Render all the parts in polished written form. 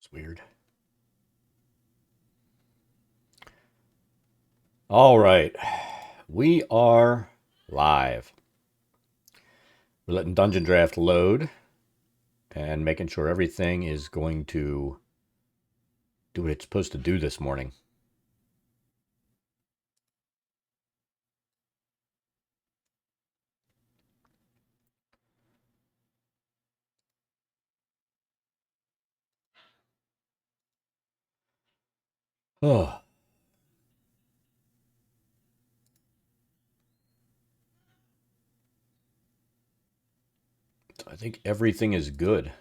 It's weird. All right. We are live. We're letting Dungeon Draft load and making sure everything is going to do what it's supposed to do this morning. Oh, I think everything is good.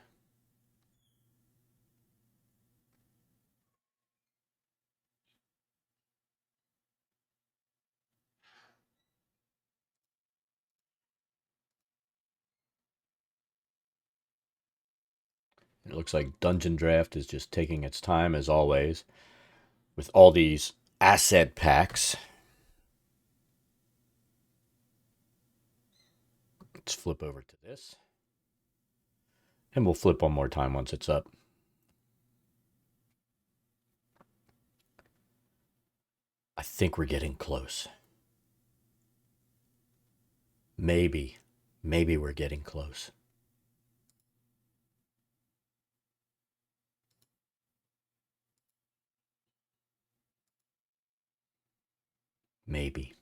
It looks like Dungeon Draft is just taking its time as always with all these asset packs. Let's flip over to this. And we'll flip one more time once it's up. I think we're getting close. Maybe we're getting close. Maybe.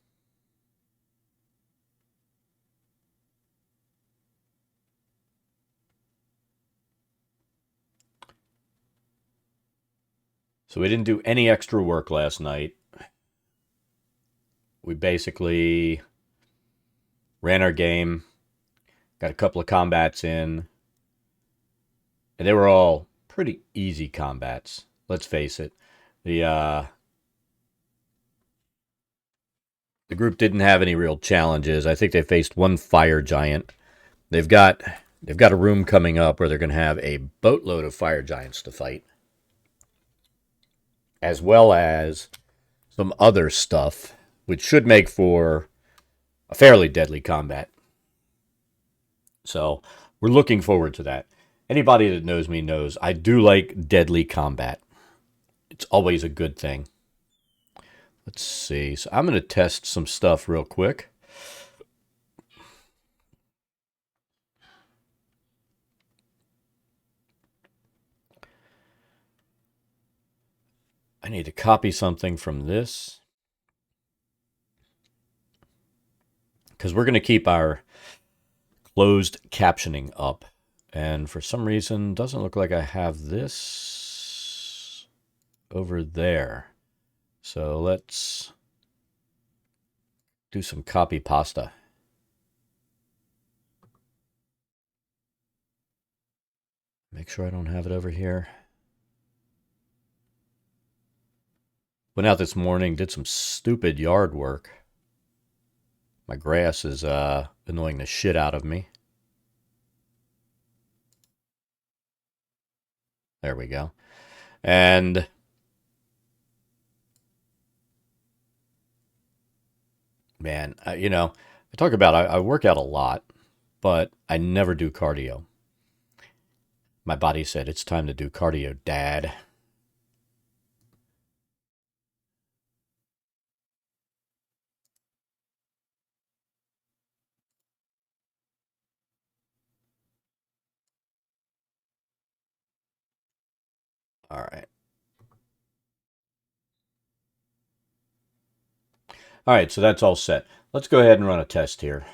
So we didn't do any extra work last night. We basically ran our game, got a couple of combats in, and they were all pretty easy combats. Let's face it. The the group didn't have any real challenges. I think they faced one fire giant. They've got a room coming up where they're going to have a boatload of fire giants to fight, as well as some other stuff, which should make for a fairly deadly combat. So we're looking forward to that. Anybody that knows me knows I do like deadly combat. It's always a good thing. Let's see. So I'm going to test some stuff real quick. I need to copy something from this because we're going to keep our closed captioning up. And for some reason, doesn't look like I have this over there. So let's do some copy pasta. Make sure I don't have it over here. Went out this morning, did some stupid yard work. My grass is annoying the shit out of me. There we go. And man, I talk about I work out a lot, but I never do cardio. My body said it's time to do cardio, Dad. All right. All right, so that's all set. Let's go ahead and run a test here.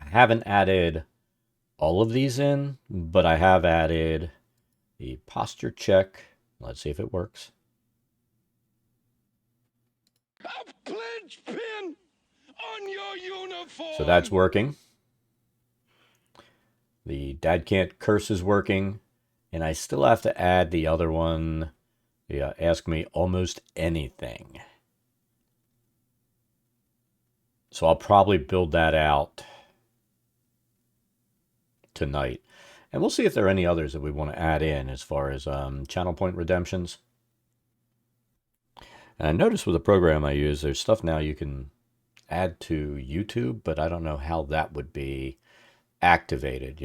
I haven't added all of these in, but I have added the posture check. Let's see if it works. A pledge pin on your uniform. So that's working. The Dad Can't Curse is working. And I still have to add the other one. Yeah, ask me almost anything. So I'll probably build that out tonight. And we'll see if there are any others that we want to add in as far as channel point redemptions. And I noticed with the program I use, there's stuff now you can add to YouTube, but I don't know how that would be activated,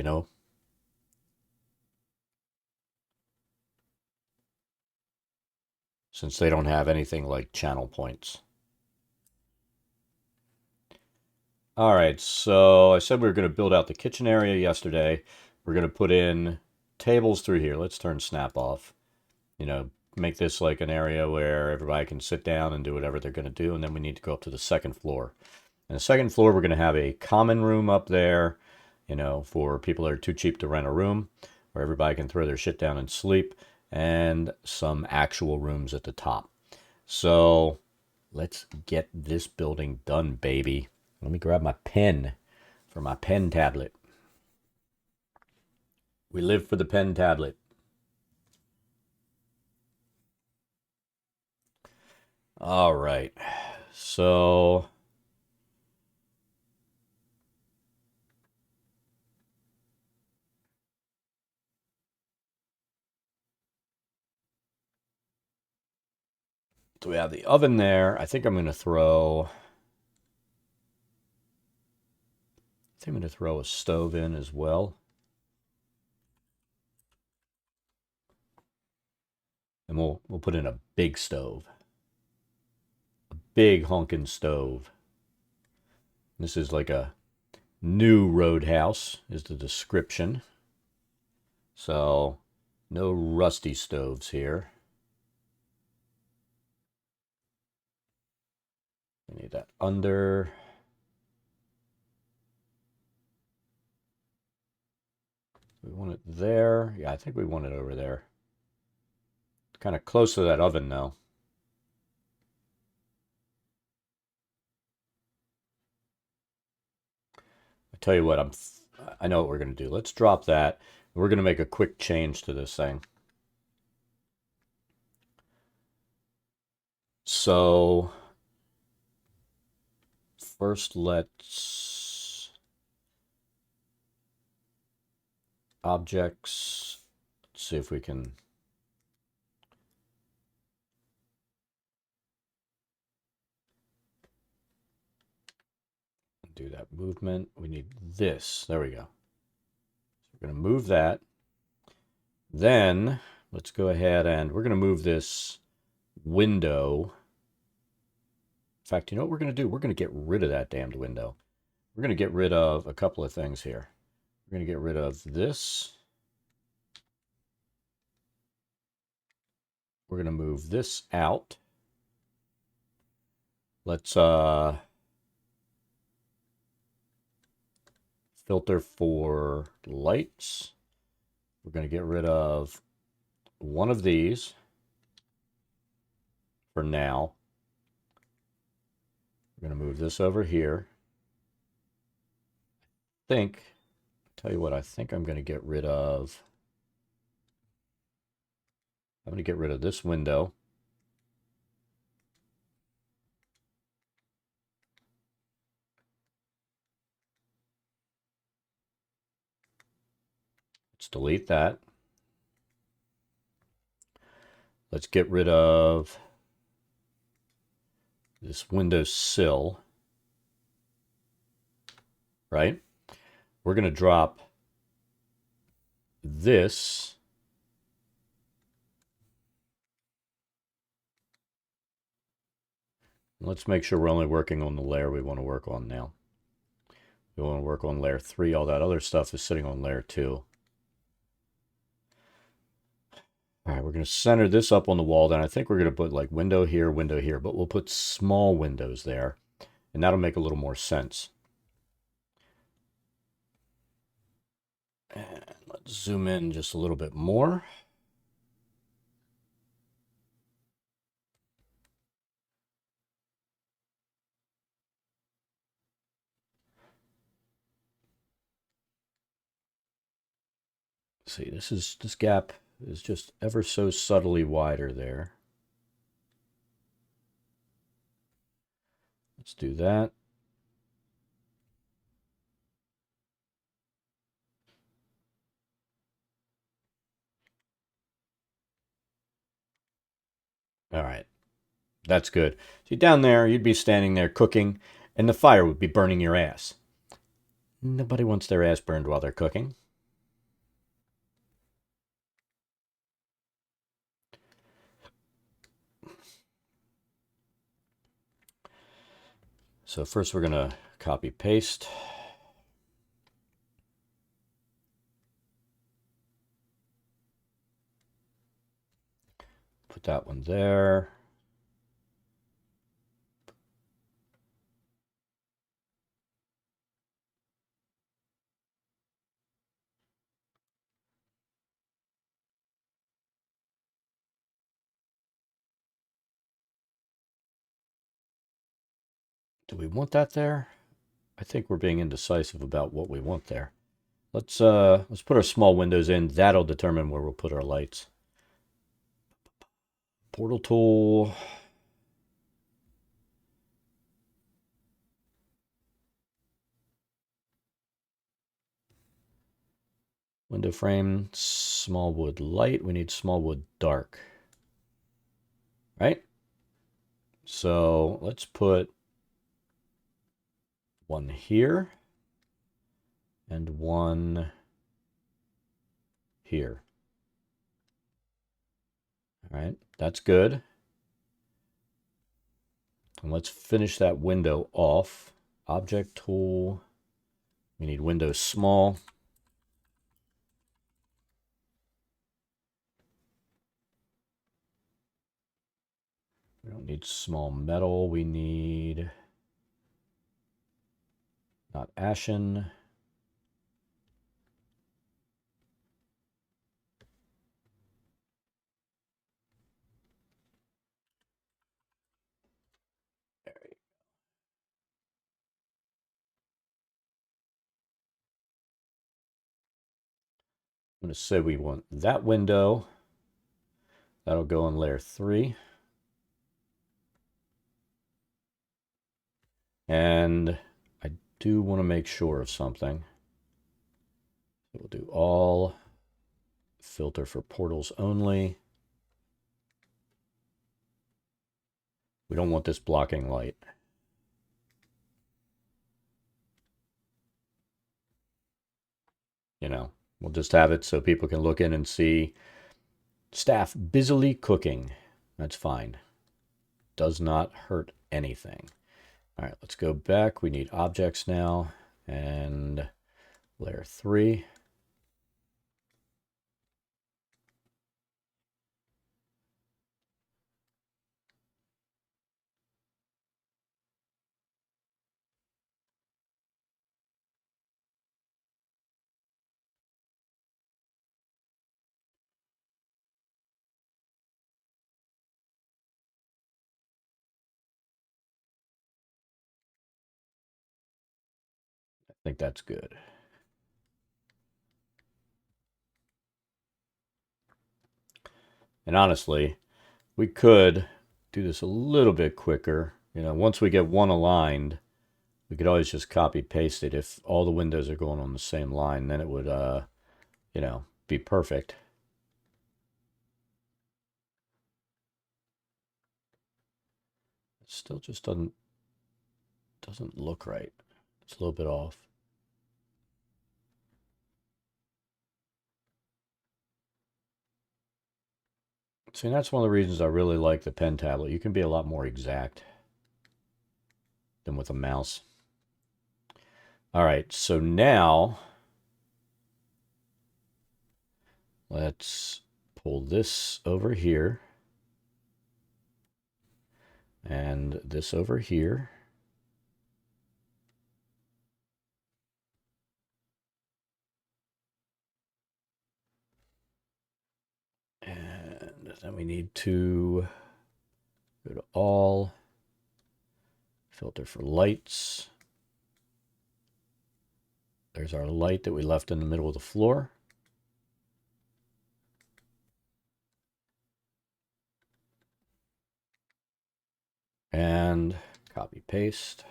since they don't have anything like channel points. All right, so I said we were going to build out the kitchen area yesterday. We're going to put in tables through here. Let's turn snap off. You know, make this like an area where everybody can sit down and do whatever they're going to do. And then we need to go up to the second floor. And the second floor, we're going to have a common room up there, you know, for people that are too cheap to rent a room, where everybody can throw their shit down and sleep, and some actual rooms at the top. So let's get this building done, baby. Let me grab my pen for my pen tablet. We live for the pen tablet. All right. So we have the oven there. I think I'm going to throw a stove in as well. And we'll put in a big stove. A big honkin' stove. This is like a new roadhouse is the description. So no rusty stoves here. We need that under. We want it there. Yeah, I think we want it over there. It's kind of close to that oven now. I tell you what, I know what we're going to do. Let's drop that. We're going to make a quick change to this thing. So first let's objects. Let's see if we can do that movement. We need this. There we go. So we're going to move that. Then let's go ahead and we're going to move this window. In fact, you know what we're going to do? We're going to get rid of that damned window. We're going to get rid of a couple of things here. We're going to get rid of this. We're going to move this out. Let's filter for lights. We're going to get rid of one of these for now. We're going to move this over here. Tell you what, I think I'm going to get rid of. I'm going to get rid of this window. Let's delete that. Let's get rid of this window sill. Right? We're going to drop this. Let's make sure we're only working on the layer we want to work on now. We want to work on layer 3. All that other stuff is sitting on layer 2. All right, we're going to center this up on the wall. Then I think we're going to put like window here, but we'll put small windows there. And that'll make a little more sense. And let's zoom in just a little bit more. See, this gap is just ever so subtly wider there. Let's do that. All right, that's good. See, down there, you'd be standing there cooking, and the fire would be burning your ass. Nobody wants their ass burned while they're cooking. So first we're going to copy paste. Put that one there. Do we want that there? I think we're being indecisive about what we want there. Let's put our small windows in. That'll determine where we'll put our lights. Portal tool. Window frame, small wood light. We need small wood dark. Right? So let's put one here and one here. All right, that's good. And let's finish that window off. Object tool. We need window small. We don't need small metal. We need not ashen. I'm going to say we want that window. That'll go on layer 3. And I do want to make sure of something. We'll do all, filter for portals only. We don't want this blocking light. You know, we'll just have it so people can look in and see staff busily cooking. That's fine. Does not hurt anything. All right, let's go back. We need objects now and layer 3. I think that's good. And honestly, we could do this a little bit quicker. You know, once we get one aligned, we could always just copy paste it. If all the windows are going on the same line, then it would, you know, be perfect. It still just doesn't look right. It's a little bit off. See, that's one of the reasons I really like the pen tablet. You can be a lot more exact than with a mouse. All right, so now let's pull this over here and this over here. And then we need to go to all, filter for lights. There's our light that we left in the middle of the floor. And copy paste.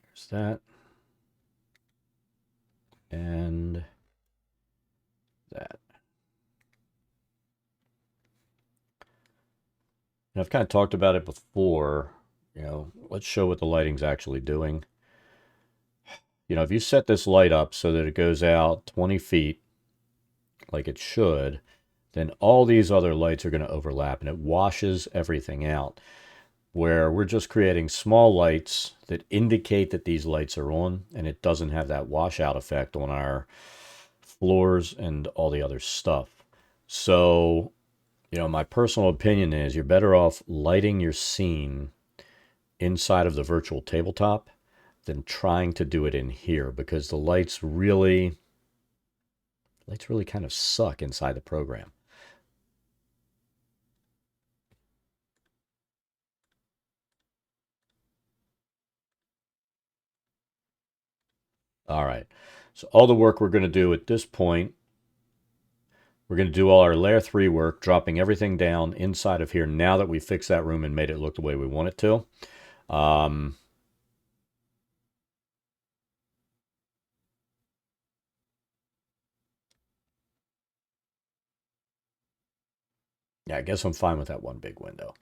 There's that. And that. And I've kind of talked about it before. You know, let's show what the lighting's actually doing. You know, if you set this light up so that it goes out 20 feet, like it should, then all these other lights are going to overlap and it washes everything out. where we're just creating small lights that indicate that these lights are on, and it doesn't have that washout effect on our floors and all the other stuff. So, my personal opinion is you're better off lighting your scene inside of the virtual tabletop than trying to do it in here, because the lights really kind of suck inside the program. All right. So all the work we're going to do at this point, we're going to do all our layer 3 work, dropping everything down inside of here now that we fixed that room and made it look the way we want it to. Yeah, I guess I'm fine with that one big window.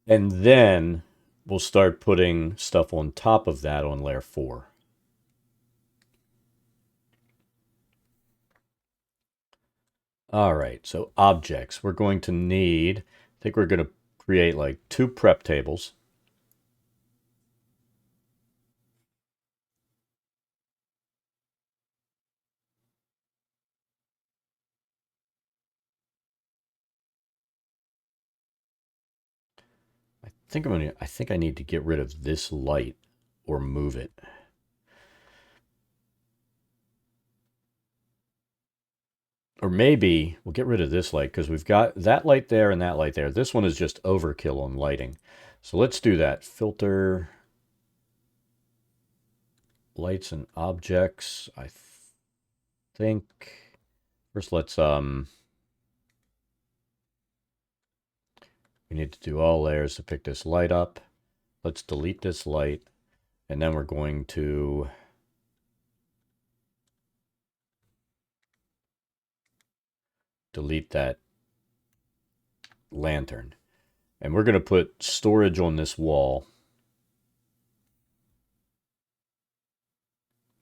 And then we'll start putting stuff on top of that on layer 4. All right, so objects. We're going to need, I think we're going to create like 2 prep tables. I think I need to get rid of this light or move it. Or maybe we'll get rid of this light because we've got that light there and that light there. This one is just overkill on lighting. So let's do that. Filter lights and objects. I think first let's we need to do all layers to pick this light up. Let's delete this light, and then we're going to delete that lantern. And we're going to put storage on this wall.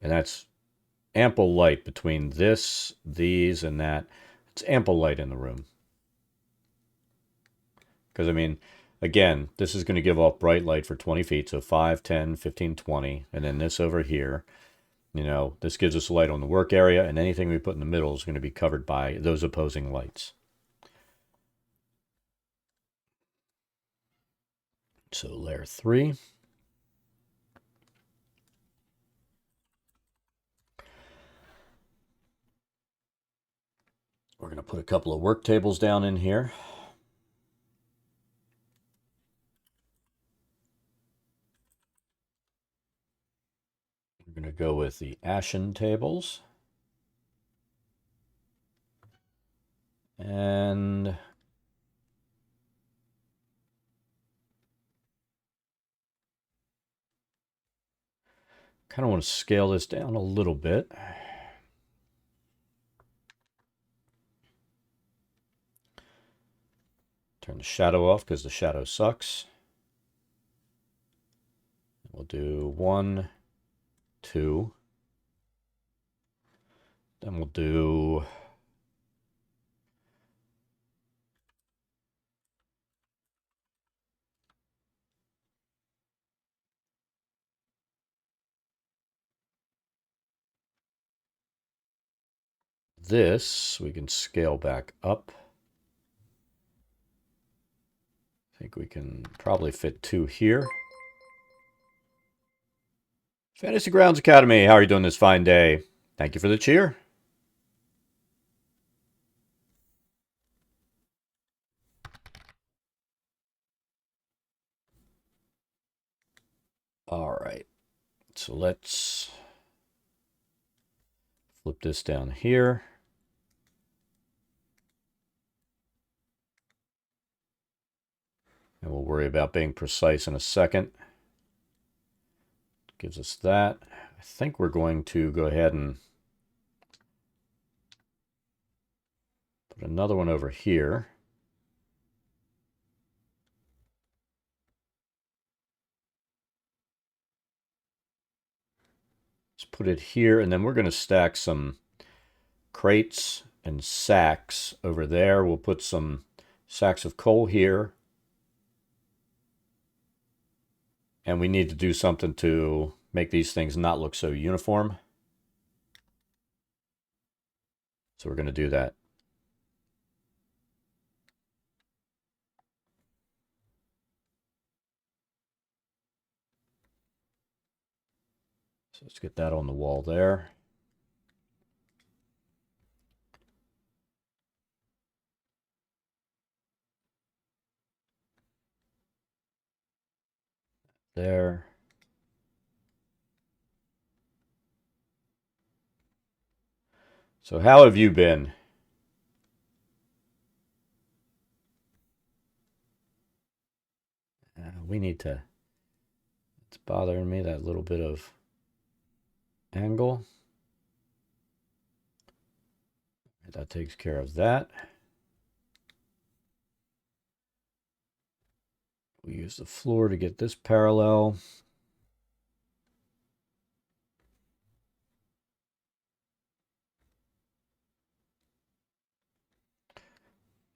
And that's ample light between this, these, and that. It's ample light in the room. Because, I mean, again, this is going to give off bright light for 20 feet. So 5, 10, 15, 20. And then this over here. This gives us light on the work area. And anything we put in the middle is going to be covered by those opposing lights. So layer 3. We're going to put a couple of work tables down in here. We're going to go with the ashen tables. And kind of want to scale this down a little bit. Turn the shadow off because the shadow sucks. We'll do 1, 2. Then we'll do this. We can scale back up. I think we can probably fit 2 here. Fantasy Grounds Academy, how are you doing this fine day? Thank you for the cheer. All right, so let's flip this down here. And we'll worry about being precise in a second. Gives us that. I think we're going to go ahead and put another one over here. Let's put it here, and then we're going to stack some crates and sacks over there. We'll put some sacks of coal here. And we need to do something to make these things not look so uniform. So we're going to do that. So let's get that on the wall there. There. So how have you been? We need to, it's bothering me, that little bit of angle. That takes care of that. We use the floor to get this parallel.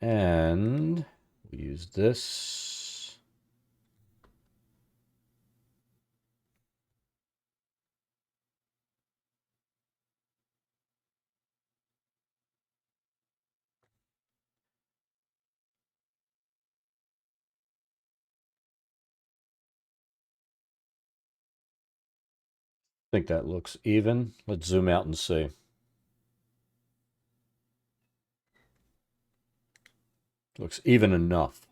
And we use this. I think that looks even. Let's zoom out and see. Looks even enough.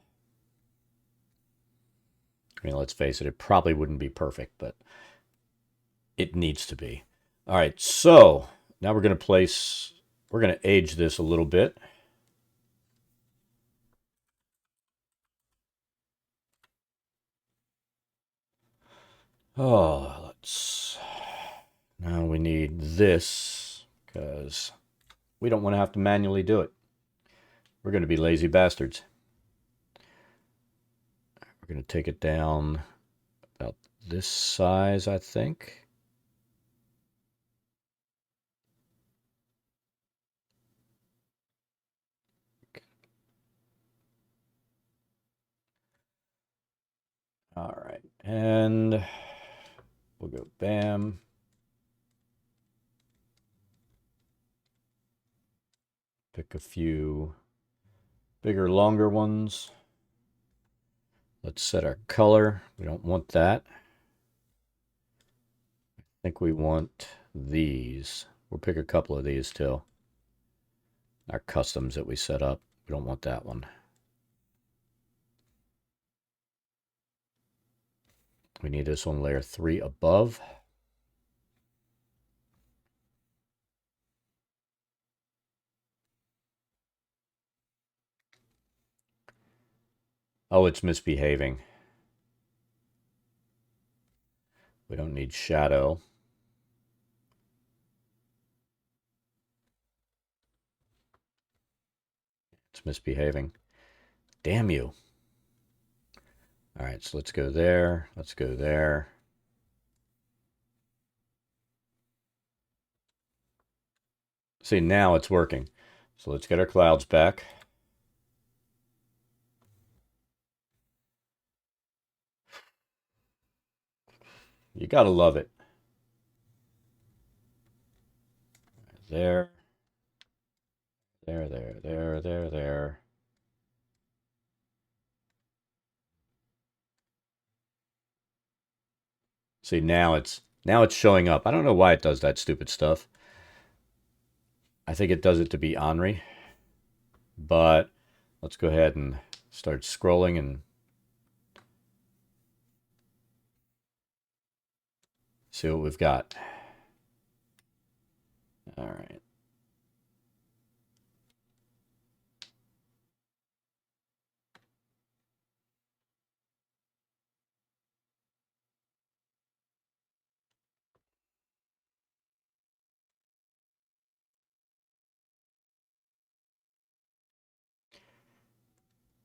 I mean, let's face it, it probably wouldn't be perfect, but it needs to be. All right, so now we're going to age this a little bit. Oh, now we need this because we don't want to have to manually do it. We're going to be lazy bastards. We're going to take it down about this size, I think. All right, and we'll go bam. Pick a few bigger, longer ones. Let's set our color. We don't want that. I think we want these. We'll pick a couple of these too. Our customs that we set up. We don't want that one. We need this on layer 3 above. Oh, it's misbehaving. We don't need shadow. It's misbehaving. Damn you. All right, so let's go there. Let's go there. See, now it's working. So let's get our clouds back. You gotta love it. There. There. See, now it's showing up. I don't know why it does that stupid stuff. I think it does it to be ornery. But let's go ahead and start scrolling and see what we've got. All right.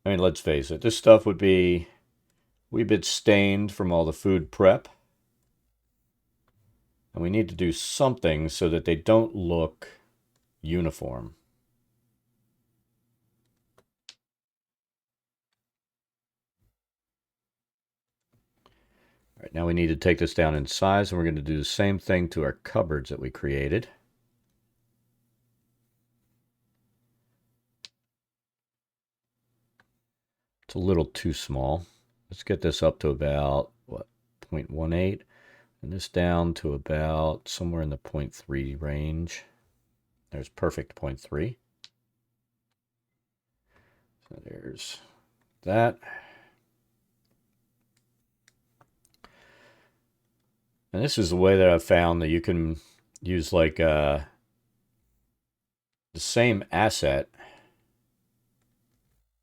I mean, let's face it, this stuff would be a wee bit stained from all the food prep. And we need to do something so that they don't look uniform. right, now we need to take this down in size, and we're going to do the same thing to our cupboards that we created. It's a little too small. Let's get this up to about, what, 0.18, and this down to about somewhere in the 0.3 range. There's perfect 0.3. So there's that. And this is the way that I've found that you can use like the same asset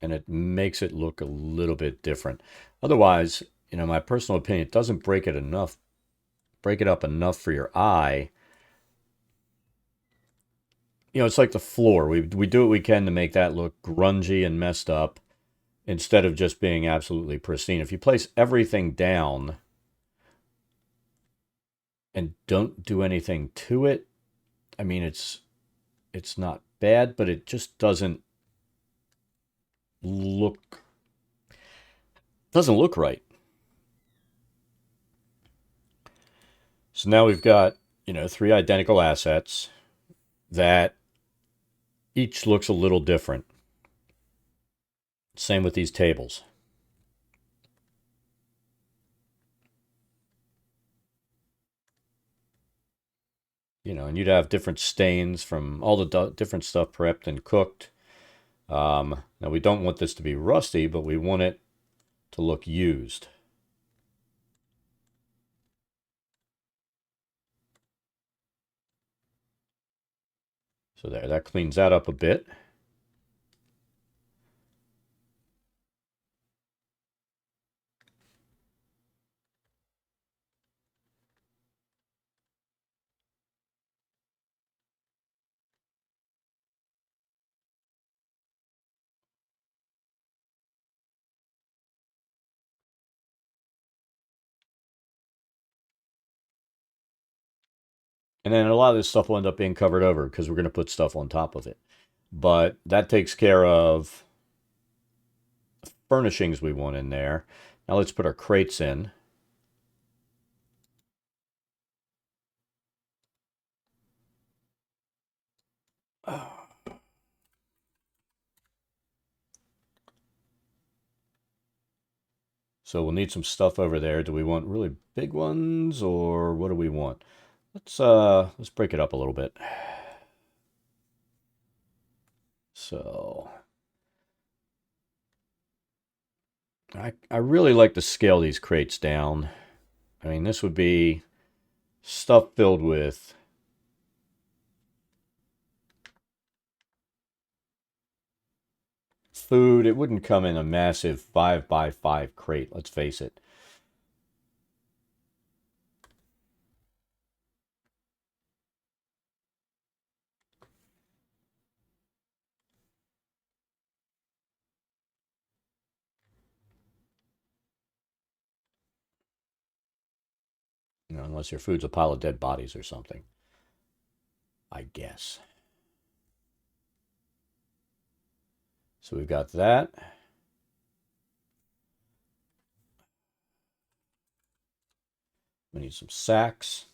and it makes it look a little bit different. Otherwise, my personal opinion, it doesn't break it up enough for your eye. It's like the floor. We do what we can to make that look grungy and messed up instead of just being absolutely pristine. If you place everything down and don't do anything to it, I mean, it's not bad, but it just doesn't look right. So now we've got, 3 identical assets that each looks a little different. Same with these tables. And you'd have different stains from all the different stuff prepped and cooked. Now we don't want this to be rusty, but we want it to look used. So there, that cleans that up a bit. And then a lot of this stuff will end up being covered over because we're going to put stuff on top of it. But that takes care of the furnishings we want in there. Now let's put our crates in. So we'll need some stuff over there. Do we want really big ones or what do we want? Let's break it up a little bit. So I really like to scale these crates down. I mean, this would be stuff filled with food. It wouldn't come in a massive 5x5 crate, let's face it. Unless your food's a pile of dead bodies or something, I guess. So we've got that. We need some sacks.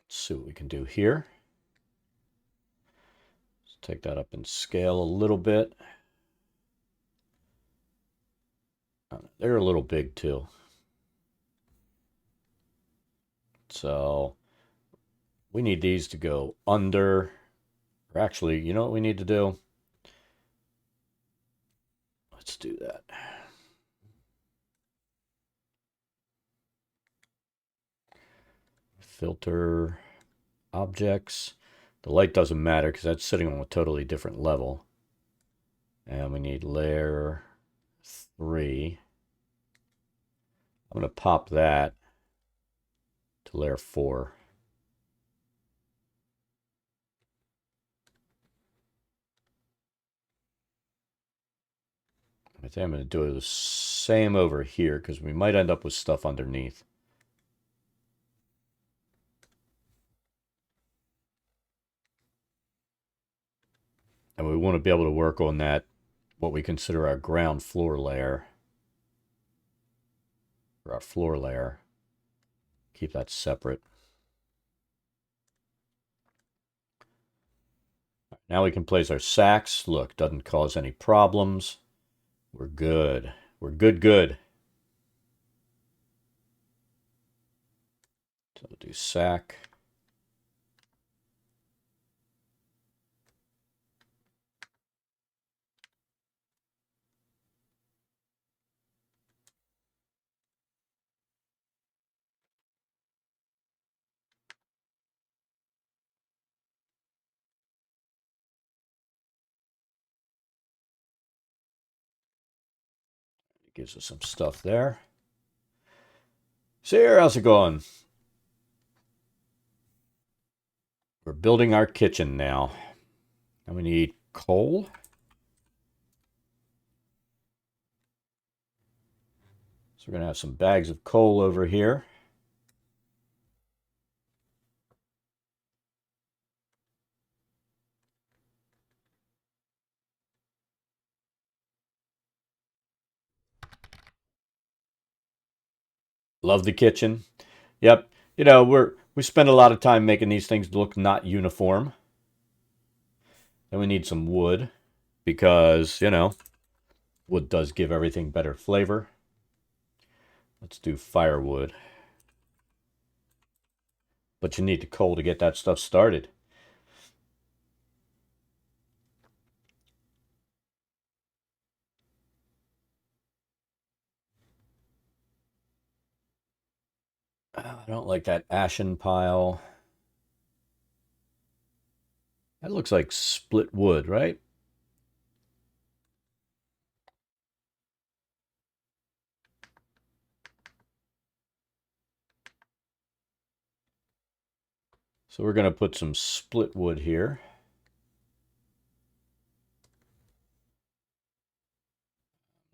Let's see what we can do here. Let's take that up and scale a little bit. They're a little big too. So we need these to go under, or actually, you know what we need to do? Let's do that. Filter objects. The light doesn't matter because that's sitting on a totally different level. And we need layer 3. I'm going to pop that to layer 4. I think I'm going to do the same over here because we might end up with stuff underneath. And we want to be able to work on that, what we consider our ground floor layer, or our floor layer. Keep that separate. Now we can place our sacks. Look, doesn't cause any problems. We're good. We're good. So we'll do sack. It gives us some stuff there. Sarah, how's it going? We're building our kitchen now. And we need coal. So we're going to have some bags of coal over here. Love the kitchen. Yep. You know, we spend a lot of time making these things look not uniform. Then we need some wood because, you know, wood does give everything better flavor. Let's do firewood. But you need the coal to get that stuff started. I don't like that ashen pile. That looks like split wood, right? So we're going to put some split wood here.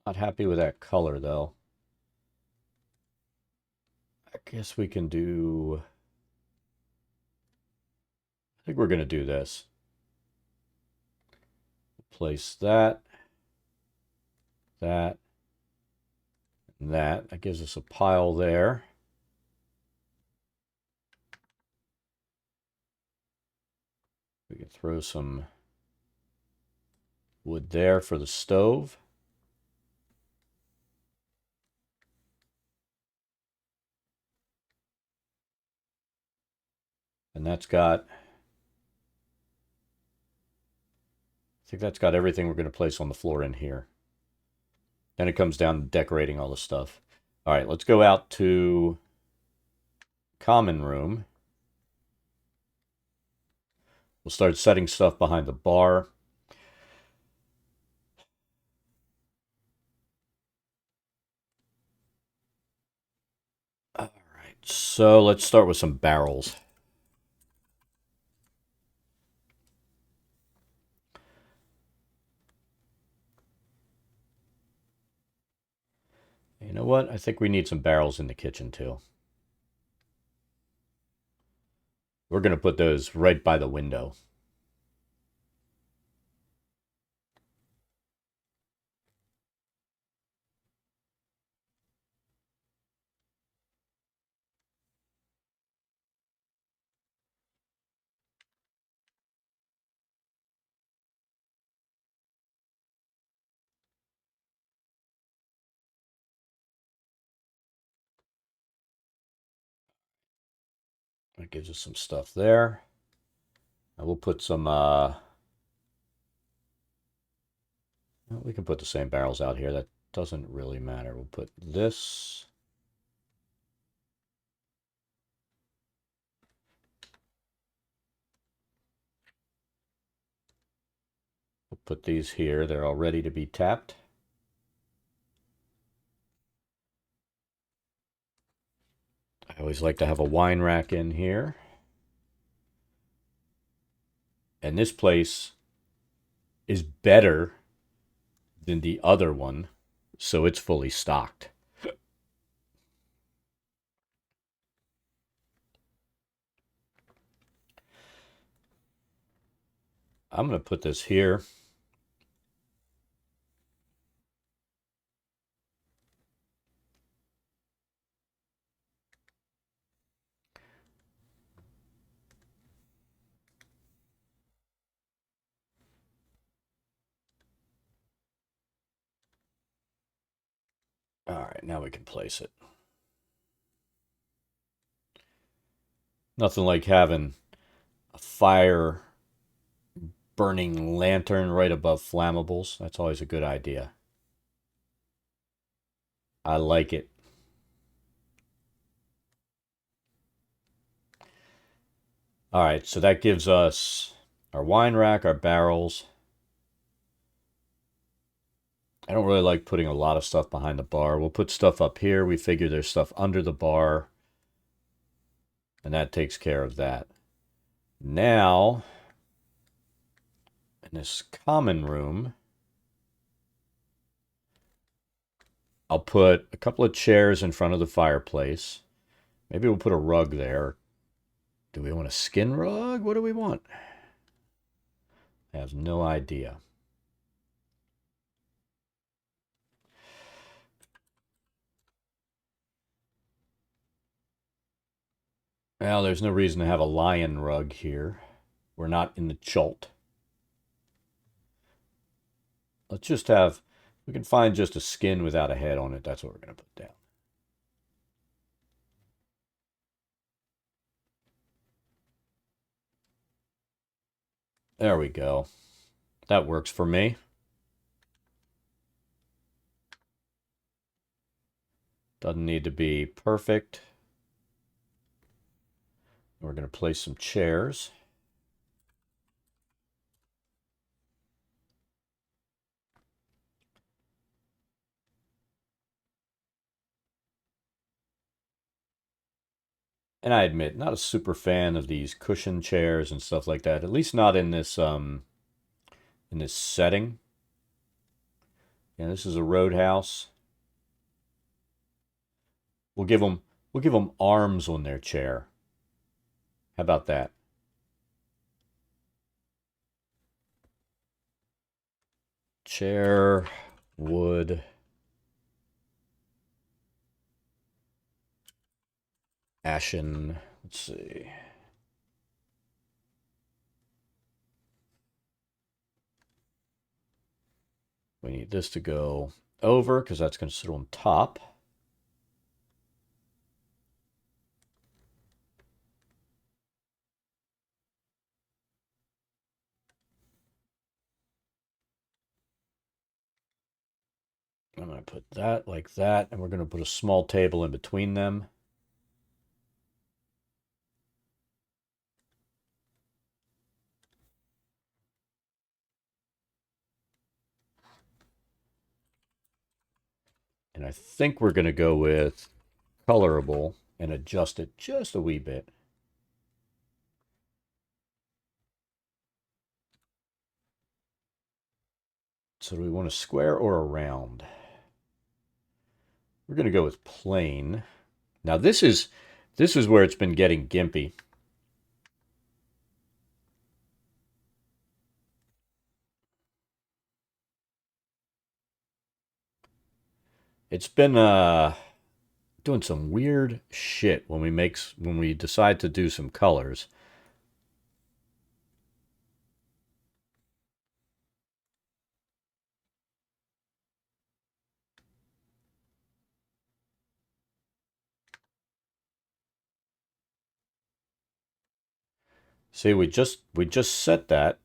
Not happy with that color, though. I guess we can do... I think we're going to do this. Place that, and that. That gives us a pile there. We can throw some wood there for the stove. And that's got... I think that's got everything we're going to place on the floor in here. Then it comes down to decorating all the stuff. All right, let's go out to common room. We'll start setting stuff behind the bar. All right, so let's start with some barrels. You know what? I think we need some barrels in the kitchen too. We're going to put those right by the window. That gives us some stuff there. And we'll put some, we can put the same barrels out here. That doesn't really matter. We'll put this. We'll put these here. They're all ready to be tapped. I always like to have a wine rack in here. And this place is better than the other one, so it's fully stocked. I'm going to put this here. All right, now we can place it. Nothing like having a fire burning lantern right above flammables. That's always a good idea. I like it. All right, so that gives us our wine rack, our barrels. I don't really like putting a lot of stuff behind the bar. We'll put stuff up here. We figure there's stuff under the bar, and that takes care of that. Now, in this common room, I'll put a couple of chairs in front of the fireplace. Maybe we'll put a rug there. Do we want a skin rug? What do we want? I have no idea. Well, there's no reason to have a lion rug here. We're not in the Chult. Let's just have, we can find just a skin without a head on it. That's what we're going to put down. There we go. That works for me. Doesn't need to be perfect. We're going to place some chairs. And I admit, not a super fan of these cushion chairs and stuff like that. At least not in this setting. Yeah, this is a roadhouse. We'll give them arms on their chair. How about that? Chair, wood, ashen. Let's see. We need this to go over because that's going to sit on top. I'm going to put that like that, and we're going to put a small table in between them. And I think we're going to go with colorable and adjust it just a wee bit. So do we want a square or a round? We're going to go with plain. Now this is where it's been getting gimpy. It's been doing some weird shit when we decide to do some colors. See, we just set that.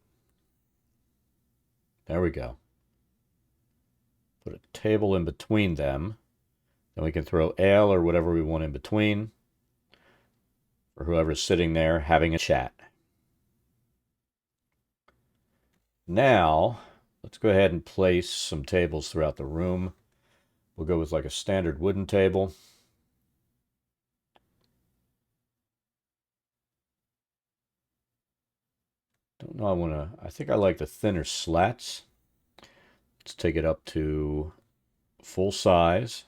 There we go. Put a table in between them. Then we can throw ale or whatever we want in between for whoever's sitting there having a chat. Now, let's go ahead and place some tables throughout the room. We'll go with like a standard wooden table. Don't know, I think I like the thinner slats. Let's take it up to full size.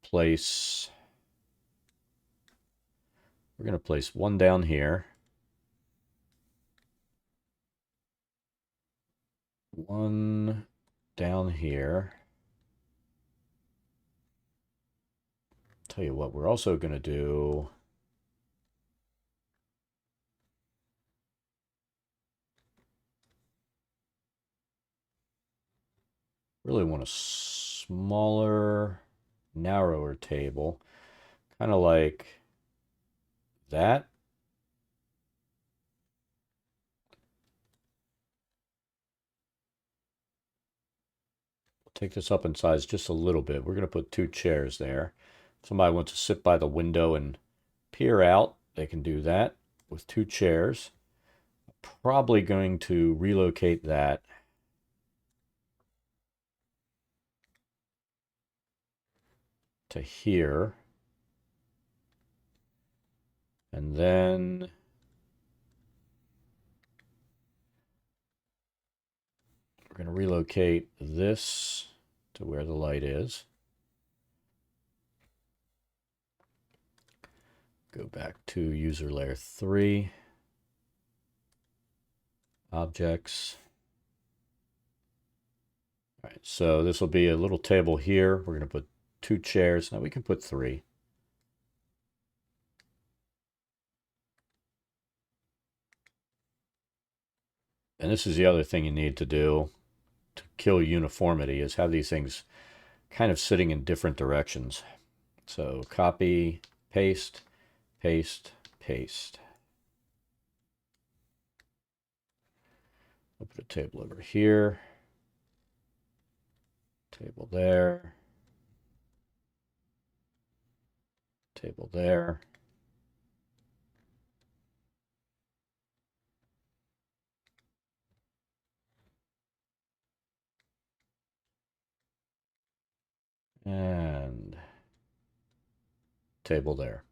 Place, we're going to place one down here. One down here. Tell you what, we're also going to do really want to smaller, narrower table, kind of like that. Take this up in size just a little bit. We're going to put 2 chairs there. If somebody wants to sit by the window and peer out, they can do that with 2 chairs. Probably going to relocate that to here. And then we're going to relocate this to where the light is. Go back to user layer 3. Objects. All right, so this will be a little table here. We're going to put 2 chairs. Now we can put 3. And this is the other thing you need to do to kill uniformity, is have these things kind of sitting in different directions. So copy, paste, paste, paste. We'll put a table over here. Table there. Table there. And table there.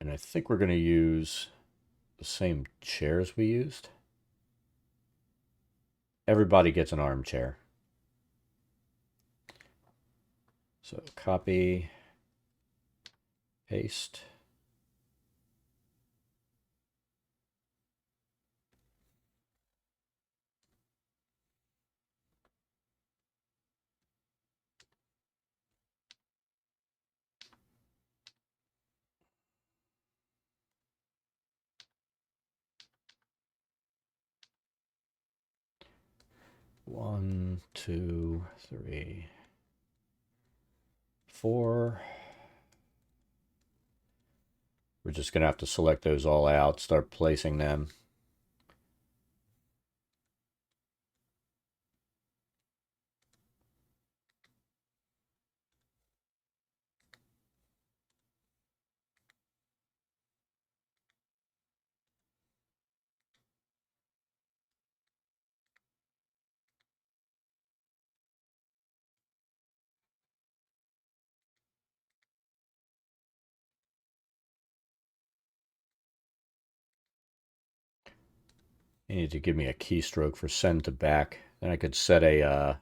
And I think we're going to use the same chairs we used. Everybody gets an armchair. So copy, paste. One, two, three, 4. We're just going to have to select those all out, start placing them. You need to give me a keystroke for send to back. Then I could set a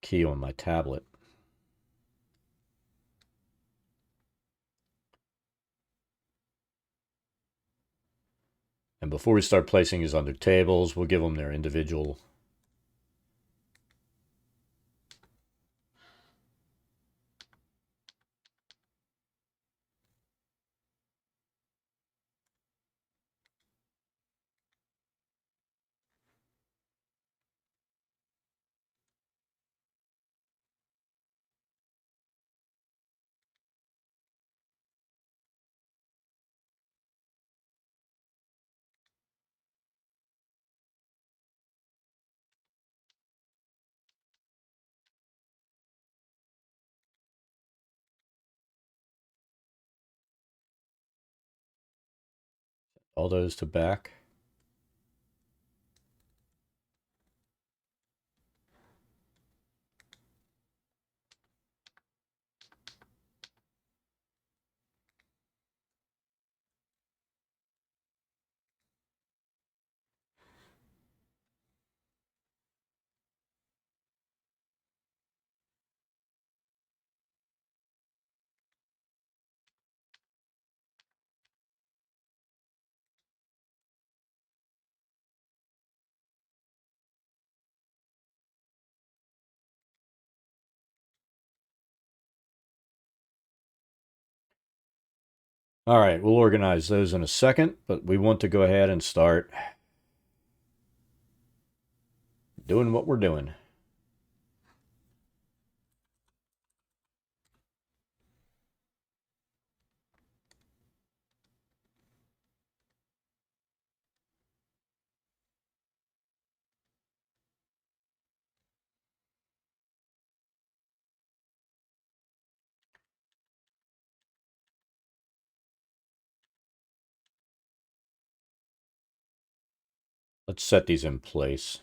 key on my tablet. And before we start placing these under tables, we'll give them their individual all those to back. All right, we'll organize those in a second, but we want to go ahead and start doing what we're doing. Let's set these in place.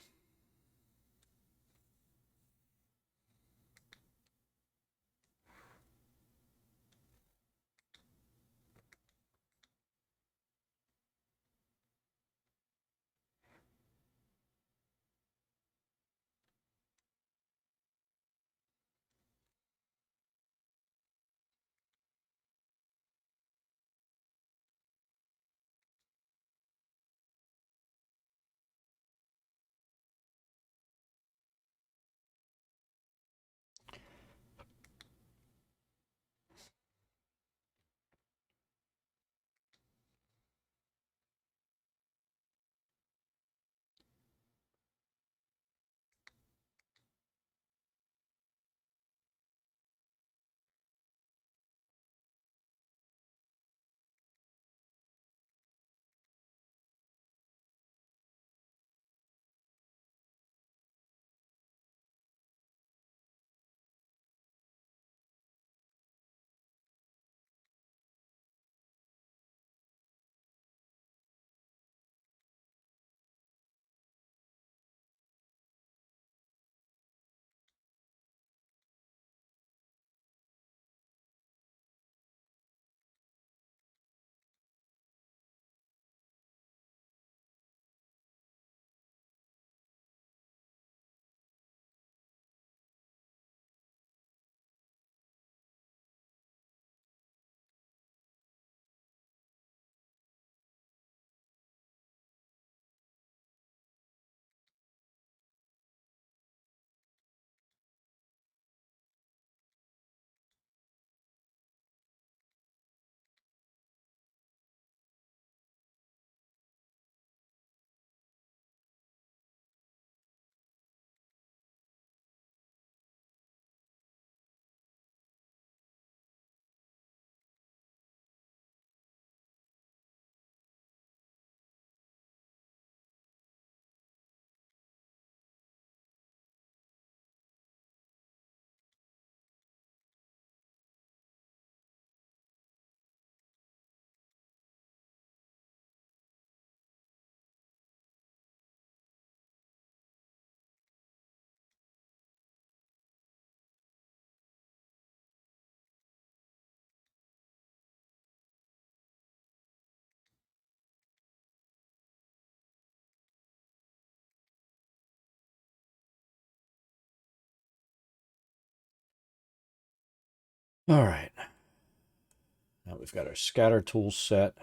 All right. Now we've got our scatter tool set.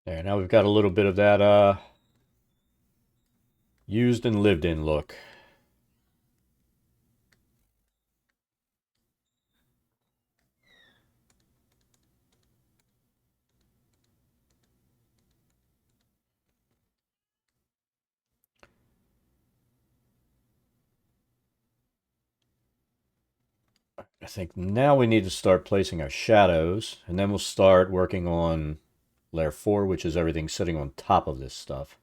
There, now we've got a little bit of that used and lived in look. I think now we need to start placing our shadows, and then we'll start working on layer 4, which is everything sitting on top of this stuff.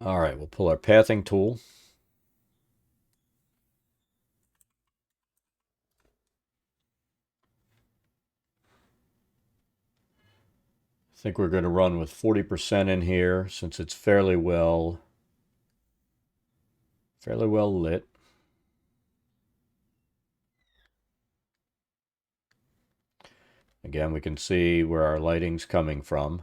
All right, we'll pull our pathing tool. I think we're going to run with 40% in here since it's fairly well lit. Again, we can see where our lighting's coming from.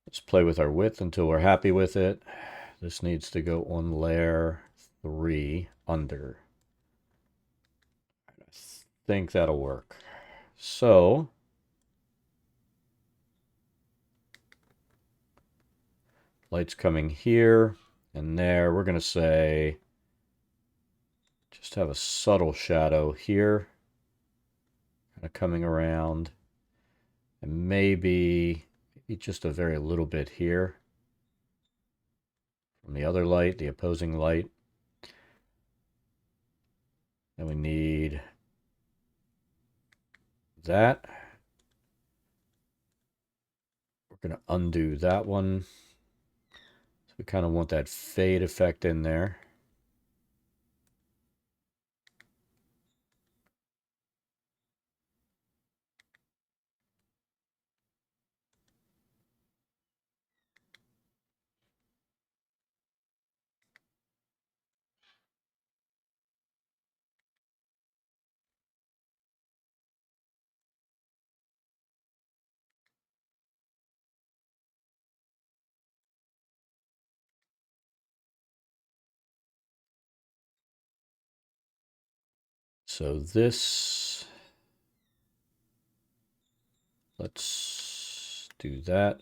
Let's play with our width until we're happy with it. This needs to go on layer 3 under. I think that'll work. So, light's coming here and there. We're going to say, just have a subtle shadow here, kind of coming around, and maybe just a very little bit here from the other light, the opposing light. Then we need that. We're going to undo that one. So we kind of want that fade effect in there. So this, let's do that.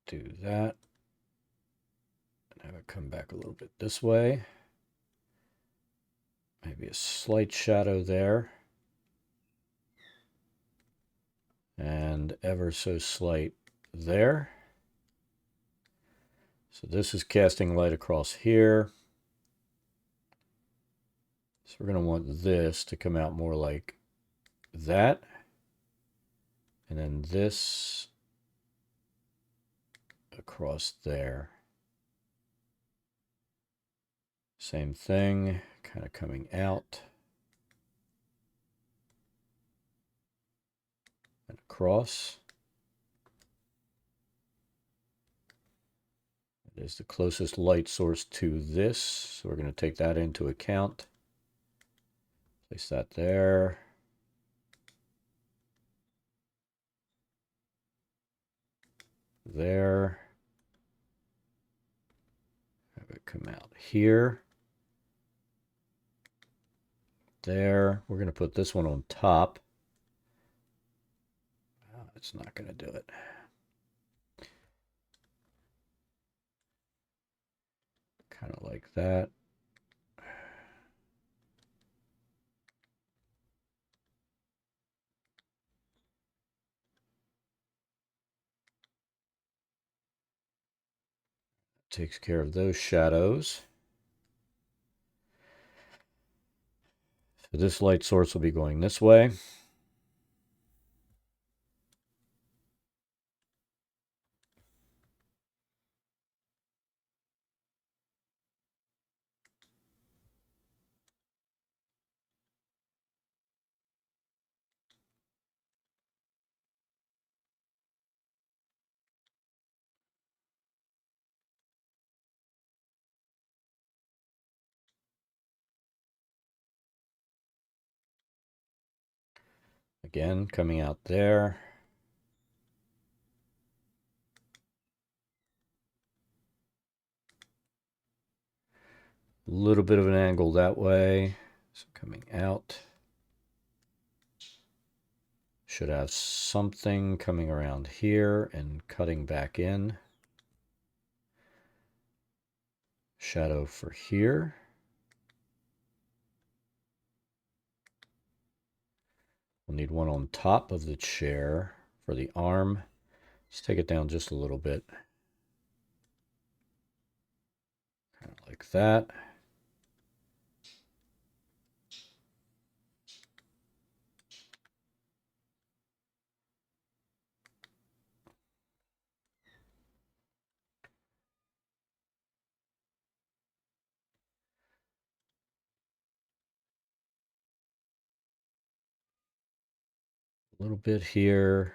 Do that. And have it come back a little bit this way. Maybe a slight shadow there. And ever so slight there. So this is casting light across here. So we're going to want this to come out more like that. And then this across there. Same thing, kind of coming out and across. It is the closest light source to this, so we're going to take that into account. Place that there. There. Have it come out here. There. We're going to put this one on top. Oh, it's not going to do it. Kind of like that. Takes care of those shadows. So this light source will be going this way. Again, coming out there. A little bit of an angle that way. So coming out. Should have something coming around here and cutting back in. Shadow for here. We'll need one on top of the chair for the arm. Let's take it down just a little bit. Kind of like that. A little bit here.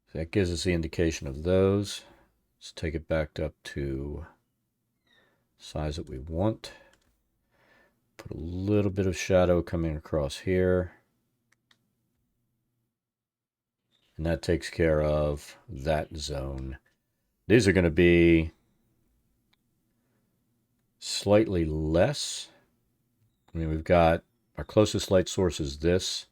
So that gives us the indication of those. Let's take it back up to size that we want. Put a little bit of shadow coming across here. And that takes care of that zone. These are going to be slightly less. I mean, we've got our closest light source is this.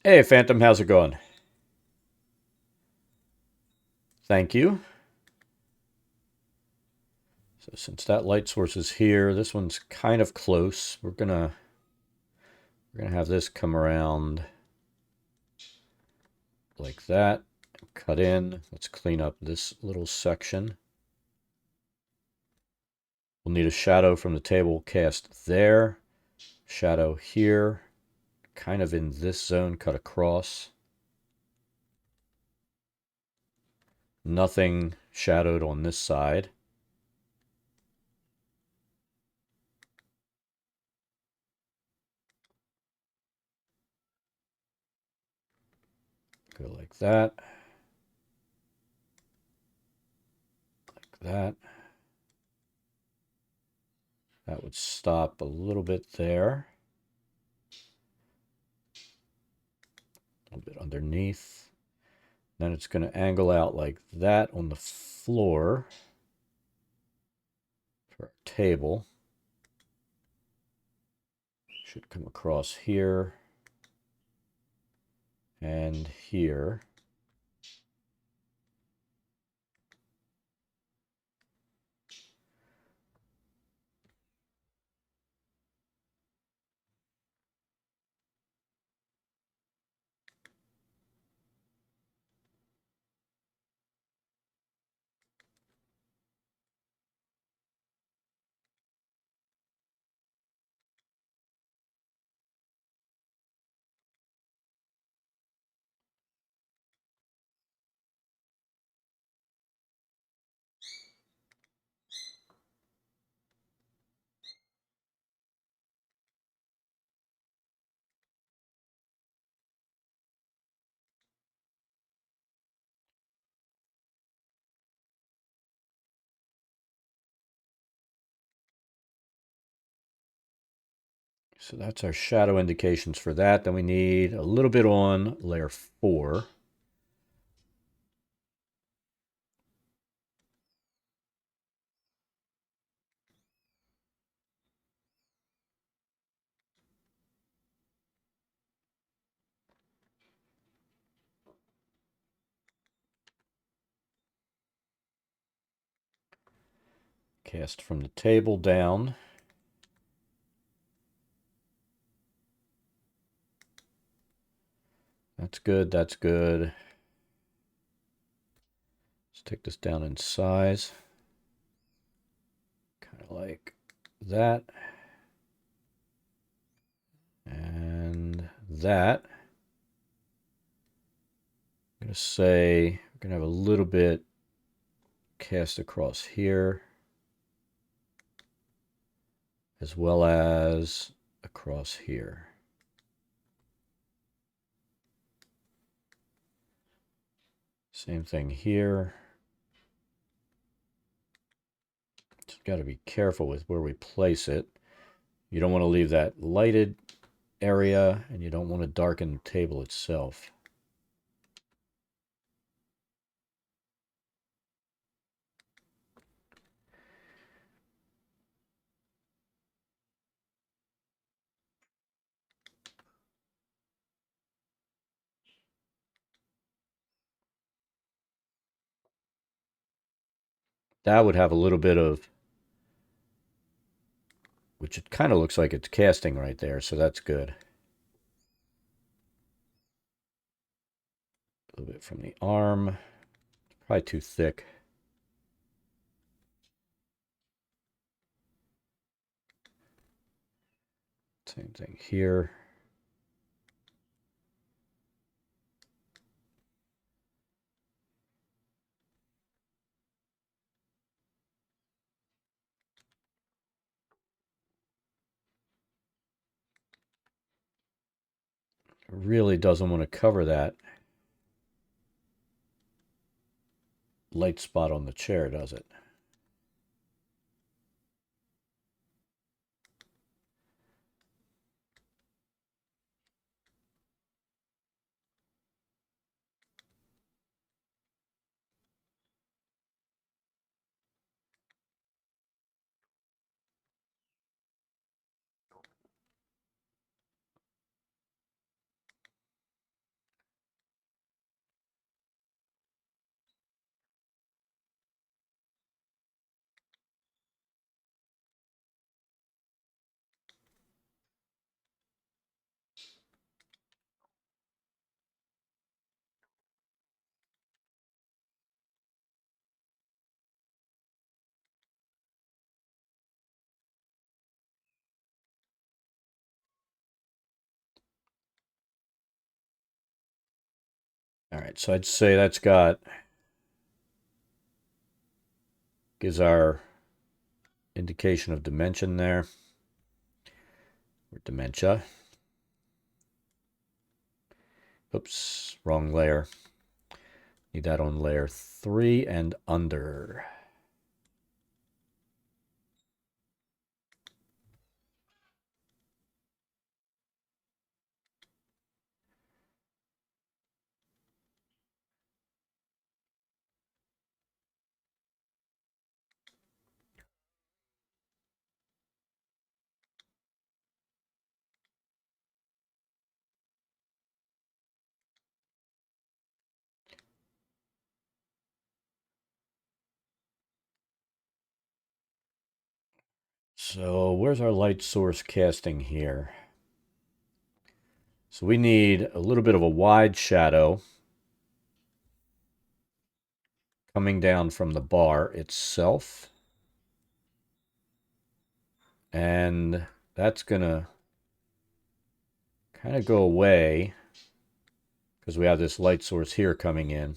Hey, Phantom, how's it going? Thank you. So since that light source is here, this one's kind of close. We're gonna have this come around like that. Cut in. Let's clean up this little section. We'll need a shadow from the table cast there. Shadow here. Kind of in this zone, cut across. Nothing shadowed on this side. Go like that. Like that. That would stop a little bit there. A little bit underneath. Then it's going to angle out like that on the floor for our table. Should come across here and here. So that's our shadow indications for that. Then we need a little bit on layer 4. Cast from the table down. That's good, that's good. Let's take this down in size. Kind of like that. And that. going to say we're going to have a little bit cast across here, as well as across here. Same thing here. Just got to be careful with where we place it. You don't want to leave that lighted area, and you don't want to darken the table itself. That would have a little bit of, which it kind of looks like it's casting right there, so that's good. A little bit from the arm. Probably too thick. Same thing here. It really doesn't want to cover that light spot on the chair, does it? All right, so I'd say that's gives our indication of dimension there, or dementia. Oops, wrong layer. Need that on layer 3 and under. So where's our light source casting here? So we need a little bit of a wide shadow coming down from the bar itself. And that's going to kind of go away because we have this light source here coming in.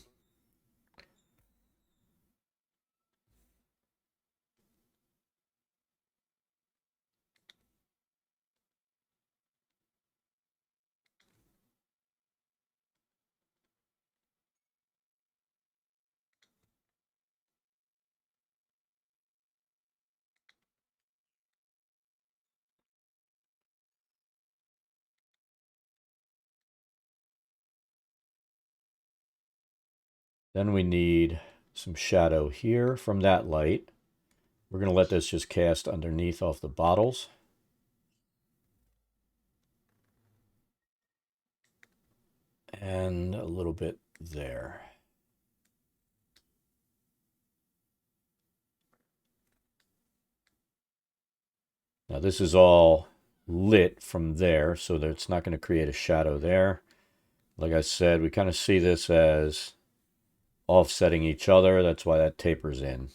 Then we need some shadow here from that light. We're going to let this just cast underneath off the bottles. And a little bit there. Now this is all lit from there, so that it's not going to create a shadow there. Like I said, we kind of see this as offsetting each other. That's why that tapers in.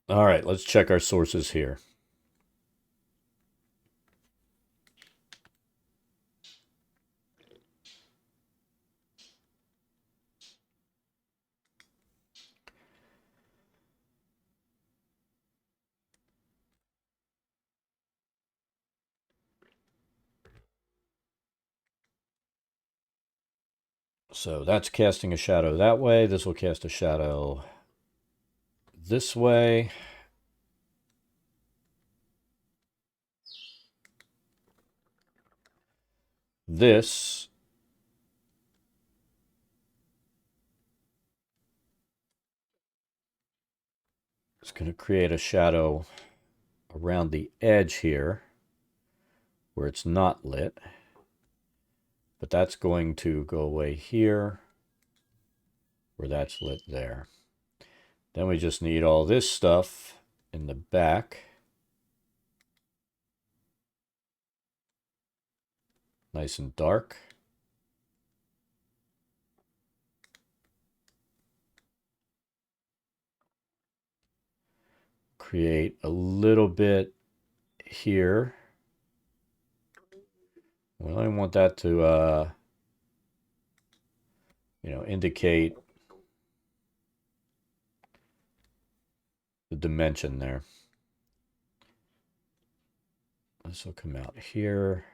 All right, let's check our sources here. So that's casting a shadow that way. This will cast a shadow this way. This is going to create a shadow around the edge here where it's not lit. But that's going to go away here where that's lit there. Then we just need all this stuff in the back. Nice and dark. Create a little bit here. We only want that to, indicate the dimension there. This will come out here.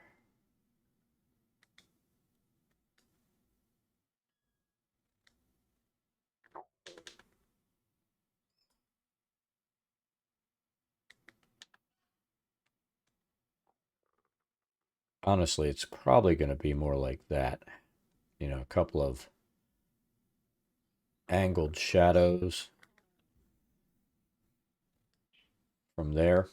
Honestly, it's probably going to be more like that. A couple of angled shadows from there.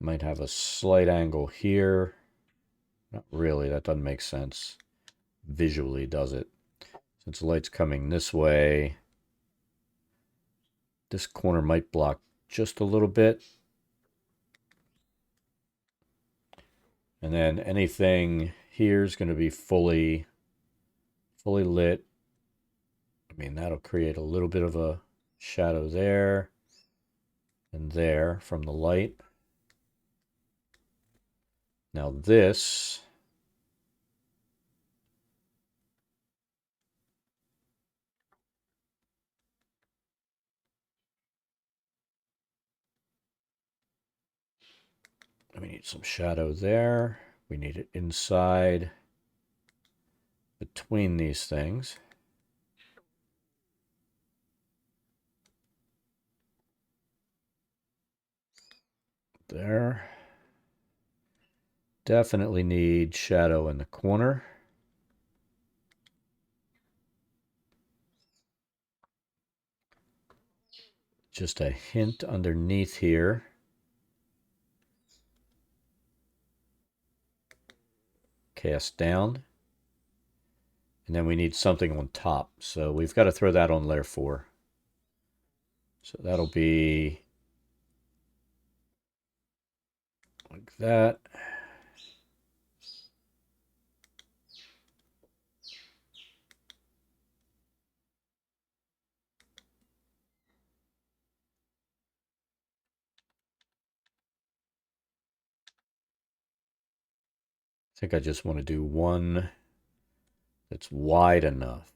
Might have a slight angle here. Not really, that doesn't make sense. Visually, does it? Since the light's coming this way, this corner might block just a little bit. And then anything here is going to be fully lit. I mean, that'll create a little bit of a shadow there and there from the light. Now this we need some shadow there. We need it inside between these things. There. Definitely need shadow in the corner. Just a hint underneath here. Cast down. And then we need something on top. So we've got to throw that on layer 4. So that'll be like that. I think I just want to do one that's wide enough.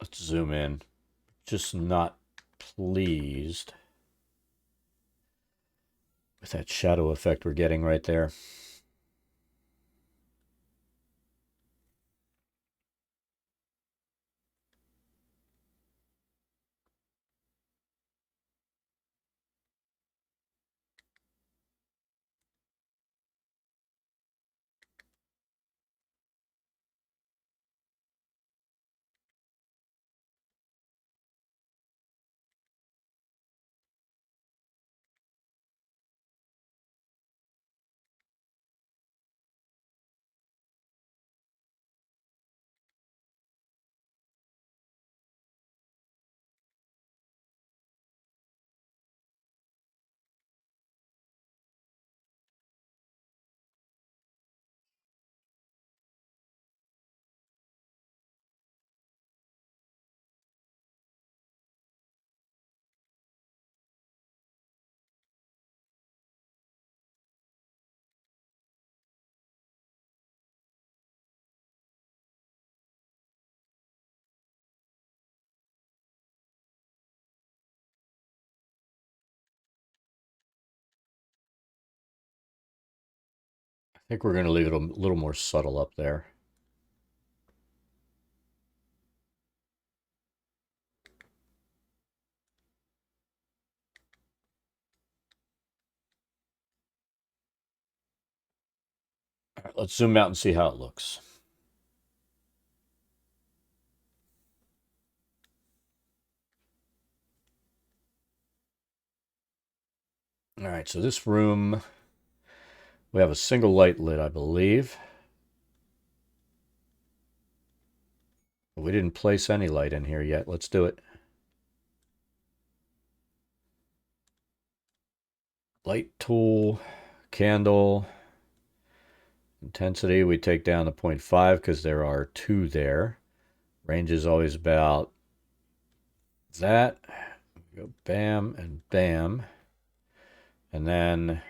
Let's zoom in. Just not pleased with that shadow effect we're getting right there. think we're going to leave it a little more subtle up there. All right, let's zoom out and see how it looks. All right, so this room, we have a single light lit, I believe. We didn't place any light in here yet. Let's do it. Light tool, candle, intensity, we take down to 0.5 because there are 2 there. Range is always about that. Go bam and bam. And then,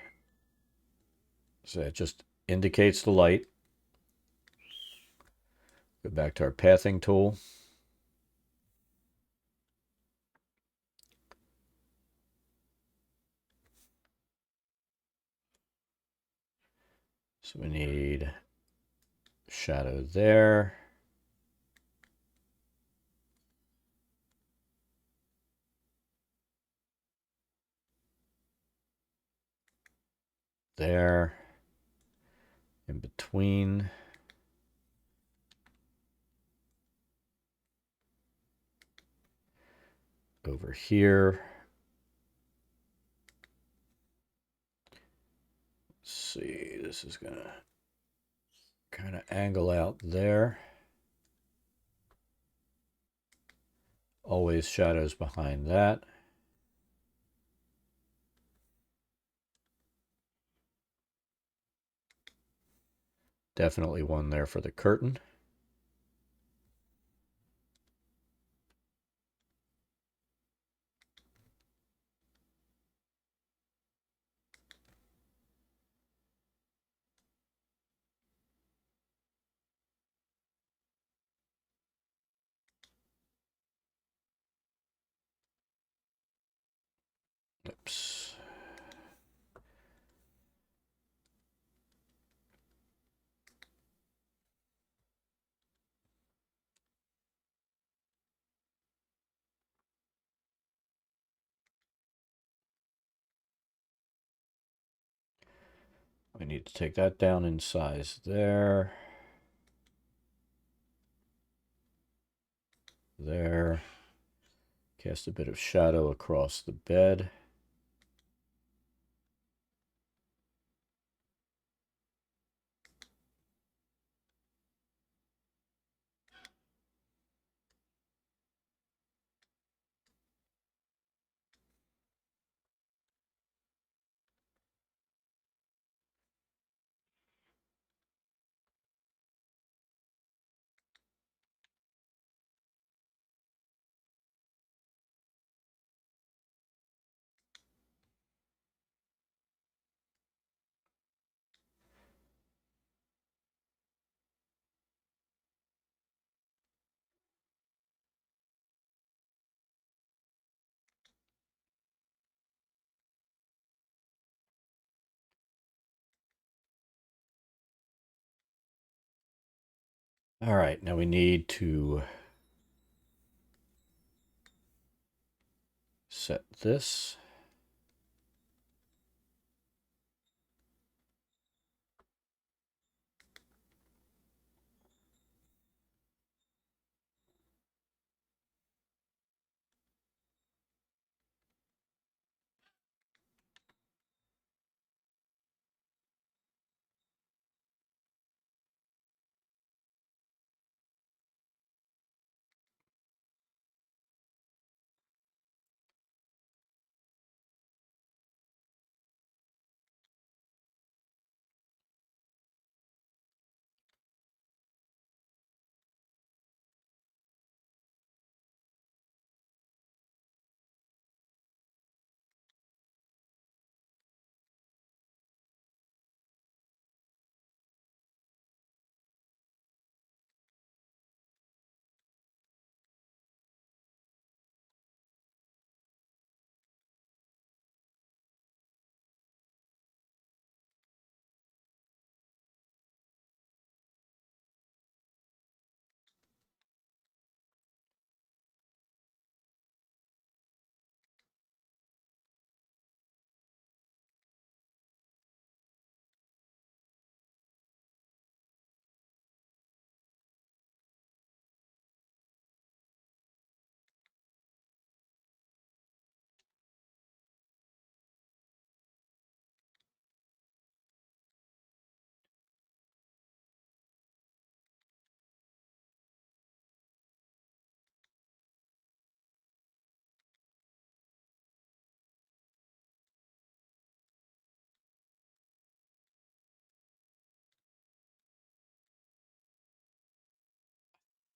so it just indicates the light. Go back to our pathing tool. So we need shadow there. There. In between. Over here. Let's see, this is going to kind of angle out there. Always shadows behind that. Definitely one there for the curtain. Oops. We need to take that down in size there. There. Cast a bit of shadow across the bed. All right, now we need to set this.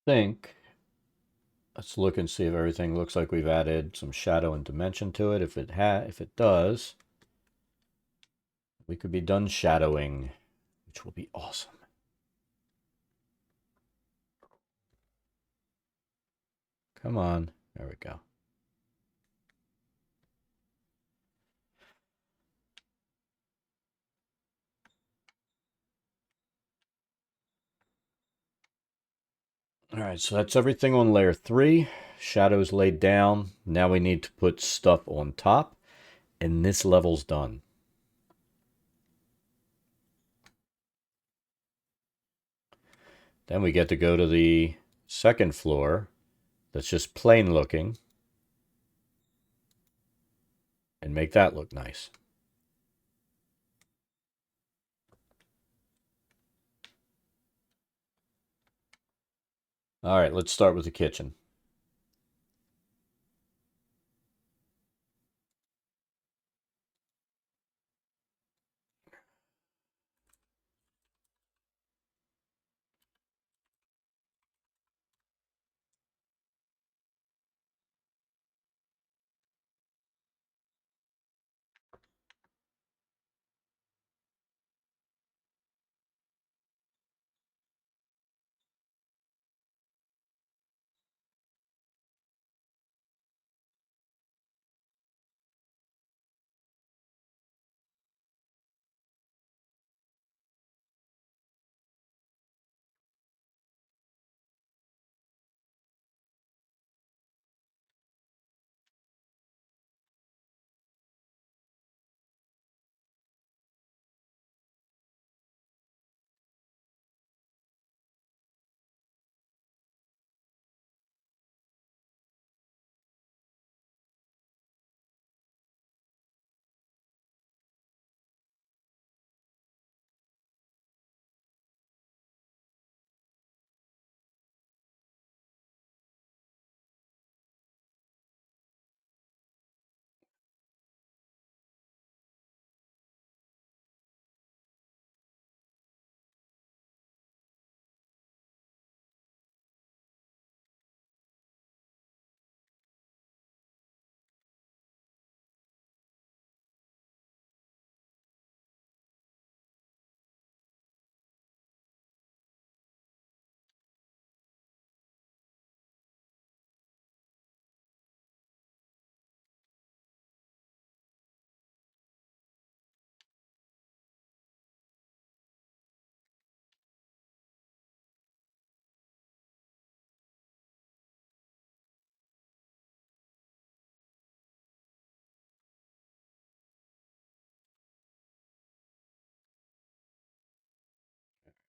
think, let's look and see if everything looks like we've added some shadow and dimension to it. If it does, we could be done shadowing, which will be awesome. Come on. There we go. All right, so that's everything on layer 3. Shadows laid down. Now we need to put stuff on top, and this level's done. Then we get to go to the second floor that's just plain looking and make that look nice. All right, let's start with the kitchen.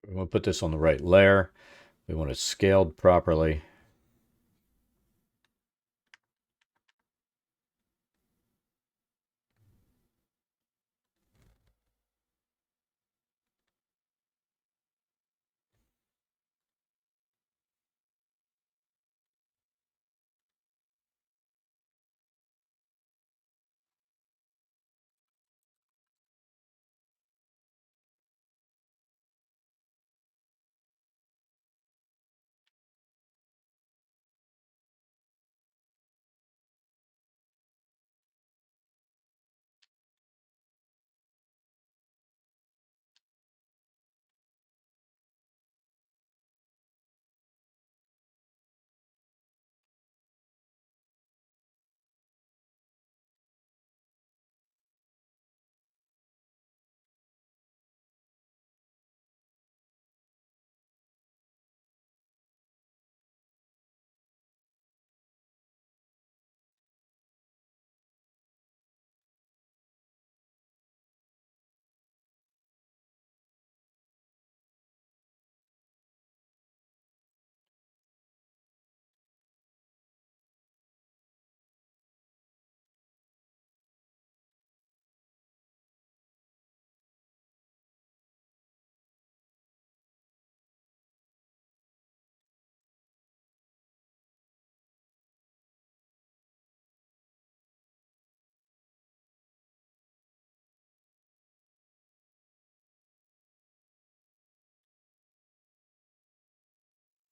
We want to put this on the right layer. We want it scaled properly.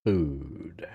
Food. load.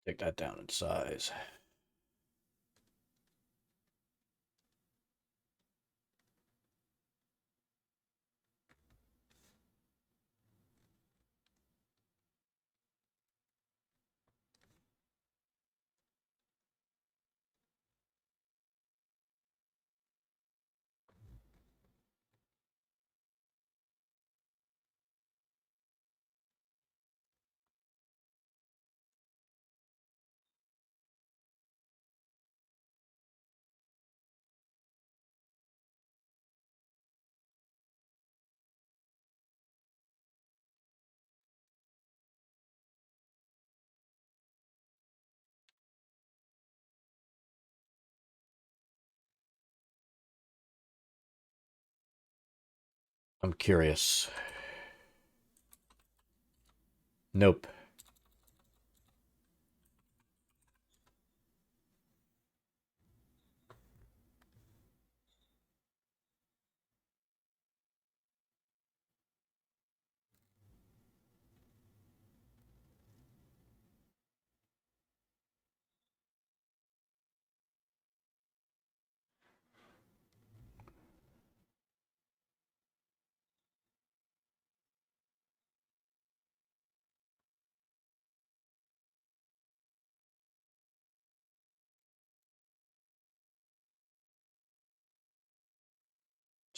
Take that down in size. I'm curious. Nope.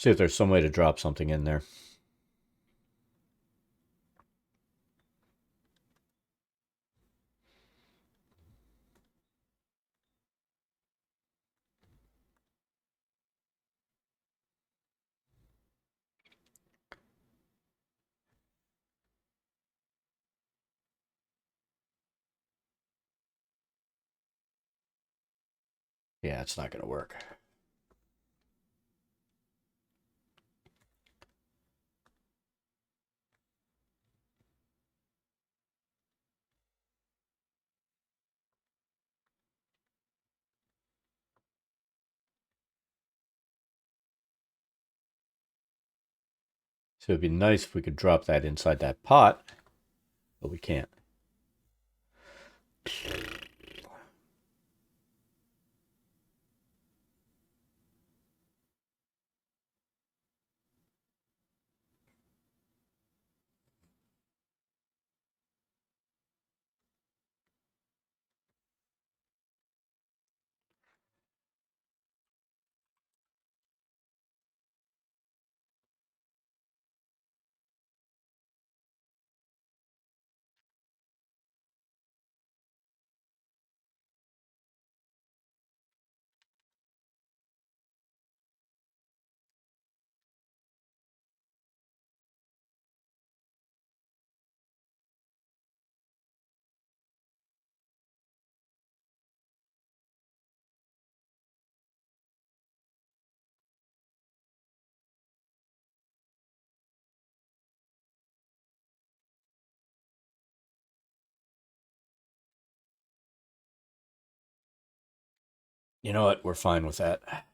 See if there's some way to drop something in there. Yeah, it's not going to work. So it'd be nice if we could drop that inside that pot, but we can't. You know what? We're fine with that.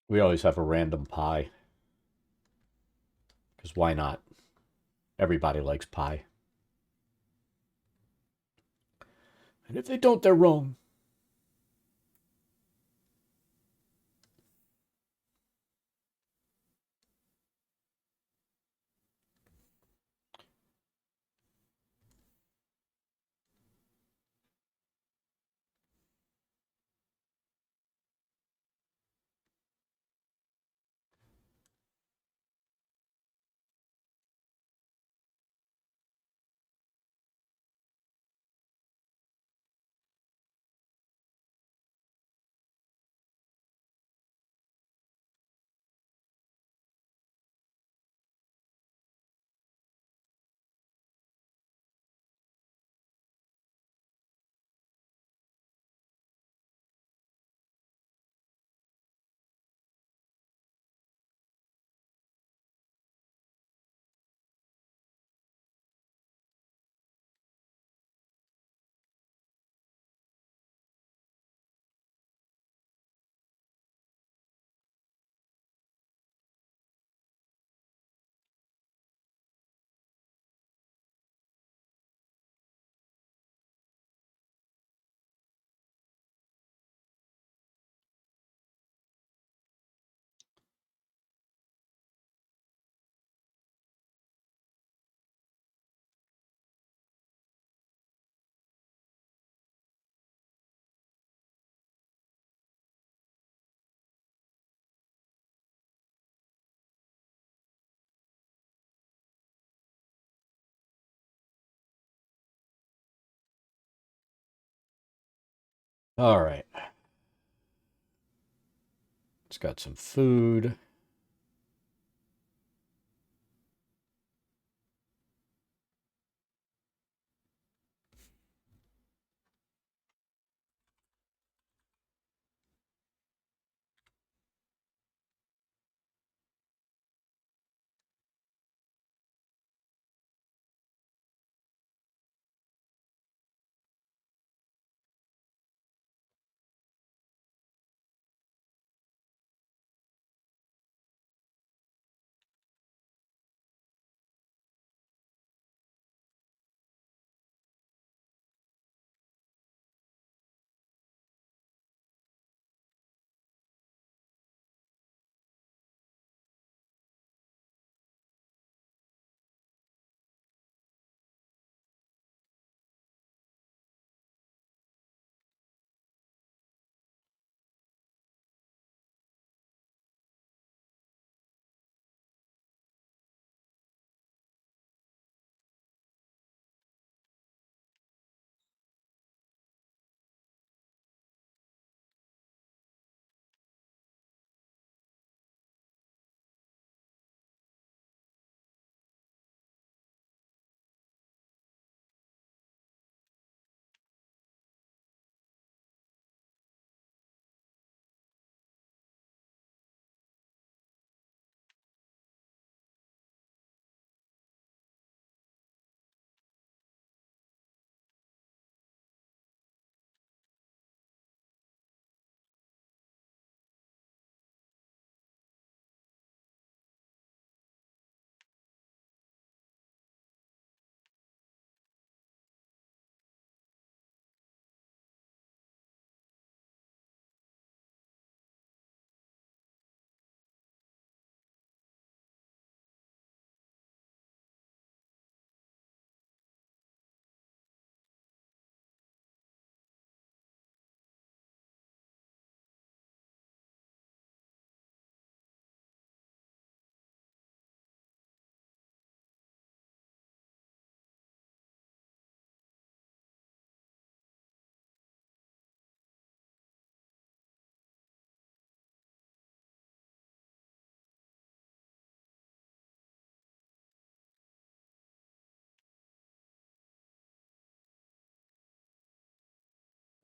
We always have a random pie. Because why not? Everybody likes pie. And if they don't, they're wrong. All right. It's got some food.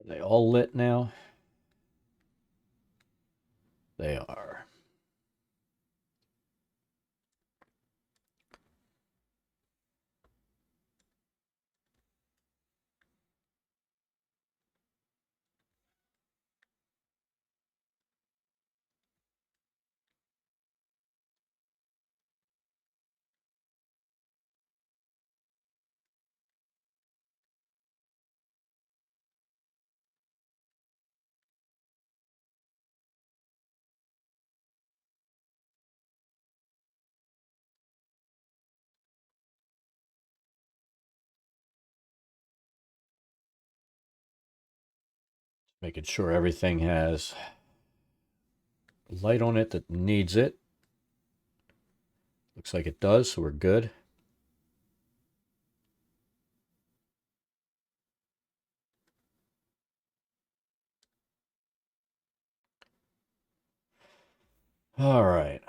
Are they all lit now? They are. Making sure everything has light on it that needs it. Looks like it does, so we're good. All right.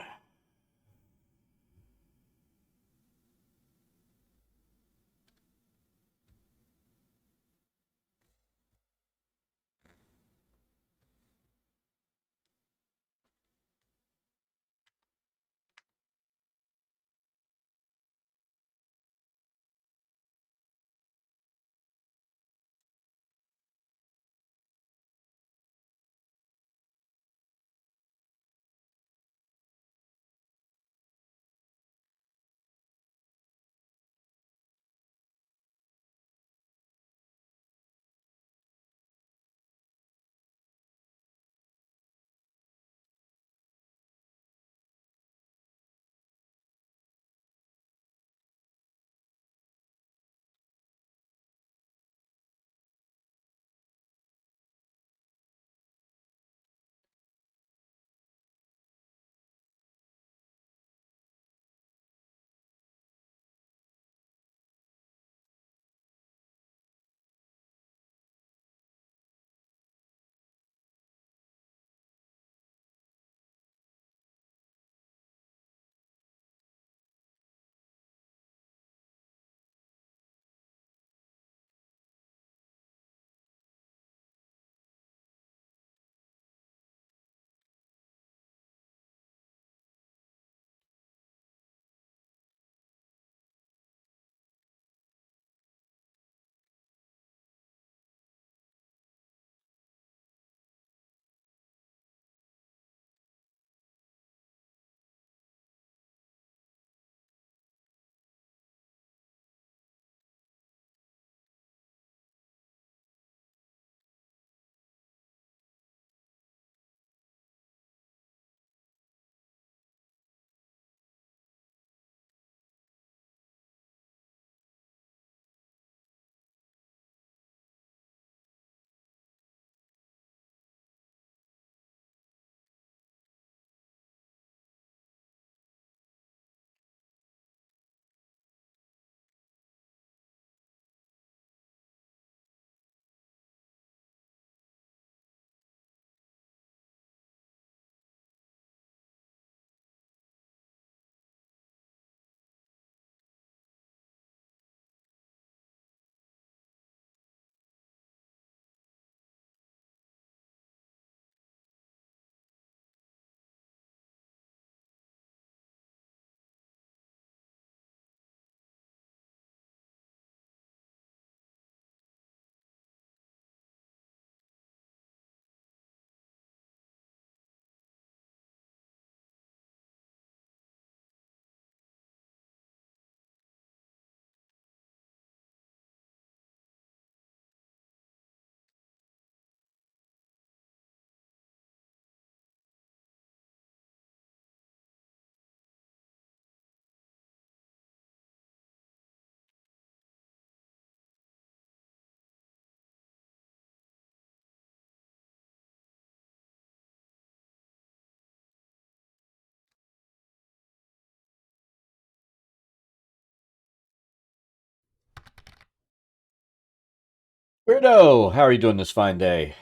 Weirdo, how are you doing this fine day?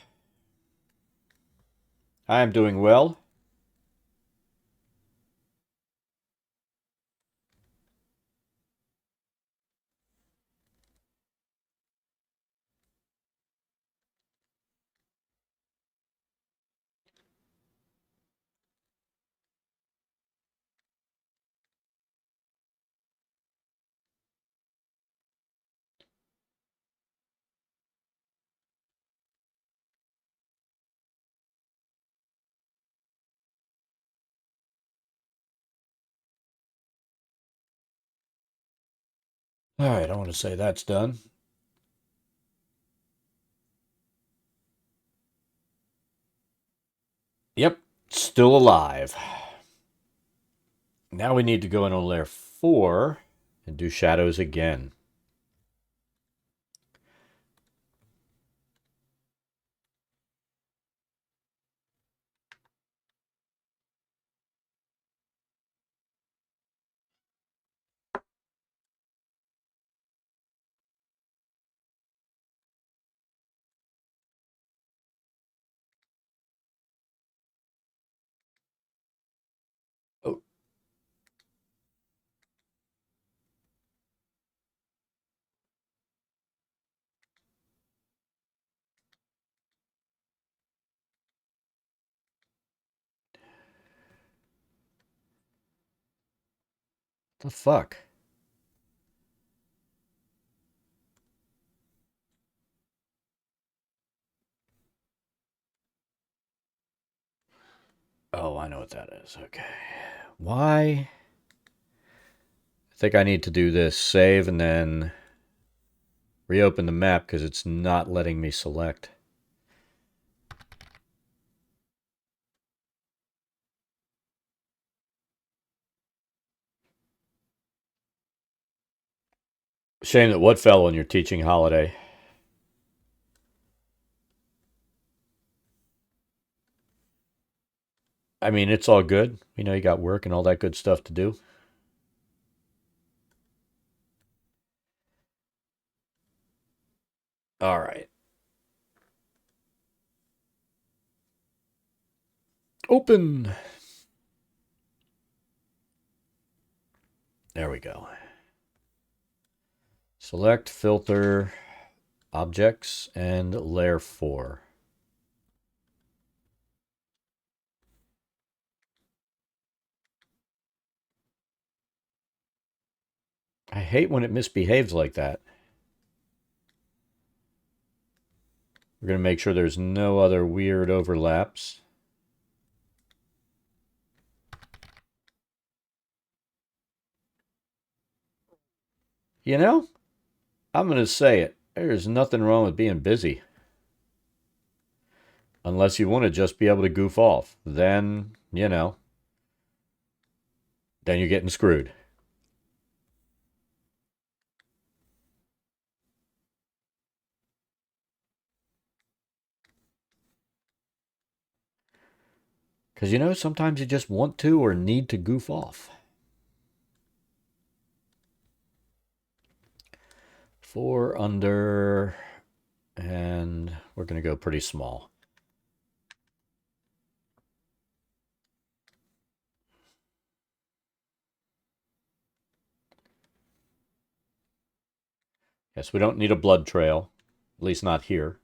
I am doing well. All right, I want to say that's done. Yep, still alive. Now we need to go in on layer 4 and do shadows again. The fuck? Oh, I know what that is. Okay. Why? I think I need to do this. Save and then reopen the map because it's not letting me select. Shame that what fell on your teaching holiday. I mean, it's all good. You know, you got work and all that good stuff to do. All right. Open. There we go. Select, filter, objects, and layer 4. I hate when it misbehaves like that. We're going to make sure there's no other weird overlaps. You know, I'm going to say it. There's nothing wrong with being busy. Unless you want to just be able to goof off. Then, then you're getting screwed. Because, sometimes you just want to or need to goof off. 4 under, and we're going to go pretty small. Yes, we don't need a blood trail, at least not here.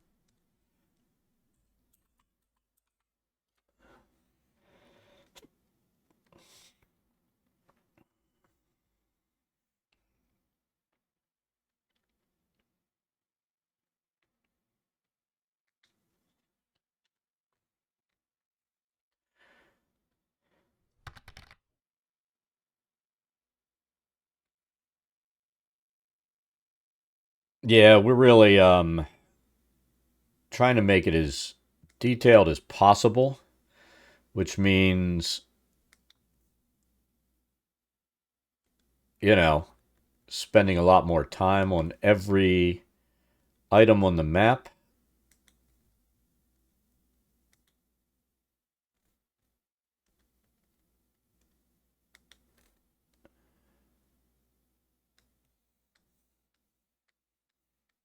Yeah, we're really trying to make it as detailed as possible, which means, you know, spending a lot more time on every item on the map.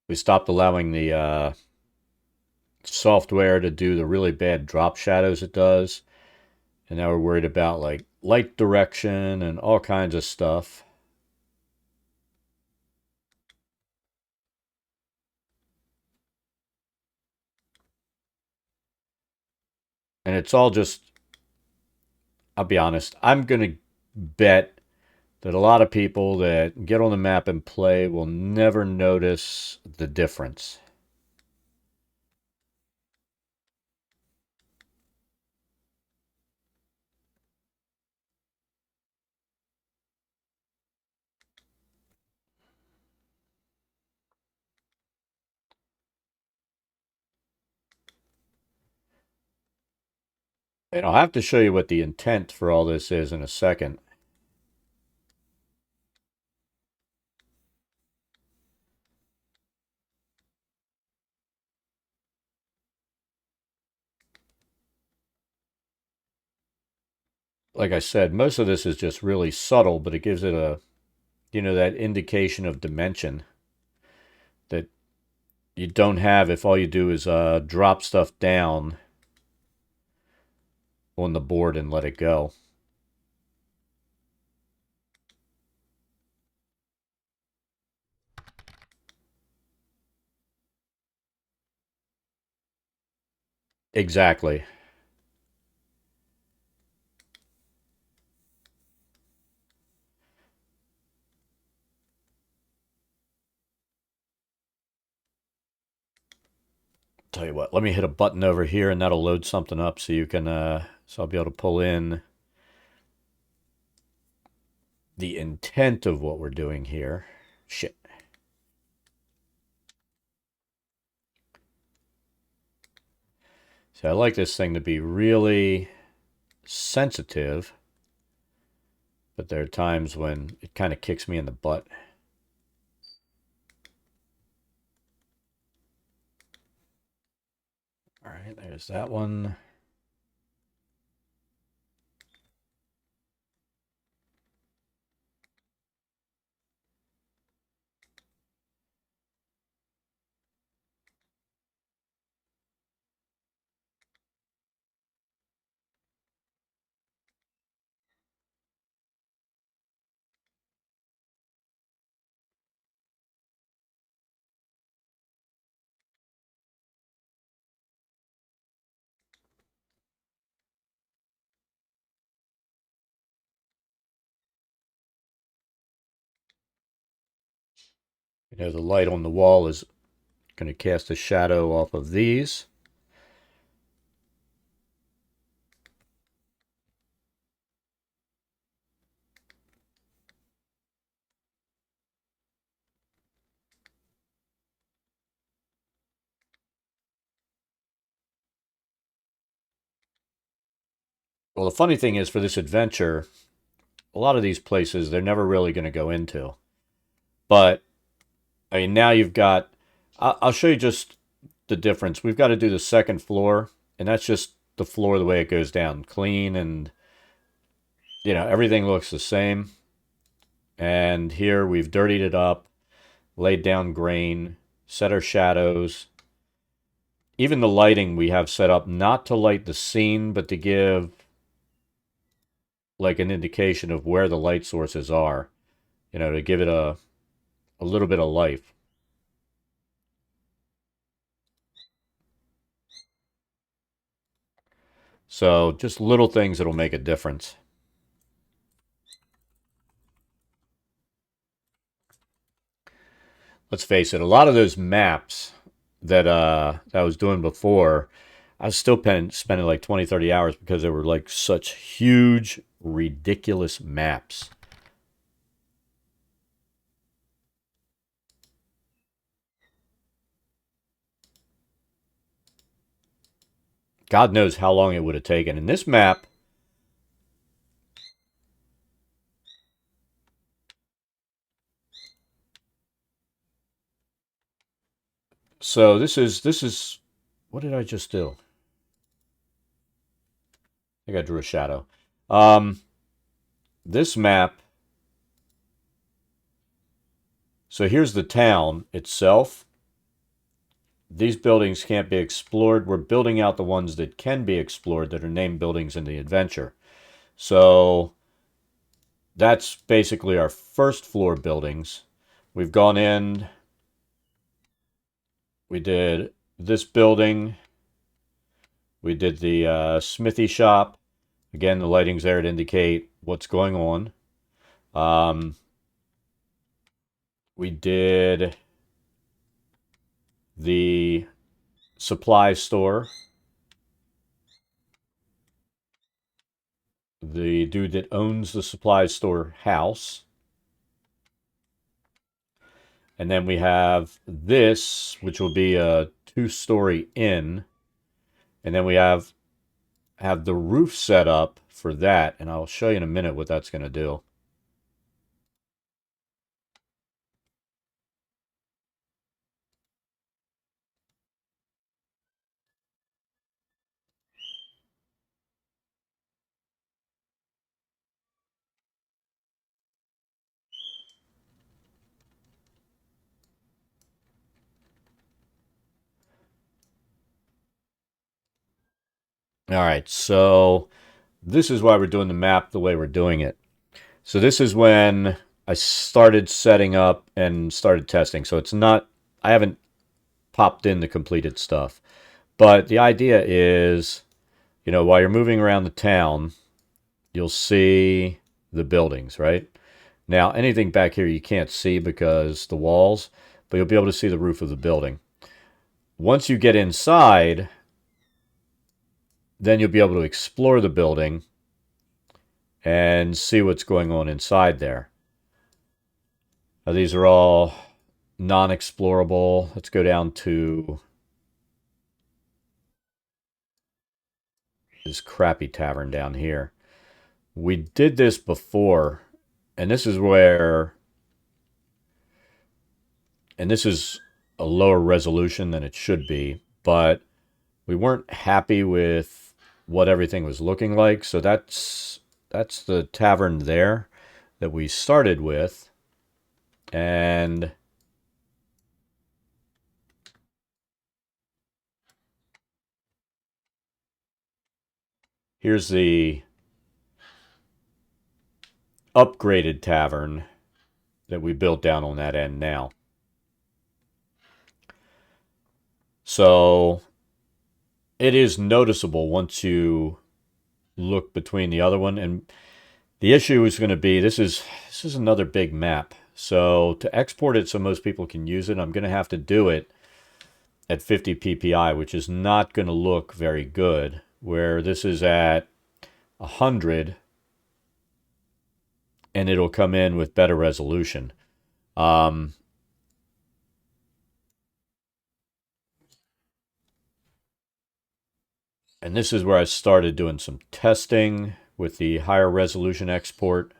We stopped allowing the software to do the really bad drop shadows it does. And now we're worried about like light direction and all kinds of stuff. And it's all just, I'll be honest, I'm going to bet that a lot of people that get on the map and play will never notice the difference. And I'll have to show you what the intent for all this is in a second. Like I said, most of this is just really subtle, but it gives it a, that indication of dimension that you don't have if all you do is drop stuff down on the board and let it go. Exactly. Tell you what, let me hit a button over here and that'll load something up so you can, so I'll be able to pull in the intent of what we're doing here. Shit. So I like this thing to be really sensitive, but there are times when it kind of kicks me in the butt. All right, there's that one. You know, the light on the wall is going to cast a shadow off of these. Well, the funny thing is for this adventure, a lot of these places they're never really going to go into. But I mean, now you've got. I'll show you just the difference. We've got to do the second floor, and that's just the floor the way it goes down, clean, and everything looks the same. And here we've dirtied it up, laid down grain, set our shadows. Even the lighting we have set up not to light the scene, but to give like an indication of where the light sources are, to give it a little bit of life. So just little things that'll make a difference. Let's face it, a lot of those maps that I was doing before, I was still spending like 20, 30 hours because they were like such huge, ridiculous maps. God knows how long it would have taken. And this map, so this is what did I just do? I think I drew a shadow. Um, this map, so here's the town itself. These buildings can't be explored. We're building out the ones that can be explored that are named buildings in the adventure. So that's basically our first floor buildings. We've gone in, we did this building, we did the smithy shop. Again, the lighting's there to indicate what's going on. We did the supply store. The dude that owns the supply store house. And then we have this, which will be a two-story inn. And then we have the roof set up for that. And I'll show you in a minute what that's going to do. All right, so this is why we're doing the map the way we're doing it. So this is when I started setting up and started testing. So it's not, I haven't popped in the completed stuff. But the idea is, while you're moving around the town, you'll see the buildings, right? Now, anything back here you can't see because the walls, but you'll be able to see the roof of the building. Once you get inside, then you'll be able to explore the building and see what's going on inside there. Now, these are all non-explorable. Let's go down to this crappy tavern down here. We did this before, and this is where, and this is a lower resolution than it should be, but we weren't happy with what everything was looking like. So that's the tavern there that we started with. And here's the upgraded tavern that we built down on that end now. So it is noticeable once you look between the other one. And the issue is going to be, this is another big map. So to export it so most people can use it, I'm going to have to do it at 50 ppi, which is not going to look very good. Where this is at 100, and it'll come in with better resolution. And this is where I started doing some testing with the higher resolution export.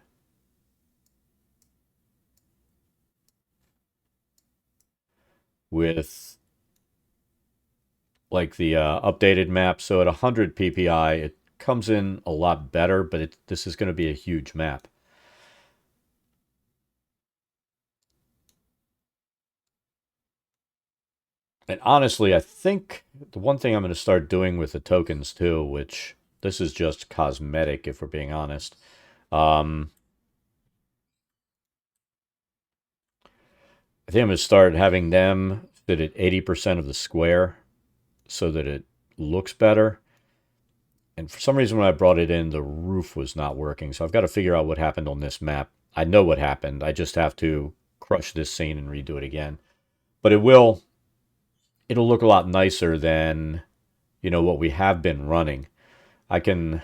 With like the updated map. So at 100 ppi, it comes in a lot better, but this is going to be a huge map. And honestly, I think the one thing I'm going to start doing with the tokens too, which this is just cosmetic if we're being honest. I think I'm going to start having them sit at 80% of the square so that it looks better. And for some reason when I brought it in, the roof was not working. So I've got to figure out what happened on this map. I know what happened. I just have to crush this scene and redo it again. But it'll look a lot nicer than, what we have been running. I can...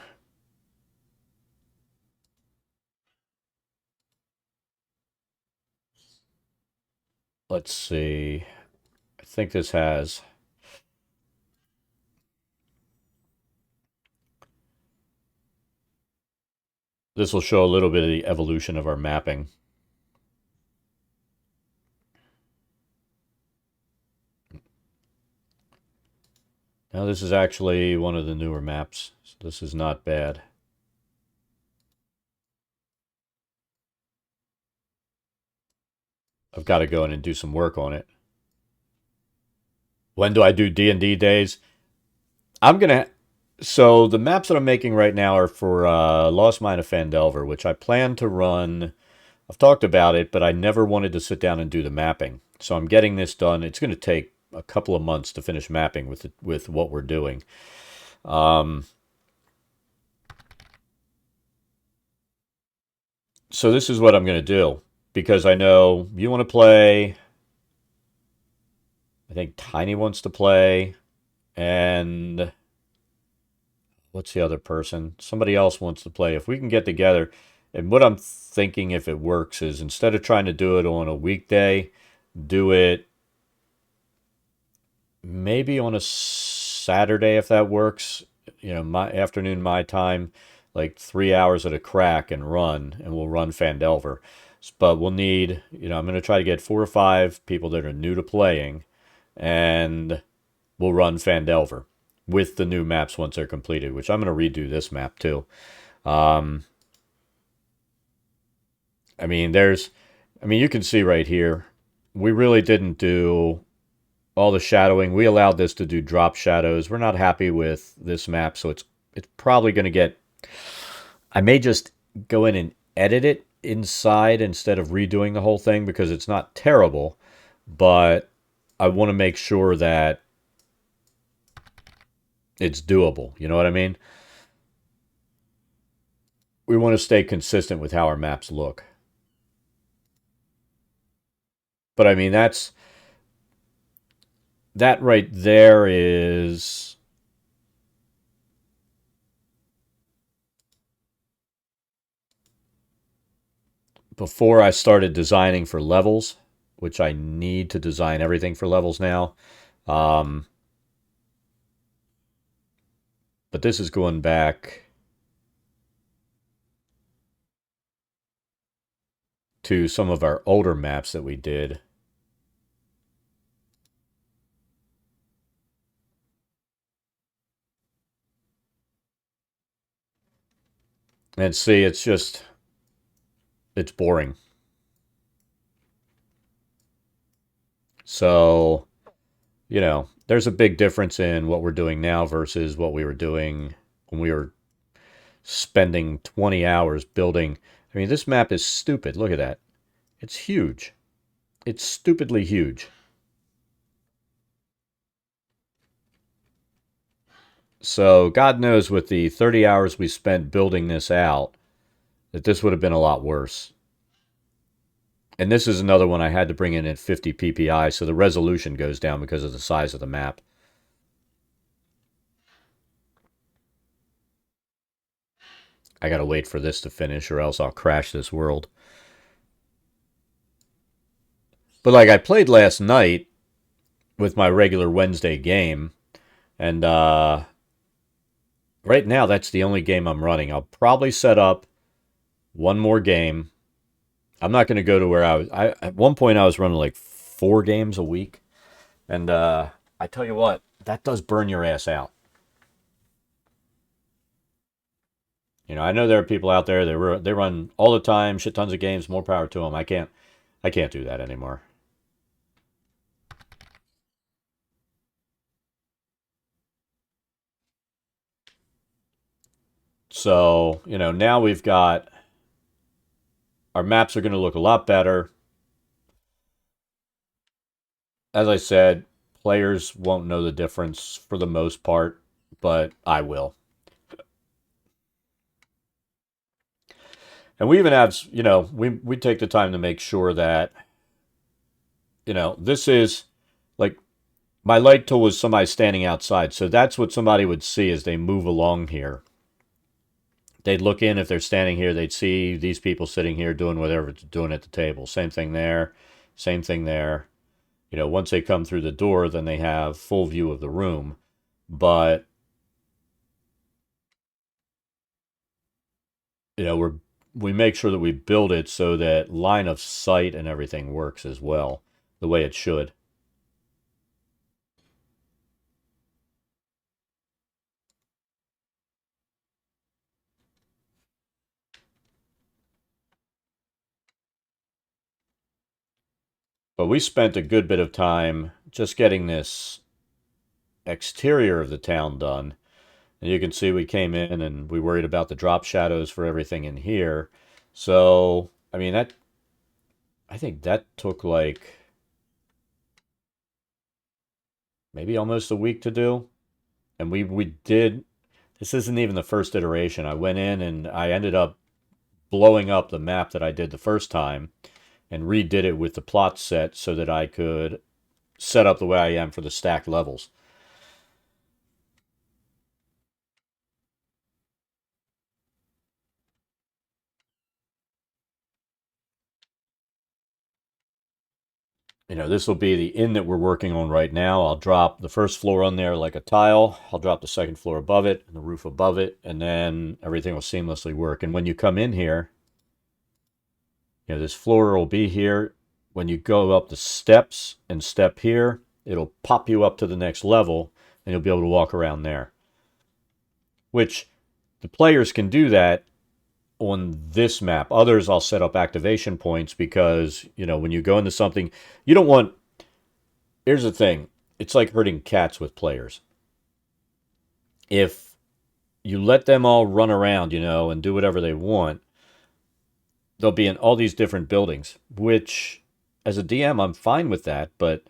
Let's see. I think this has... This will show a little bit of the evolution of our mapping. Now this is actually one of the newer maps, so this is not bad. I've got to go in and do some work on it. When do I do D&D days? So the maps that I'm making right now are for Lost Mine of Phandelver, which I plan to run. I've talked about it, but I never wanted to sit down and do the mapping. So I'm getting this done. It's going to take a couple of months to finish mapping with what we're doing. So this is what I'm going to do, because I know you want to play. I think Tiny wants to play, and what's the other person? Somebody else wants to play. If we can get together, and what I'm thinking, if it works, is instead of trying to do it on a weekday, do it maybe on a Saturday if that works. My afternoon, my time, like 3 hours at a crack and we'll run Phandelver. But we'll need, I'm going to try to get 4 or 5 people that are new to playing, and we'll run Phandelver with the new maps once they're completed, which I'm going to redo this map too. You can see right here, we really didn't do all the shadowing. We allowed this to do drop shadows. We're not happy with this map, so it's probably going to get... I may just go in and edit it inside instead of redoing the whole thing, because it's not terrible, but I want to make sure that it's doable. You know what I mean? We want to stay consistent with how our maps look. But that right there is before I started designing for levels, which I need to design everything for levels now. Um, but this is going back to some of our older maps that we did. And see, it's boring. So, there's a big difference in what we're doing now versus what we were doing when we were spending 20 hours building. I mean, this map is stupid. Look at that. It's huge. It's stupidly huge. So, God knows with the 30 hours we spent building this out, that this would have been a lot worse. And this is another one I had to bring in at 50 ppi, so the resolution goes down because of the size of the map. I gotta wait for this to finish or else I'll crash this world. But like I played last night with my regular Wednesday game, and right now that's the only game I'm running. I'll probably set up one more game. I'm not going to go to where at one point I was running like 4 games a week, and I tell you what, that does burn your ass out. I know there are people out there that they run all the time, shit tons of games, more power to them. I can't do that anymore. So, now we've got our maps are going to look a lot better. As I said, players won't know the difference for the most part, but I will. And we even have, we take the time to make sure that, this is like my light tool is somebody standing outside. So that's what somebody would see as they move along here. They'd look in if they're standing here, they'd see these people sitting here doing whatever they're doing at the table. Same thing there, same thing there. Once they come through the door, then they have full view of the room. But, we make sure that we build it so that line of sight and everything works as well, the way it should. But we spent a good bit of time just getting this exterior of the town done. And you can see we came in and we worried about the drop shadows for everything in here. So, I mean, I think that took like maybe almost a week to do. And we did, this isn't even the first iteration. I went in and I ended up blowing up the map that I did the first time and redid it with the plot set so that I could set up the way I am for the stacked levels. This will be the inn that we're working on right now. I'll drop the first floor on there like a tile. I'll drop the second floor above it and the roof above it, and then everything will seamlessly work. And when you come in here, this floor will be here. When you go up the steps and step here, it'll pop you up to the next level, and you'll be able to walk around there. Which the players can do that on this map. Others, I'll set up activation points because, when you go into something, you don't want. Here's the thing, it's like herding cats with players. If you let them all run around, and do whatever they want, they'll be in all these different buildings, which, as a DM, I'm fine with that. But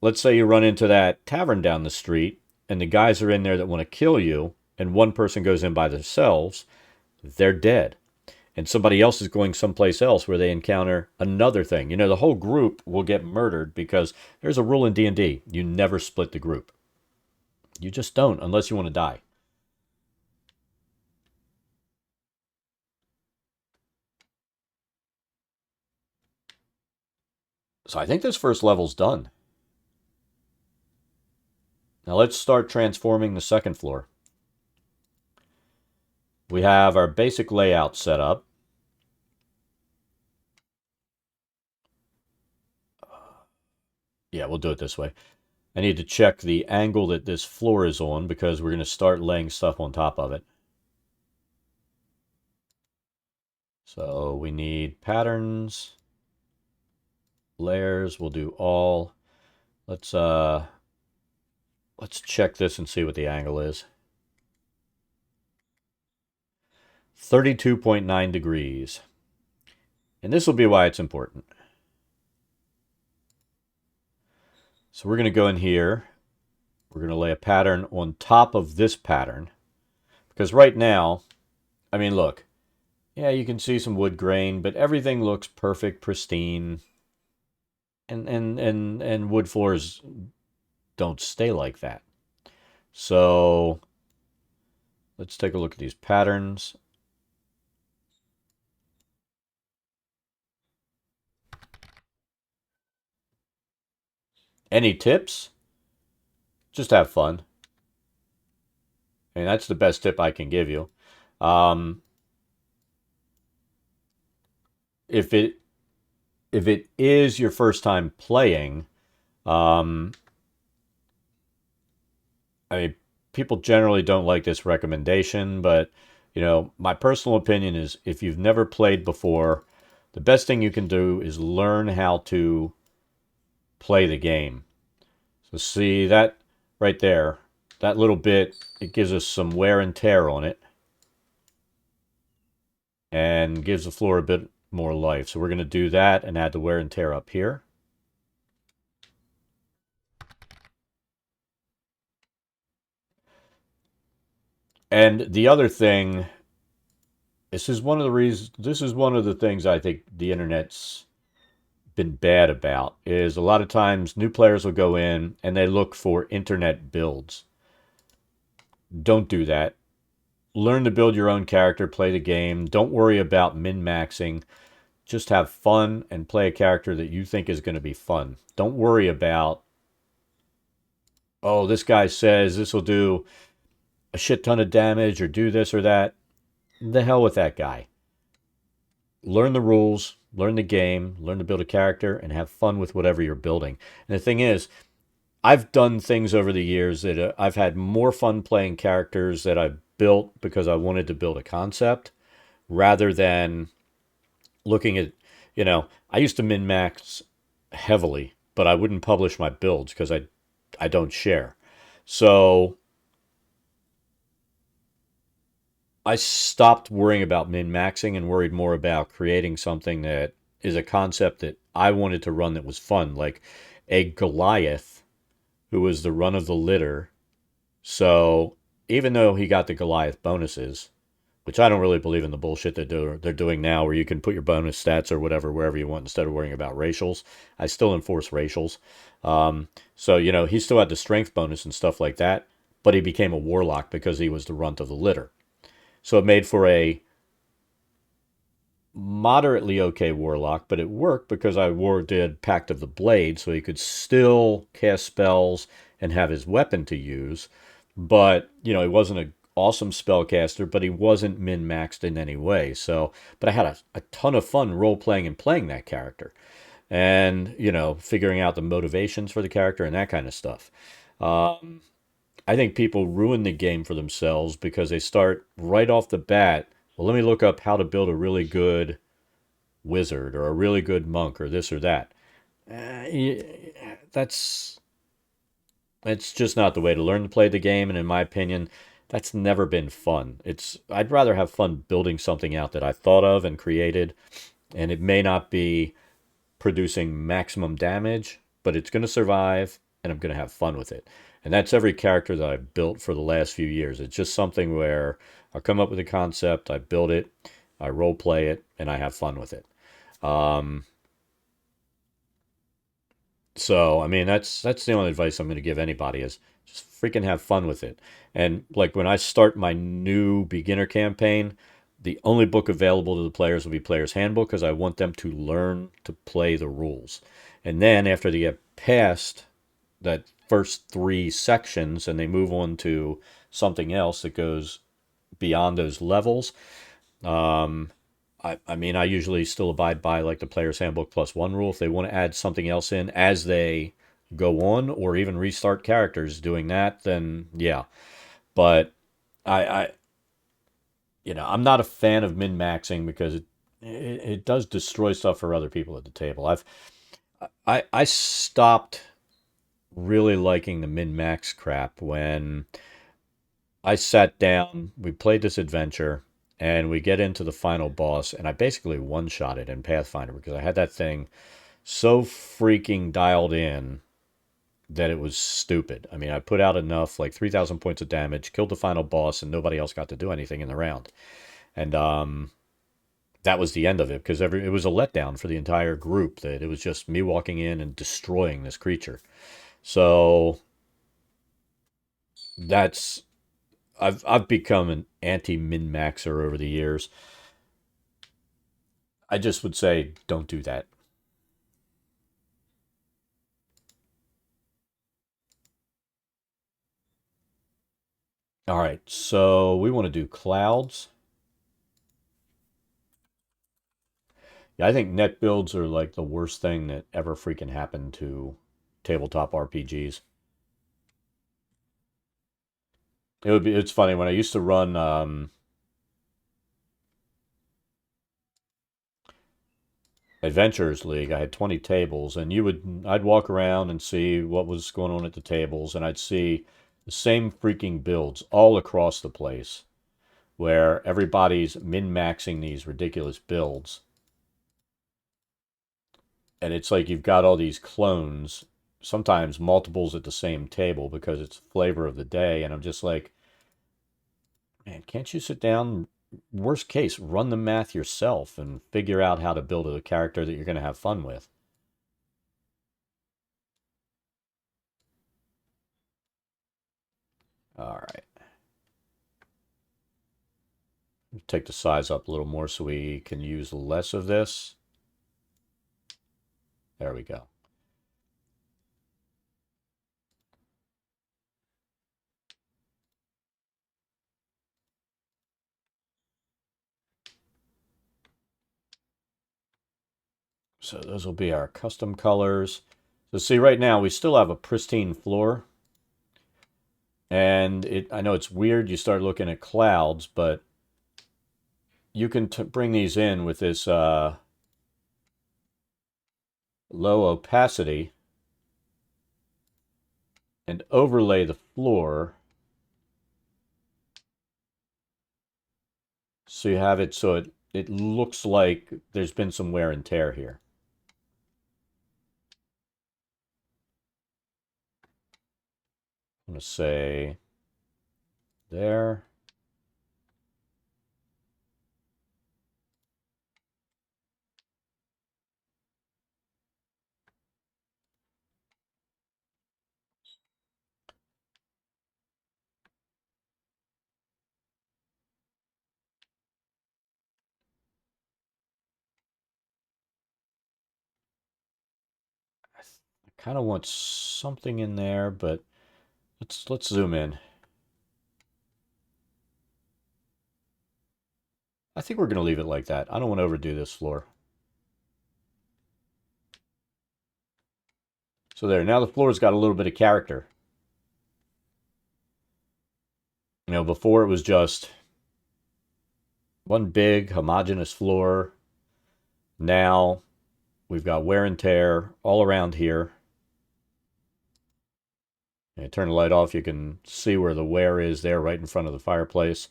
let's say you run into that tavern down the street, and the guys are in there that want to kill you, and one person goes in by themselves, they're dead. and somebody else is going someplace else where they encounter another thing. The whole group will get murdered because there's a rule in D&D. You never split the group. You just don't unless you want to die. So I think this first level's done. Now let's start transforming the second floor. We have our basic layout set up. Yeah, we'll do it this way. I need to check the angle that this floor is on because we're going to start laying stuff on top of it. So we need patterns, layers, we'll do all. Let's check this and see what the angle is. 32.9 degrees. And this will be why it's important. So we're going to go in here. We're going to lay a pattern on top of this pattern. Because right now, I mean, look. Yeah, you can see some wood grain, but everything looks perfect, pristine. And wood floors don't stay like that. So let's take a look at these patterns. Any tips? Just have fun. I mean, that's the best tip I can give you. If it is your first time playing, I mean, people generally don't like this recommendation, but my personal opinion is if you've never played before, the best thing you can do is learn how to play the game. So see that right there, that little bit, it gives us some wear and tear on it and gives the floor a bit more life. So we're going to do that and add the wear and tear up here. And the other thing, this is one of the things I think the internet's been bad about, is a lot of times new players will go in and they look for internet builds. Don't do that. Learn to build your own character, play the game. Don't worry about min-maxing. Just have fun and play a character that you think is going to be fun. Don't worry about, oh, this guy says this will do a shit ton of damage or do this or that. The hell with that guy. Learn the rules, learn the game, learn to build a character, and have fun with whatever you're building. And the thing is, I've done things over the years that I've had more fun playing characters that I've built because I wanted to build a concept rather than looking at, I used to min-max heavily, but I wouldn't publish my builds because I don't share. So I stopped worrying about min-maxing and worried more about creating something that is a concept that I wanted to run that was fun, like a Goliath who was the run of the litter. So even though he got the Goliath bonuses, which I don't really believe in the bullshit they're doing now where you can put your bonus stats or whatever wherever you want instead of worrying about racials. I still enforce racials. So, he still had the strength bonus and stuff like that, but he became a warlock because he was the runt of the litter. So it made for a moderately okay warlock, but it worked because I did Pact of the Blade, so he could still cast spells and have his weapon to use. But, he wasn't an awesome spellcaster, but he wasn't min-maxed in any way. So, but I had a ton of fun role-playing and playing that character. And, figuring out the motivations for the character and that kind of stuff. I think people ruin the game for themselves because they start right off the bat, well, let me look up how to build a really good wizard or a really good monk or this or that. That's just not the way to learn to play the game, and in my opinion, that's never been fun. I'd rather have fun building something out that I thought of and created, and it may not be producing maximum damage, but it's going to survive, and I'm going to have fun with it. And that's every character that I've built for the last few years. It's just something where I'll come up with a concept, I build it, I role play it, and I have fun with it. Um, so I mean, that's the only advice I'm going to give anybody is just freaking have fun with it. And like when I start my new beginner campaign, the only book available to the players will be Player's Handbook because I want them to learn to play the rules. And then after they get past that first three sections and they move on to something else that goes beyond those levels, I mean, I usually still abide by like the player's handbook plus one rule. If they want to add something else in as they go on or even restart characters doing that, then yeah. But I I'm not a fan of min maxing because it does destroy stuff for other people at the table. I stopped really liking the min max crap when I sat down, we played this adventure, and we get into the final boss, and I basically one shot it in Pathfinder because I had that thing so freaking dialed in that it was stupid. I mean, I put out enough, like 3,000 points of damage, killed the final boss, and nobody else got to do anything in the round. And that was the end of it because it was a letdown for the entire group that it was just me walking in and destroying this creature. So that's I've become an anti min maxer over the years. I just would say don't do that. All right, so we want to do clouds. Yeah, I think net builds are like the worst thing that ever freaking happened to tabletop RPGs. It's funny when I used to run Adventures League. I had 20 tables, and I'd walk around and see what was going on at the tables, and I'd see the same freaking builds all across the place, where everybody's min maxing these ridiculous builds, and it's like you've got all these clones, sometimes multiples at the same table because it's flavor of the day, and I'm just like, man, can't you sit down? Worst case, run the math yourself and figure out how to build a character that you're going to have fun with. All right. Take the size up a little more so we can use less of this. There we go. So those will be our custom colors. So see, right now we still have a pristine floor. And I know it's weird, you start looking at clouds, but you can bring these in with this low opacity and overlay the floor. So you have it so it looks like there's been some wear and tear here. I'm going to say there. I kind of want something in there, but let's zoom in. I think we're going to leave it like that. I don't want to overdo this floor. So there, now the floor's got a little bit of character. You know, before it was just one big homogeneous floor. Now we've got wear and tear all around here. And you turn the light off, you can see where the wear is there right in front of the fireplace.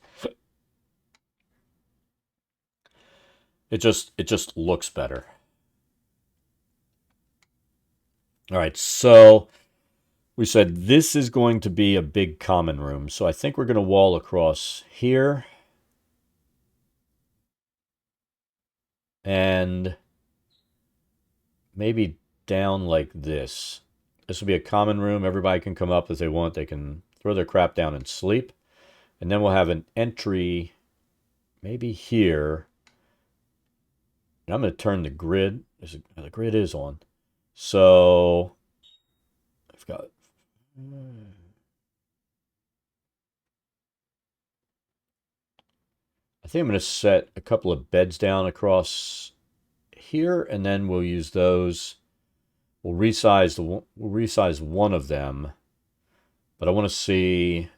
It just looks better. All right, so we said this is going to be a big common room. So I think we're going to wall across here. and maybe down like this. This will be a common room. Everybody can come up if they want. They can throw their crap down and sleep. And then we'll have an entry maybe here. And I'm going to turn the grid. The grid is on. So I've got. I think I'm going to set a couple of beds down across here, and then we'll use those. We'll resize one of them, but I want to see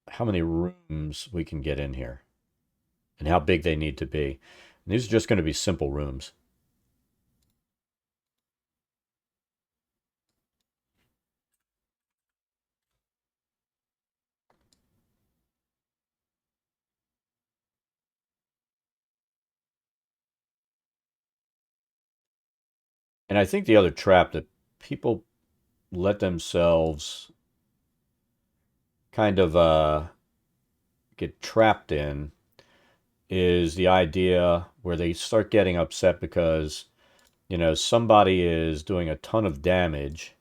how many rooms we can get in here and how big they need to be. And these are just going to be simple rooms. And I think the other trap that people let themselves kind of get trapped in is the idea where they start getting upset because, somebody is doing a ton of damage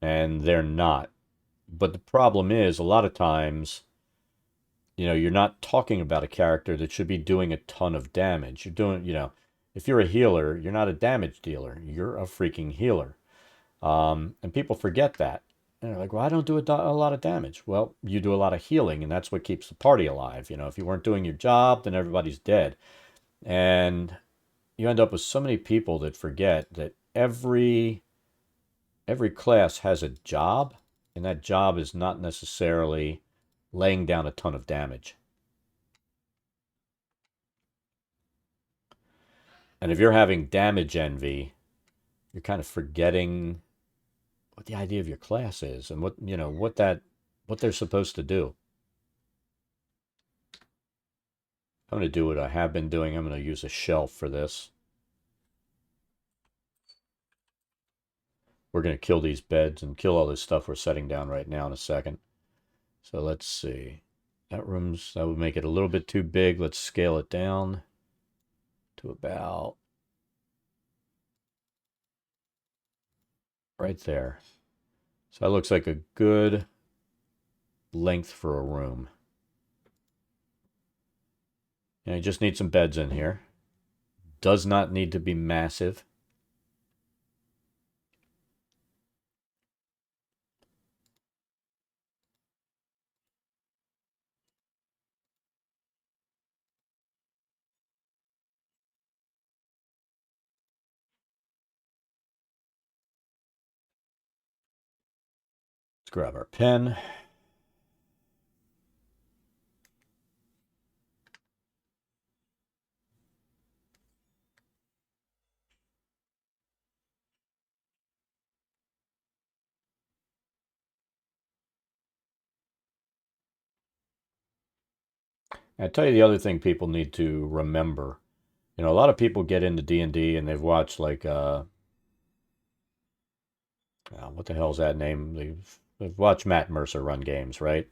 and they're not. But the problem is, a lot of times, you're not talking about a character that should be doing a ton of damage. You're doing, if you're a healer, you're not a damage dealer. You're a freaking healer. And people forget that. And they're like, well, I don't do a lot of damage. Well, you do a lot of healing, and that's what keeps the party alive. If you weren't doing your job, then everybody's dead. And you end up with so many people that forget that every class has a job, and that job is not necessarily laying down a ton of damage. And if you're having damage envy, you're kind of forgetting what the idea of your class is and what they're supposed to do. I'm going to do what I have been doing. I'm going to use a shelf for this. We're going to kill these beds and kill all this stuff we're setting down right now in a second. So let's see. That would make it a little bit too big. Let's scale it down to about right there. So that looks like a good length for a room. And you just need some beds in here. Does not need to be massive. Let's grab our pen. And I tell you the other thing people need to remember. A lot of people get into D&D and they've watched like what the hell's that name? They've watched Matt Mercer run games, right?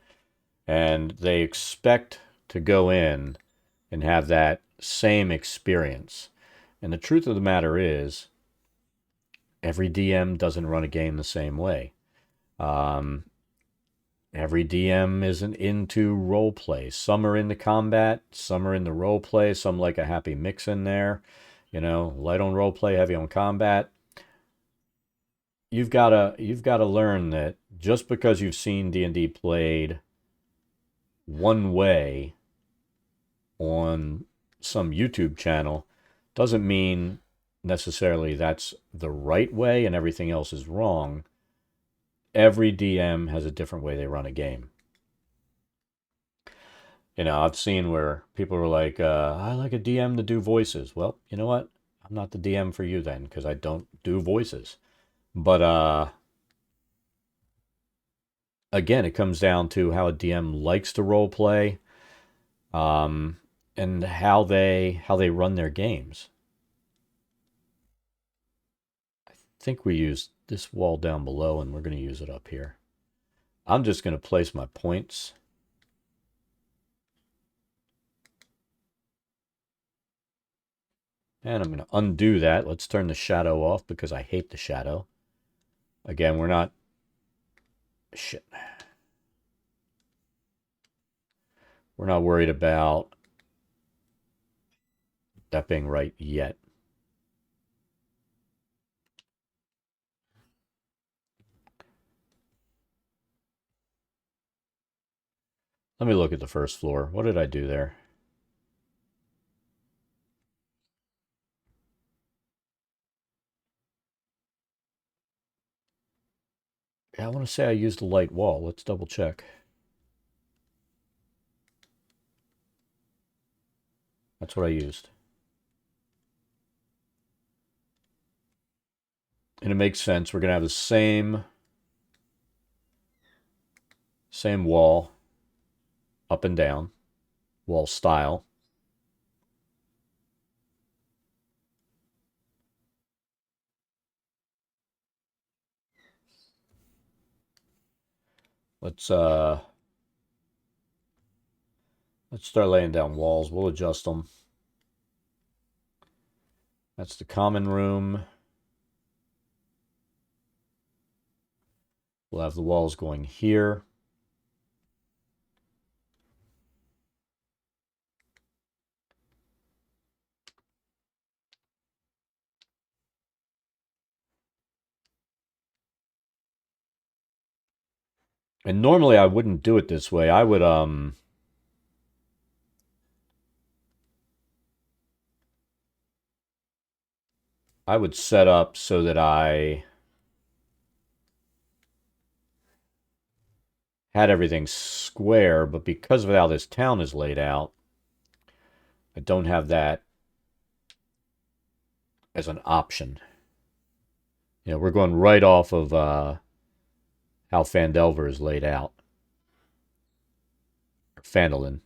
And they expect to go in and have that same experience. And the truth of the matter is, every DM doesn't run a game the same way. Um, every DM isn't into role play. Some are into combat, some are into role play, some like a happy mix in there. Light on role play, heavy on combat. You've got to learn that just because you've seen D&D played one way on some YouTube channel doesn't mean necessarily that's the right way and everything else is wrong. Every DM has a different way they run a game. I've seen where people were like, I like a DM to do voices. Well, you know what? I'm not the DM for you then because I don't do voices. But again, it comes down to how a DM likes to role play, and how they run their games. I think we use this wall down below, and we're going to use it up here. I'm just going to place my points. And I'm going to undo that. Let's turn the shadow off because I hate the shadow. Again, we're not... Shit. We're not worried about that being right yet. Let me look at the first floor. What did I do there? Yeah, I want to say I used a light wall. Let's double check. That's what I used. And it makes sense. We're going to have the same wall up and down, wall style. Let's start laying down walls. We'll adjust them. That's the common room. We'll have the walls going here. And normally I wouldn't do it this way. I would set up so that I had everything square, but because of how this town is laid out, I don't have that as an option. You know, we're going right off of how Phandelver is laid out. Or Phandelin.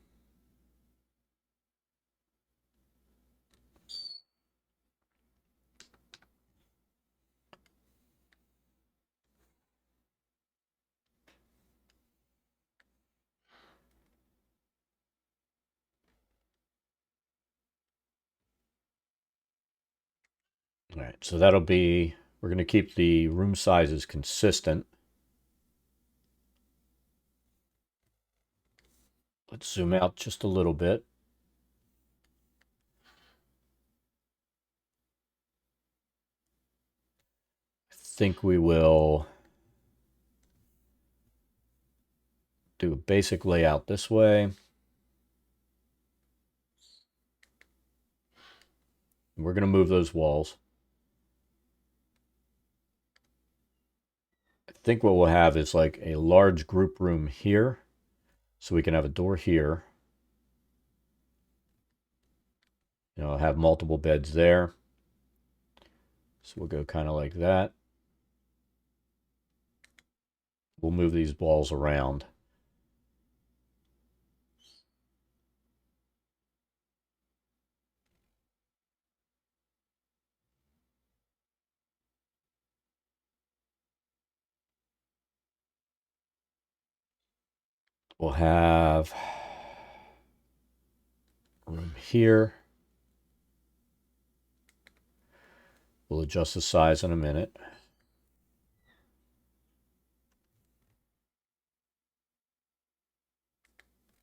All right, so that'll be, we're going to keep the room sizes consistent. Let's zoom out just a little bit. I think we will do a basic layout this way. We're going to move those walls. I think what we'll have is like a large group room here. So we can have a door here. You know, have multiple beds there. So we'll go kind of like that. We'll move these walls around. We'll have room here. We'll adjust the size in a minute.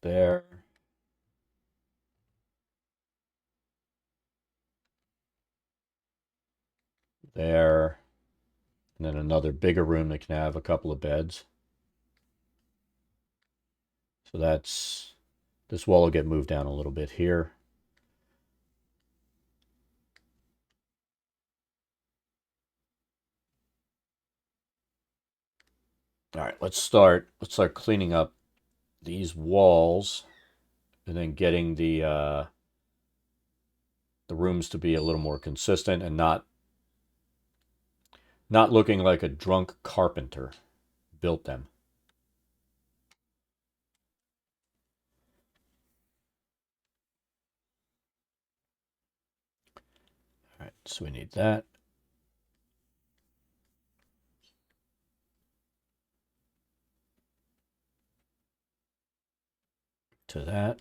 There. There. And then another bigger room that can have a couple of beds. So that's, this wall will get moved down a little bit here. All right, let's start cleaning up these walls and then getting the rooms to be a little more consistent and not looking like a drunk carpenter built them. All right, so we need that. To that.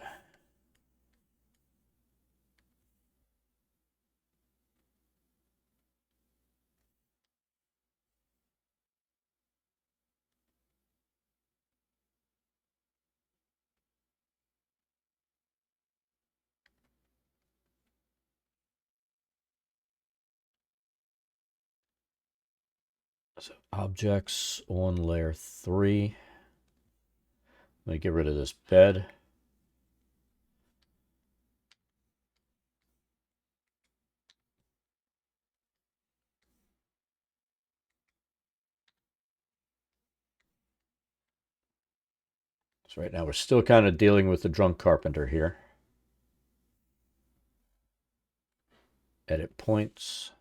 So objects on layer 3. Let me get rid of this bed. So right now we're still kind of dealing with the drunk carpenter here. Edit points.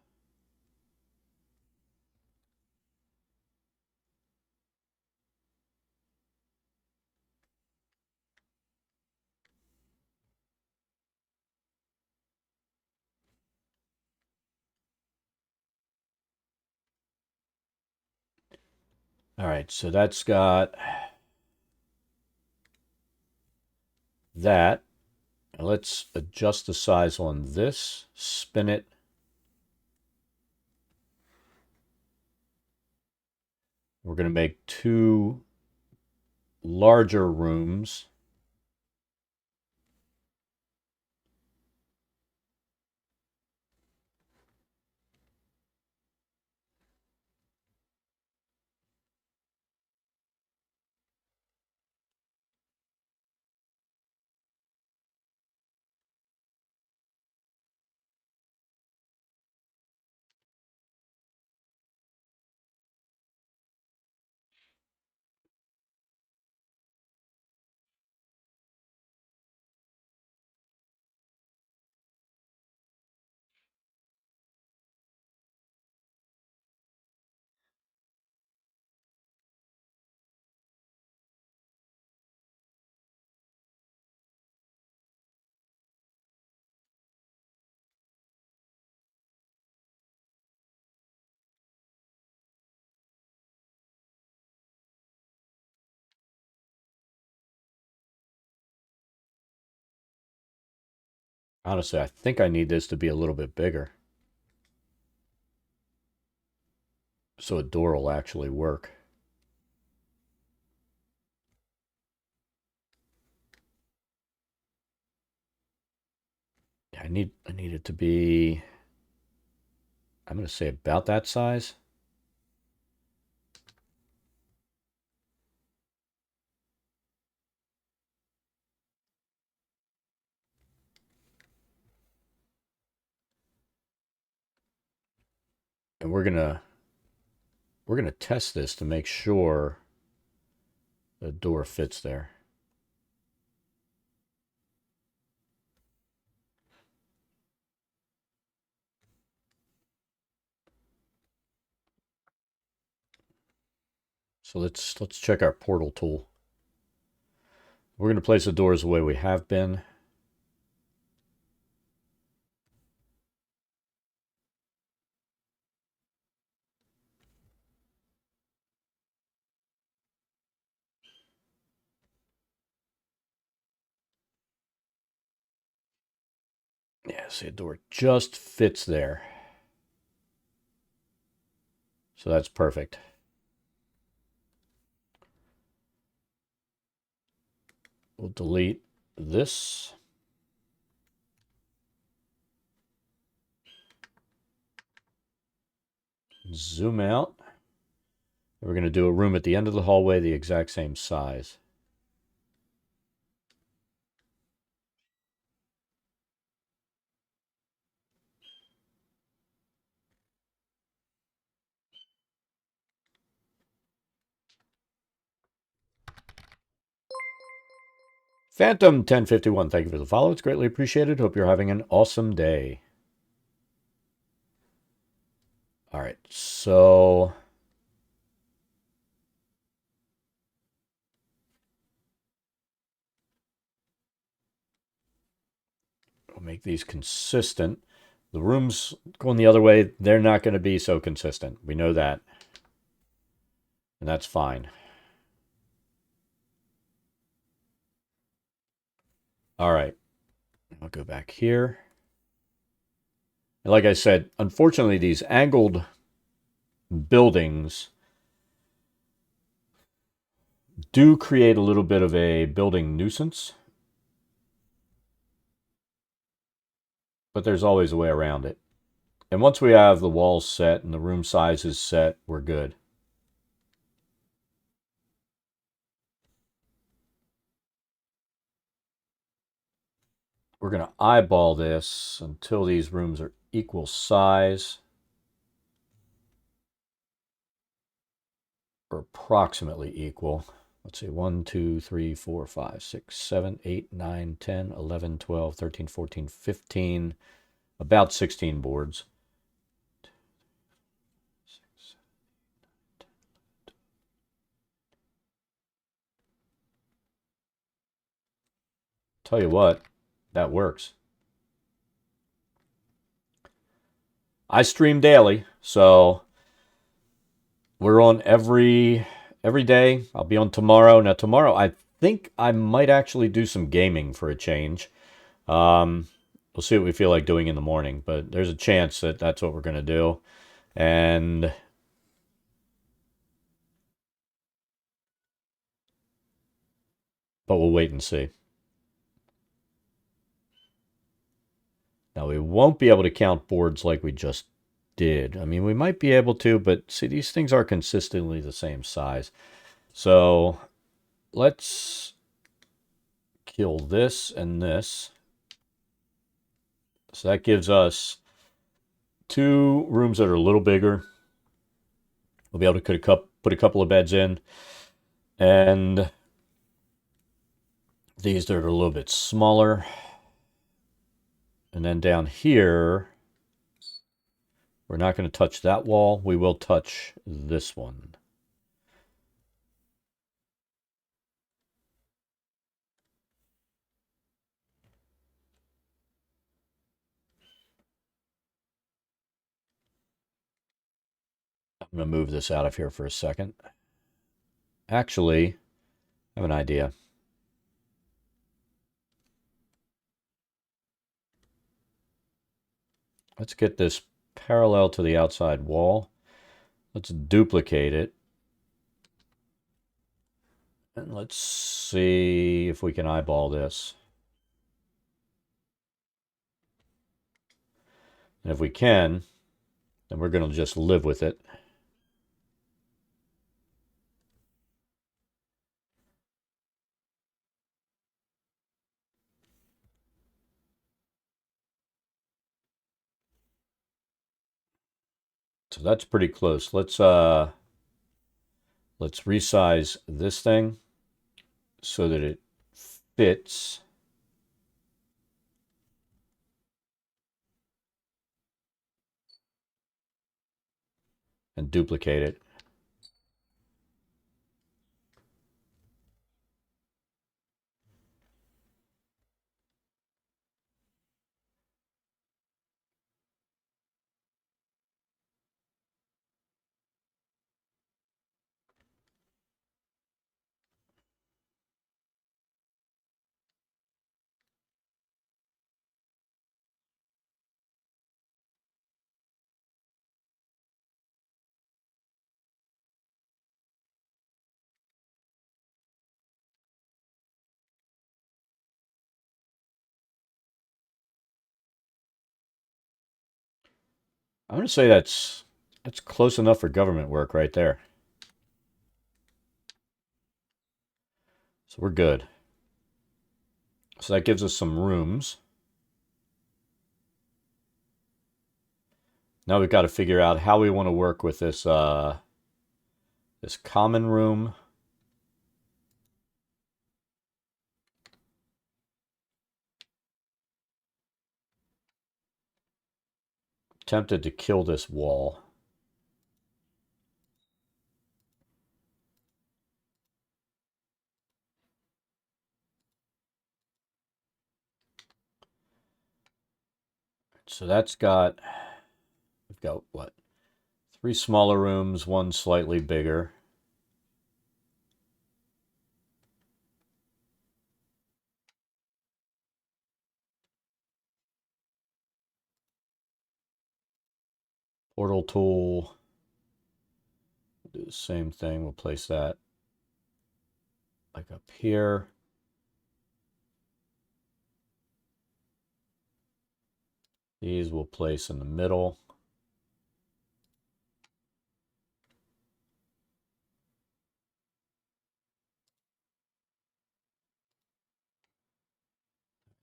All right, so that's got that. Now let's adjust the size on this, spin it. We're going to make 2 larger rooms. Honestly, I think I need this to be a little bit bigger so a door will actually work. I need it to be, I'm going to say about that size. And we're going to test this to make sure the door fits there. So let's check our portal tool. We're going to place the doors the way we have been. Yeah, see, the door just fits there. So that's perfect. We'll delete this. Zoom out. We're going to do a room at the end of the hallway the exact same size. Phantom 1051, thank you for the follow. It's greatly appreciated. Hope you're having an awesome day. All right, so we'll make these consistent. The rooms going the other way, they're not going to be so consistent. We know that. And that's fine. All right, I'll go back here. And like I said, unfortunately, these angled buildings do create a little bit of a building nuisance, but there's always a way around it. And once we have the walls set and the room sizes set, we're good. we're going to eyeball this until these rooms are equal size, or approximately equal. Let's see, 1, 2, 3, 4, 5, 6, 7, 8, 9, 10, 11, 12, 13, 14, 15, about 16 boards. Tell you what, that works. I stream daily, so we're on every day. I'll be on tomorrow. Now tomorrow, I think I might actually do some gaming for a change. We'll see what we feel like doing in the morning, but there's a chance that that's what we're going to do. And but we'll wait and see. Now we won't be able to count boards like we just did. I mean, we might be able to, but see, these things are consistently the same size. So let's kill this and this. So that gives us 2 rooms that are a little bigger. We'll be able to put a couple of beds in. And these that are a little bit smaller. And then down here, we're not going to touch that wall. We will touch this one. I'm going to move this out of here for a second. Actually, I have an idea. Let's get this parallel to the outside wall. Let's duplicate it. And let's see if we can eyeball this. And if we can, then we're going to just live with it. So that's pretty close. Let's resize this thing so that it fits. And duplicate it. I'm going to say that's close enough for government work right there. So we're good. So that gives us some rooms. Now we've got to figure out how we want to work with this this common room. Tempted to kill this wall. So we've got what? 3 smaller rooms, 1 slightly bigger. Portal tool. Do the same thing. We'll place that like up here. These we'll place in the middle.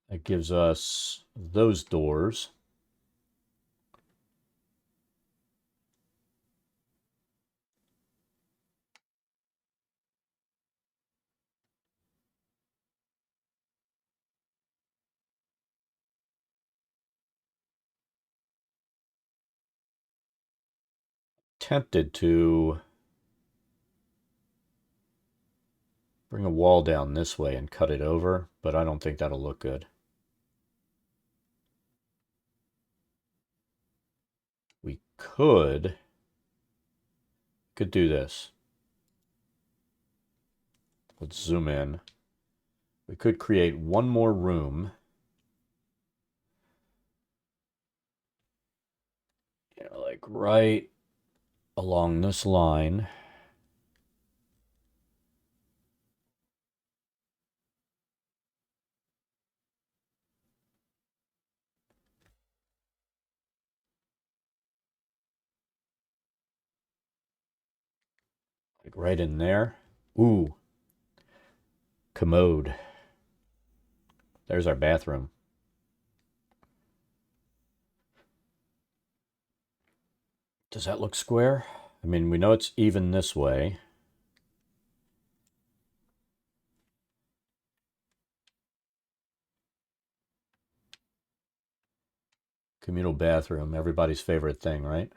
I That gives us those doors. Tempted to bring a wall down this way and cut it over, but I don't think that'll look good. We could do this. Let's zoom in. We could create one more room. You know, like right along this line. Like right in there. Ooh, commode. There's our bathroom. Does that look square? I mean, we know it's even this way. Communal bathroom, everybody's favorite thing, right?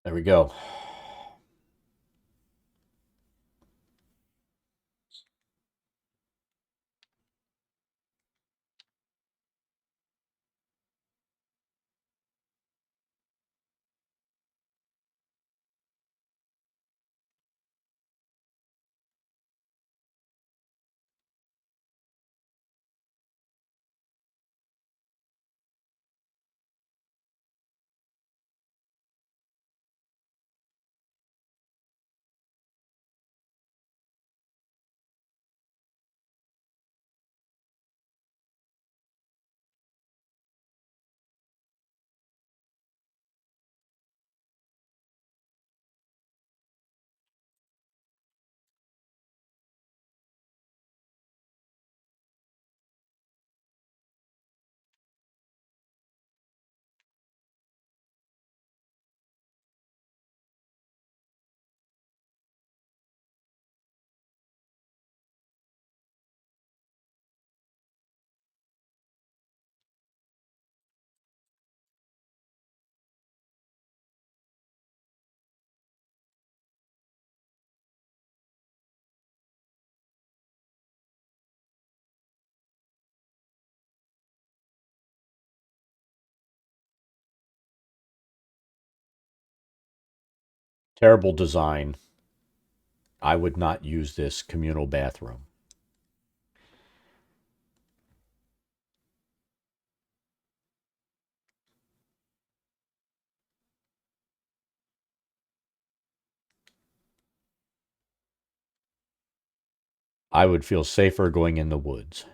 There we go. Terrible design. I would not use this communal bathroom. I would feel safer going in the woods.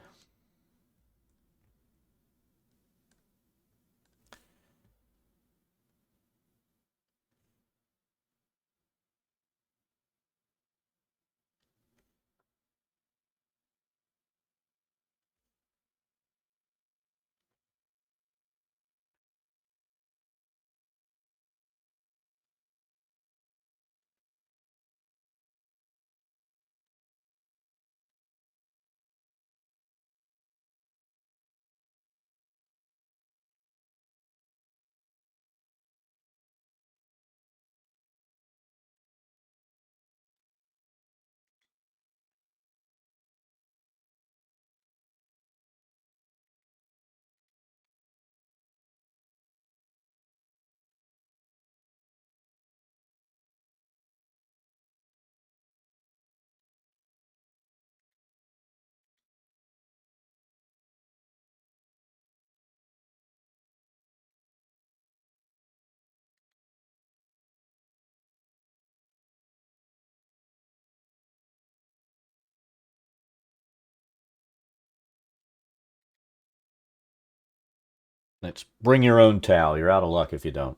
Let's bring your own towel. You're out of luck if you don't.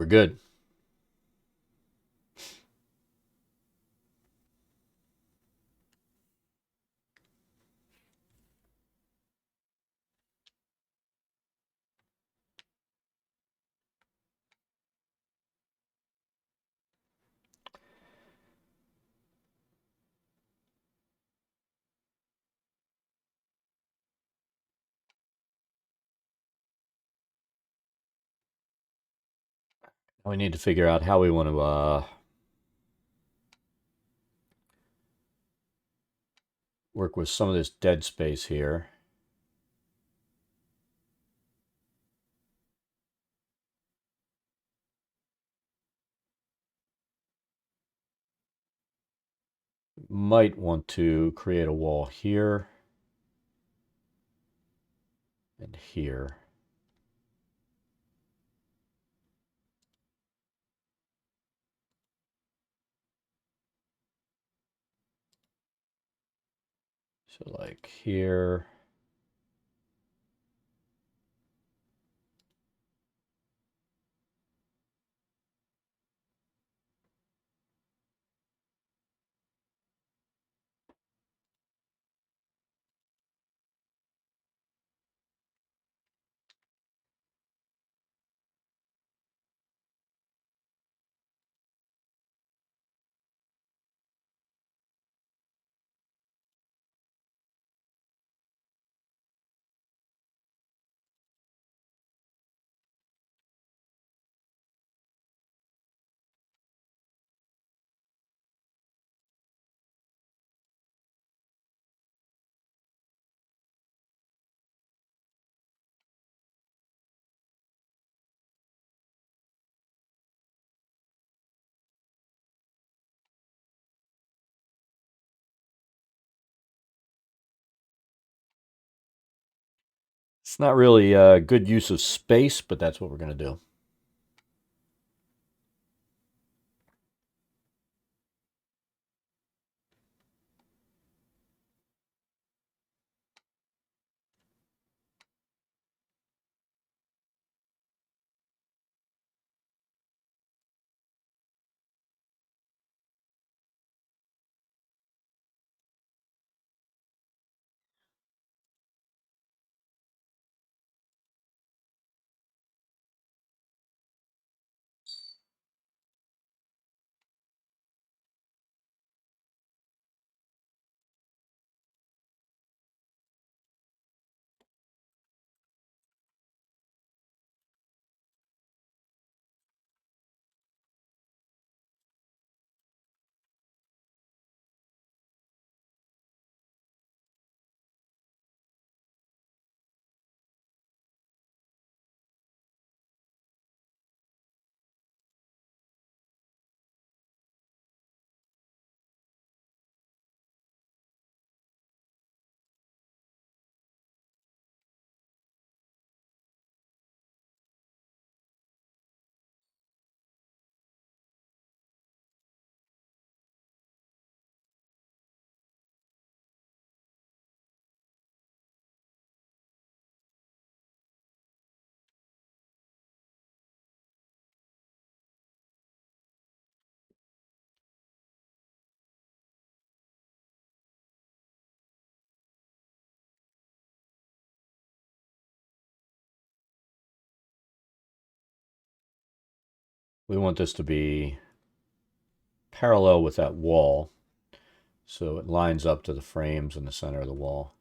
We're good. We need to figure out how we want to work with some of this dead space here. Might want to create a wall here and here. So like here. It's not really a good use of space, but that's what we're going to do. We want this to be parallel with that wall, so it lines up to the frames in the center of the wall.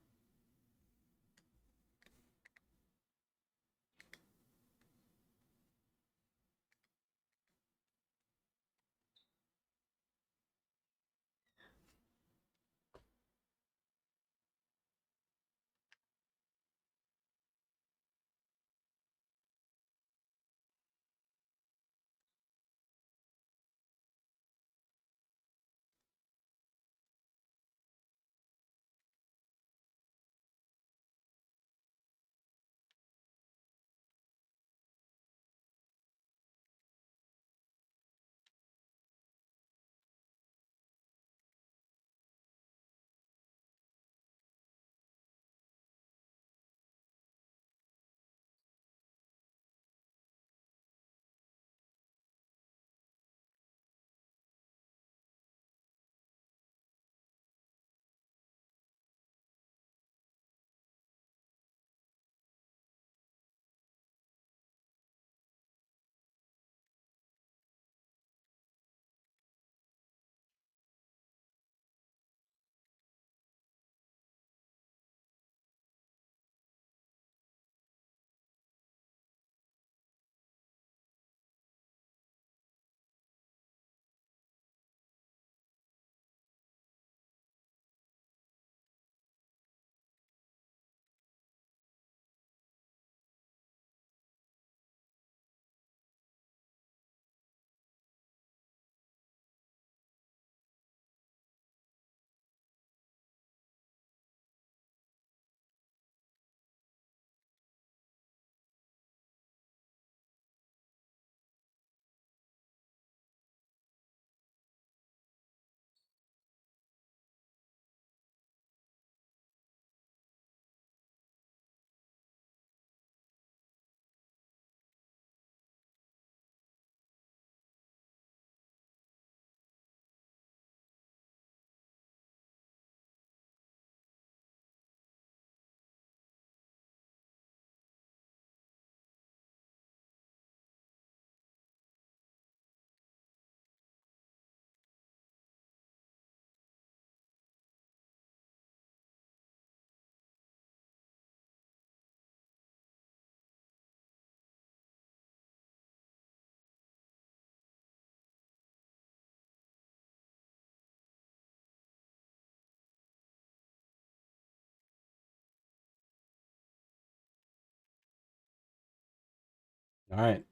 All right,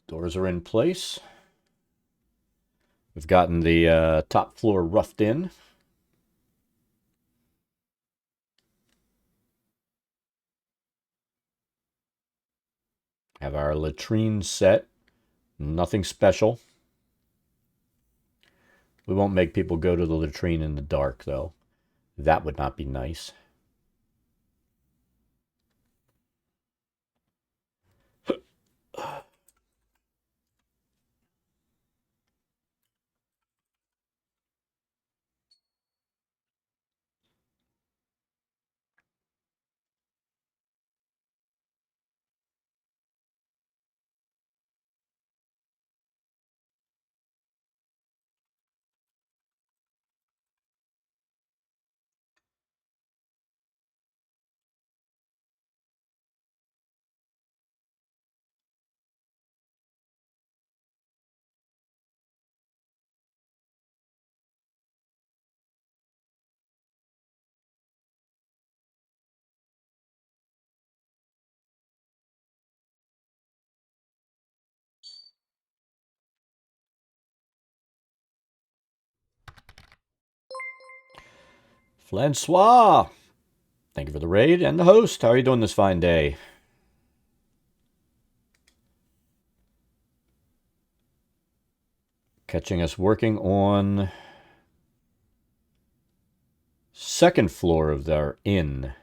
doors are in place. We've gotten the top floor roughed in. Have our latrine set. Nothing special. We won't make people go to the latrine in the dark, though. That would not be nice. Francois, thank you for the raid and the host. How are you doing this fine day? Catching us working on second floor of their inn.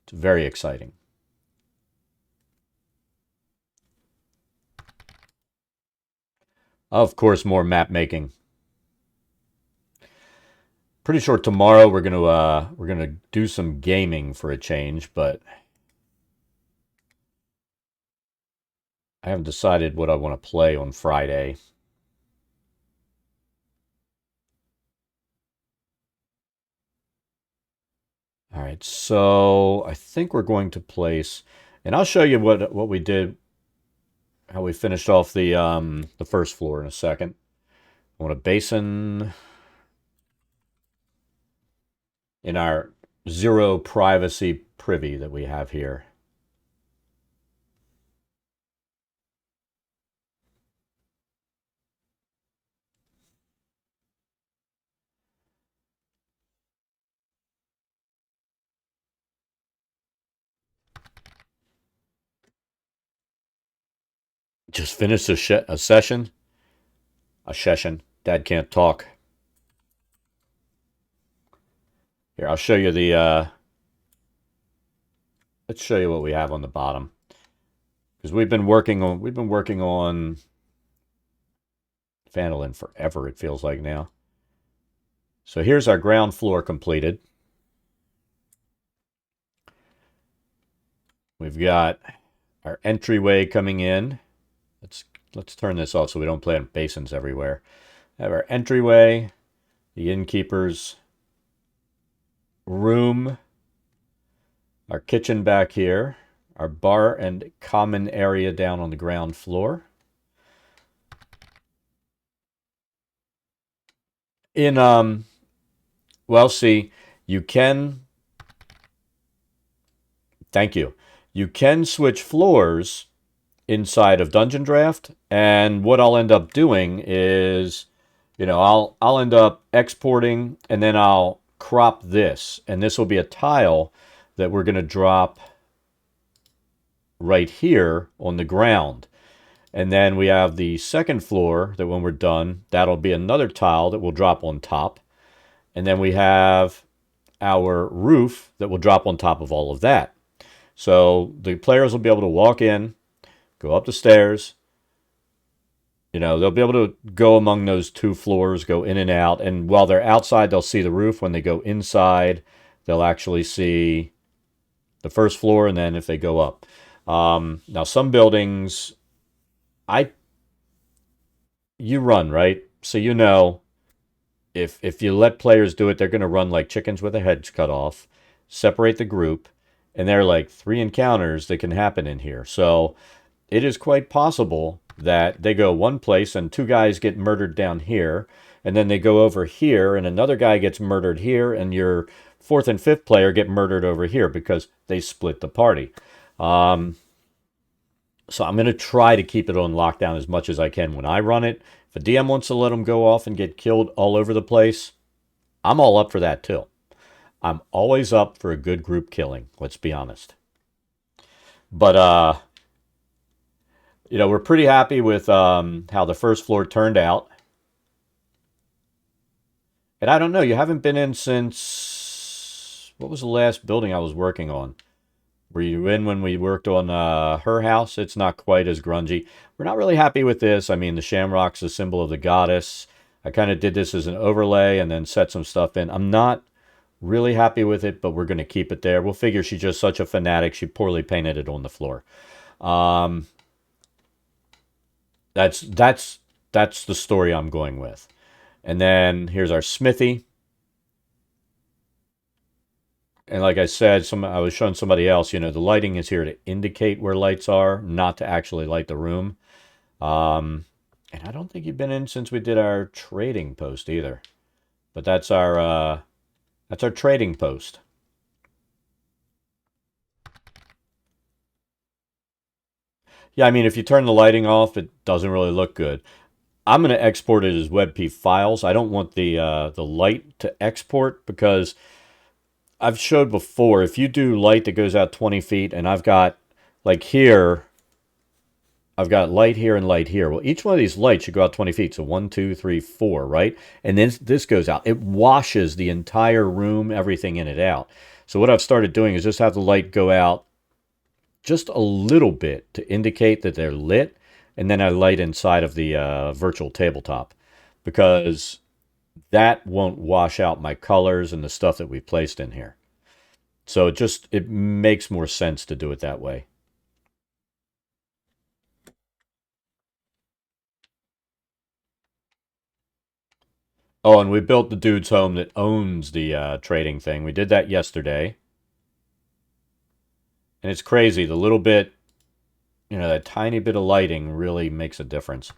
It's very exciting. Of course, more map making. Pretty sure tomorrow we're gonna do some gaming for a change, but I haven't decided what I want to play on Friday. All right, so I think we're going to place, and I'll show you what we did, how we finished off the first floor in a second. I want a basin in our zero privacy privy that we have here. Just finished a session. A session. Dad can't talk. Here, I'll show you let's show you what we have on the bottom. Because we've been working on Phandelver forever, it feels like now. So here's our ground floor completed. We've got our entryway coming in. Let's turn this off so we don't play on basins everywhere. Have our entryway, the innkeeper's room, our kitchen back here, our bar and common area down on the ground floor. In well, see, you can thank you. You can switch floors inside of Dungeon Draft, and what I'll end up doing is, I'll end up exporting, and then I'll crop this, and this will be a tile that we're going to drop right here on the ground. And then we have the second floor that when we're done, that'll be another tile that will drop on top. And then we have our roof that will drop on top of all of that. So the players will be able to walk in, go up the stairs. They'll be able to go among those two floors, go in and out. And while they're outside, they'll see the roof. When they go inside, they'll actually see the first floor. And then if they go up. Now, some buildings, you run, right? So if you let players do it, they're going to run like chickens with their heads cut off, separate the group, and there are like 3 encounters that can happen in here. So it is quite possible that they go one place and 2 guys get murdered down here, and then they go over here and another guy gets murdered here, and your 4th and 5th player get murdered over here because they split the party. So I'm going to try to keep it on lockdown as much as I can when I run it. If a DM wants to let them go off and get killed all over the place, I'm all up for that too. I'm always up for a good group killing, let's be honest. But, we're pretty happy with how the first floor turned out. And I don't know, you haven't been in since... What was the last building I was working on? Were you in when we worked on her house? It's not quite as grungy. We're not really happy with this. I mean, the shamrock's a symbol of the goddess. I kind of did this as an overlay and then set some stuff in. I'm not really happy with it, but we're going to keep it there. We'll figure she's just such a fanatic. She poorly painted it on the floor. That's the story I'm going with. And then here's our smithy. And like I said, I was showing somebody else, the lighting is here to indicate where lights are, not to actually light the room. And I don't think you've been in since we did our trading post either. But that's our trading post. Yeah, I mean, if you turn the lighting off, it doesn't really look good. I'm going to export it as WebP files. I don't want the light to export because I've showed before, if you do light that goes out 20 feet, and I've got, like here, I've got light here and light here. Well, each one of these lights should go out 20 feet. So 1, 2, 3, 4, right? And then this goes out. It washes the entire room, everything in it out. So what I've started doing is just have the light go out just a little bit to indicate that they're lit. And then I light inside of the virtual tabletop because that won't wash out my colors and the stuff that we placed in here. So it makes more sense to do it that way. Oh, and we built the dude's home that owns the trading thing. We did that yesterday. And it's crazy. The little bit, that tiny bit of lighting really makes a difference.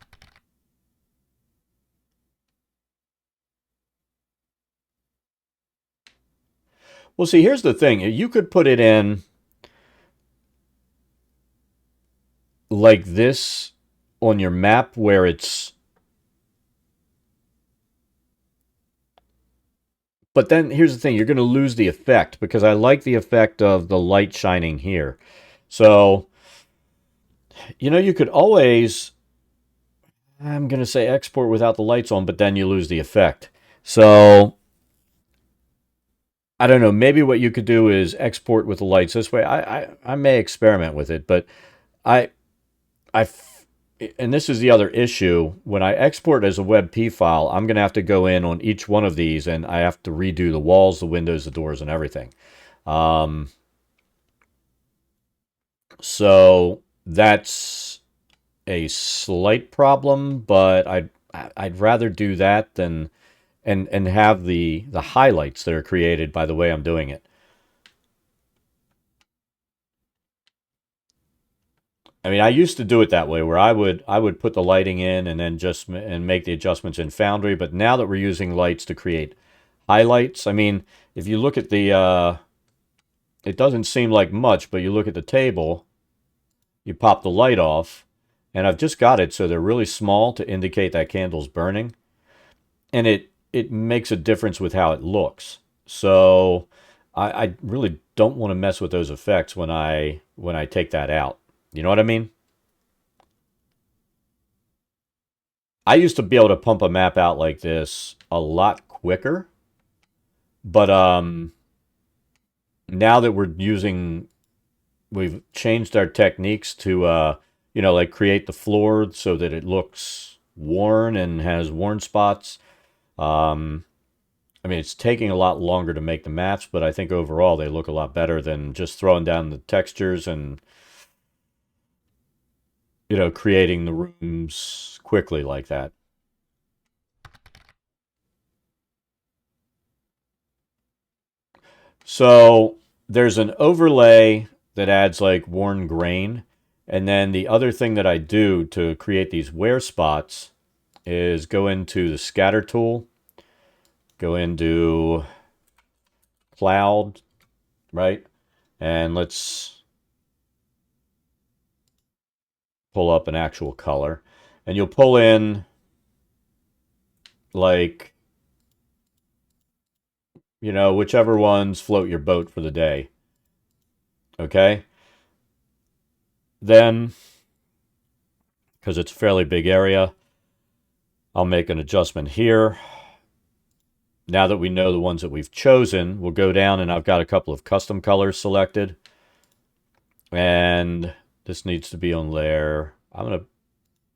Well, see, here's the thing. You could put it in like this on your map where it's. But then here's the thing. You're going to lose the effect because I like the effect of the light shining here. So, you could always. I'm going to say export without the lights on, but then you lose the effect. So I don't know. Maybe what you could do is export with the lights this way. I may experiment with it, but I I and this is the other issue. When I export as a WebP file, I'm going to have to go in on each one of these, and I have to redo the walls, the windows, the doors, and everything. Um, so that's a slight problem, but I'd rather do that than and have the highlights that are created by the way I'm doing it. I mean, I used to do it that way, where I would put the lighting in and then just and make the adjustments in Foundry. But now that we're using lights to create highlights, I mean, if you look at it doesn't seem like much, but you look at the table, you pop the light off, and I've just got it so they're really small to indicate that candle's burning, and it makes a difference with how it looks. So I really don't want to mess with those effects when I take that out. You know what I mean? I used to be able to pump a map out like this a lot quicker, but now that we've changed our techniques to like create the floor so that it looks worn and has worn spots. Um, I mean, it's taking a lot longer to make the maps, but I think overall they look a lot better than just throwing down the textures and creating the rooms quickly like that. So there's an overlay that adds like worn grain. And then the other thing that I do to create these wear spots is go into the scatter tool, go into cloud, right? And let's pull up an actual color. And you'll pull in like, whichever ones float your boat for the day. Okay? Then, because it's a fairly big area, I'll make an adjustment here. Now that we know the ones that we've chosen, we'll go down and I've got a couple of custom colors selected. And this needs to be on layer. I'm going to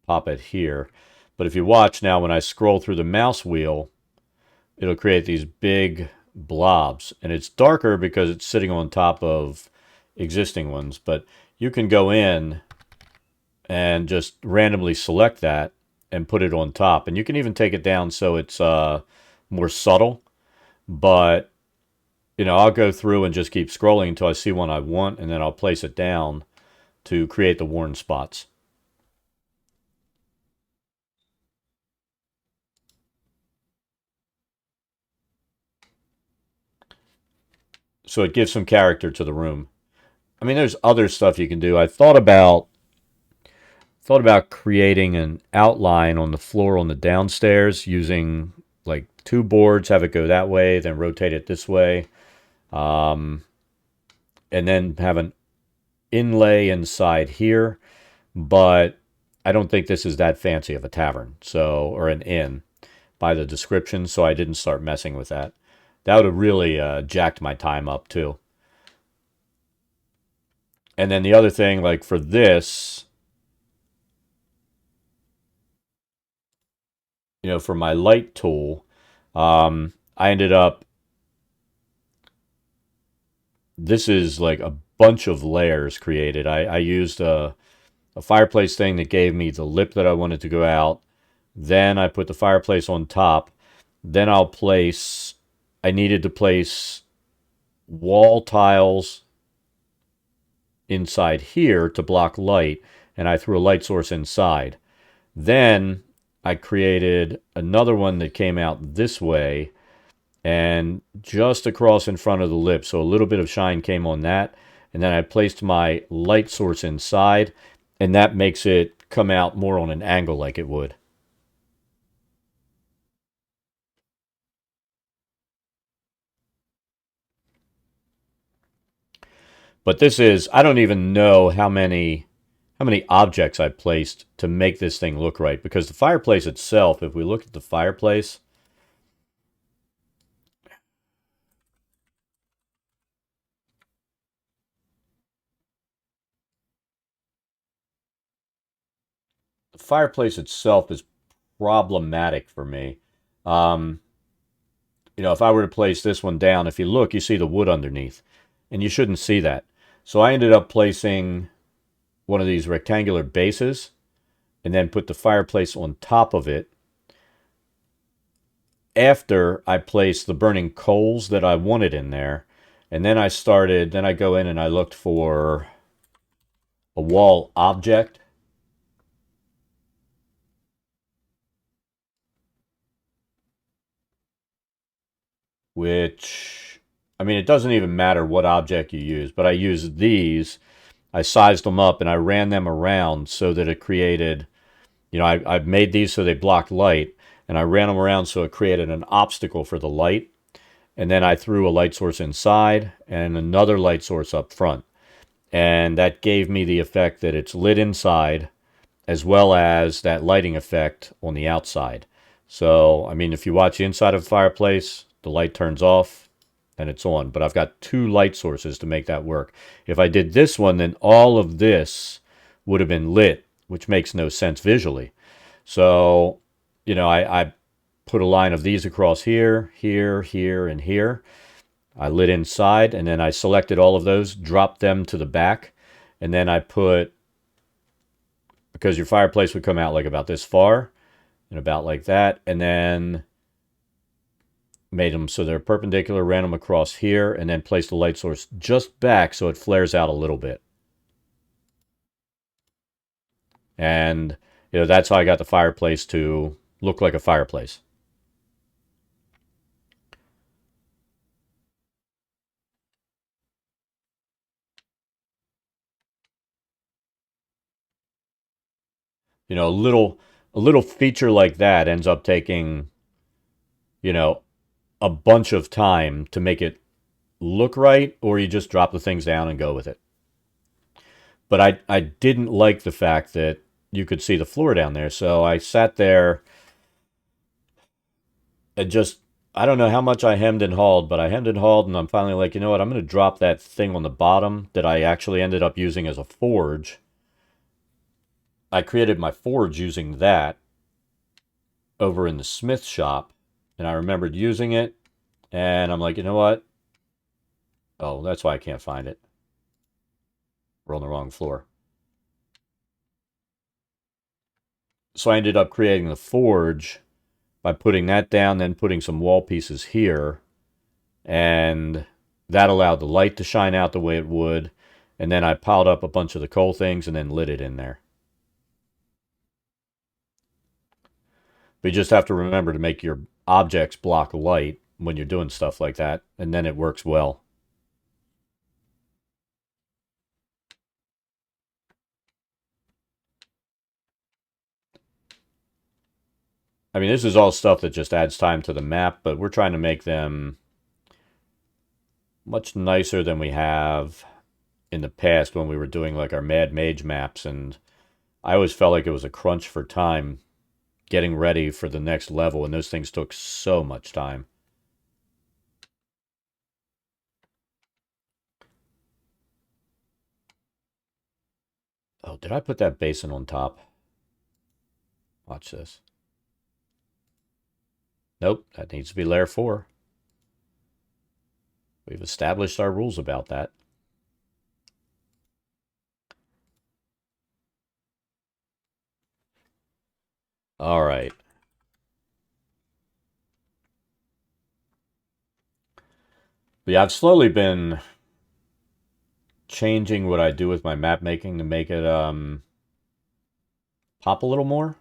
pop it here. But if you watch now, when I scroll through the mouse wheel, it'll create these big blobs. And it's darker because it's sitting on top of existing ones. But you can go in and just randomly select that and put it on top. And you can even take it down so it's more subtle. But, I'll go through and just keep scrolling until I see one I want, and then I'll place it down to create the worn spots. So it gives some character to the room. I mean, there's other stuff you can do. I thought about creating an outline on the floor on the downstairs using like two boards, have it go that way, then rotate it this way, um, and then have an inlay inside here. But I don't think this is that fancy of a tavern, so or an inn by the description, so I didn't start messing with that. That would have really jacked my time up too. And then the other thing, like for this, for my light tool, I ended up. This is like a bunch of layers created. I used a fireplace thing that gave me the lip that I wanted to go out. Then I put the fireplace on top. Then I needed to place wall tiles inside here to block light, and I threw a light source inside. Then I created another one that came out this way and just across in front of the lip, so a little bit of shine came on that. And then I placed my light source inside, and that makes it come out more on an angle like it would. But this is, I don't even know how many objects I placed to make this thing look right, because the fireplace itself, if we look at the fireplace, the fireplace itself is problematic for me. Um, if I were to place this one down, if you look, you see the wood underneath, and you shouldn't see that. So I ended up placing one of these rectangular bases and then put the fireplace on top of it after I placed the burning coals that I wanted in there. And then I go in and I looked for a wall object, which, I mean, it doesn't even matter what object you use, but I used these. I sized them up and I ran them around so that it created, I made these so they blocked light, and I ran them around so it created an obstacle for the light. And then I threw a light source inside and another light source up front. And that gave me the effect that it's lit inside as well as that lighting effect on the outside. So, I mean, if you watch the inside of a fireplace, the light turns off and it's on. But I've got two light sources to make that work. If I did this one, then all of this would have been lit, which makes no sense visually. So, I put a line of these across here, here, here, and here. I lit inside, and then I selected all of those, dropped them to the back, and then I put, because your fireplace would come out like about this far, and about like that, and then made them so they're perpendicular, ran them across here, and then placed the light source just back so it flares out a little bit. And, that's how I got the fireplace to look like a fireplace. A little feature like that ends up taking, you know, a bunch of time to make it look right, or you just drop the things down and go with it. But I didn't like the fact that you could see the floor down there, so I sat there and just, I don't know how much I hemmed and hawed, but I hemmed and hawed, and I'm finally like, you know what, I'm going to drop that thing on the bottom that I actually ended up using as a forge. I created my forge using that over in the smith shop, and I remembered using it, and I'm like, you know what? Oh, that's why I can't find it. We're on the wrong floor. So I ended up creating the forge by putting that down, then putting some wall pieces here, and that allowed the light to shine out the way it would. And then I piled up a bunch of the coal things and then lit it in there. But you just have to remember to make your objects block light when you're doing stuff like that, and then it works well. I mean, this is all stuff that just adds time to the map, but we're trying to make them much nicer than we have in the past when we were doing like our Mad Mage maps. And I always felt like it was a crunch for time getting ready for the next level, and those things took so much time. Oh, did I put that basin on top? Watch this. Nope, that needs to be layer 4. We've established our rules about that. All right. But yeah, I've slowly been changing what I do with my map making to make it pop a little more.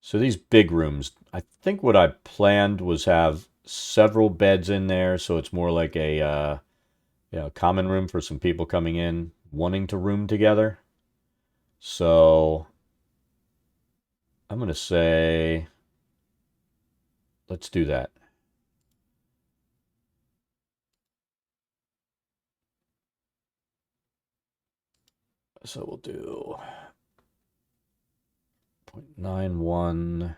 So these big rooms, I think what I planned was have several beds in there, so it's more like a common room for some people coming in wanting to room together. So I'm gonna say let's do that. So we'll do 0.91.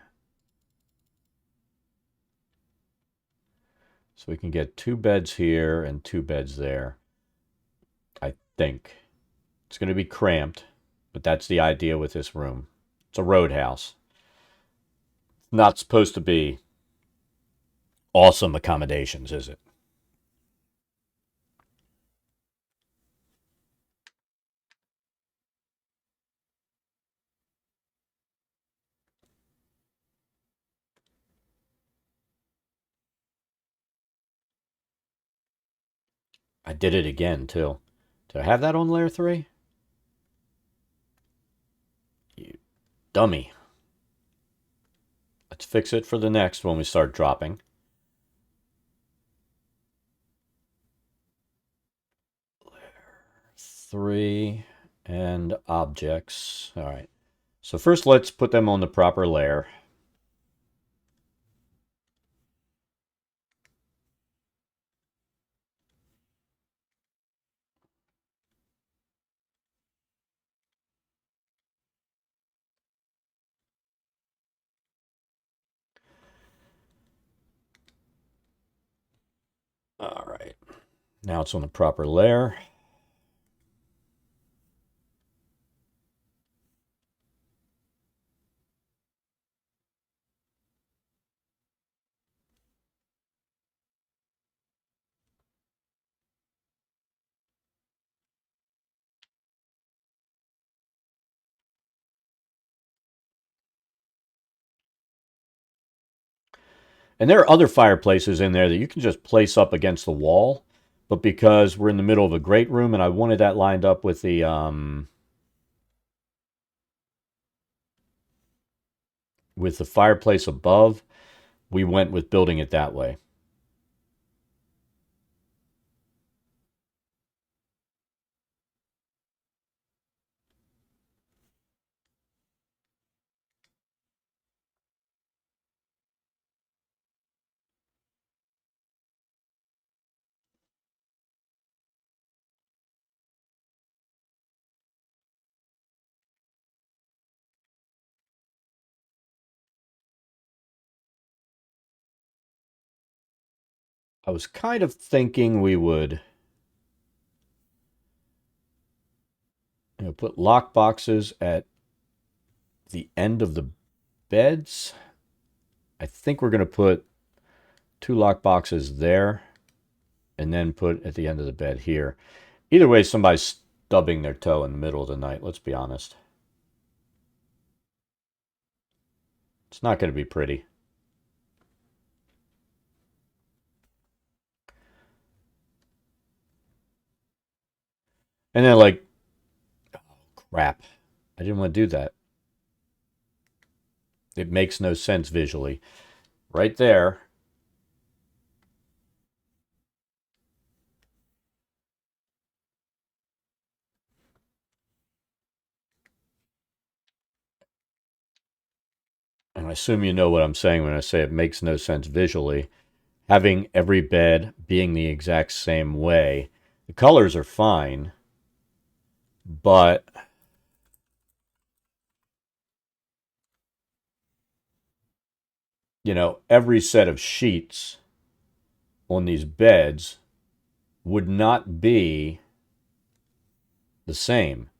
So we can get 2 beds here and 2 beds there. I think it's going to be cramped, but that's the idea with this room. It's a roadhouse. It's not supposed to be awesome accommodations, is it? I did it again, too. Did I have that on layer 3? You dummy. Let's fix it for the next when we start dropping. Layer 3 and objects. All right. So first let's put them on the proper layer. All right. Now it's on the proper layer. And there are other fireplaces in there that you can just place up against the wall. But because we're in the middle of a great room and I wanted that lined up with the fireplace above, we went with building it that way. I was kind of thinking we would put lock boxes at the end of the beds. I think we're going to put 2 lock boxes there and then put at the end of the bed here. Either way, somebody's stubbing their toe in the middle of the night, let's be honest. It's not going to be pretty. And then, like, crap, I didn't want to do that. It makes no sense visually. Right there. And I assume you know what I'm saying when I say it makes no sense visually. Having every bed being the exact same way. The colors are fine, but every set of sheets on these beds would not be the same.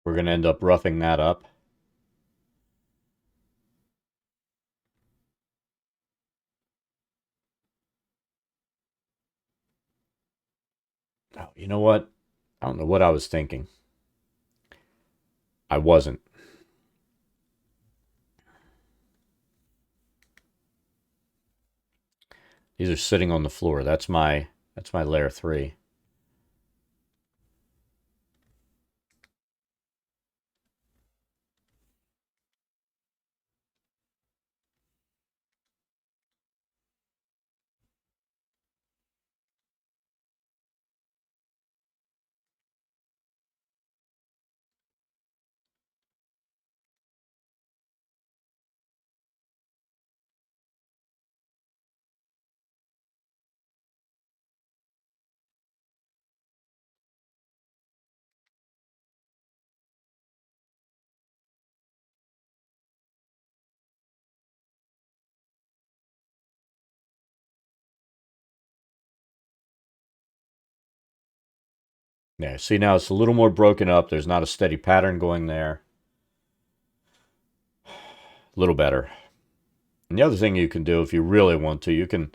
We're going to end up roughing that up. Oh, you know what? I don't know what I was thinking. I wasn't. These are sitting on the floor. That's my layer 3. Yeah, see now it's a little more broken up. There's not a steady pattern going there. A little better. And the other thing you can do if you really want to, you can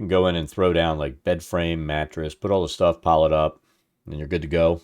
go in and throw down like bed frame, mattress, put all the stuff, pile it up, and you're good to go.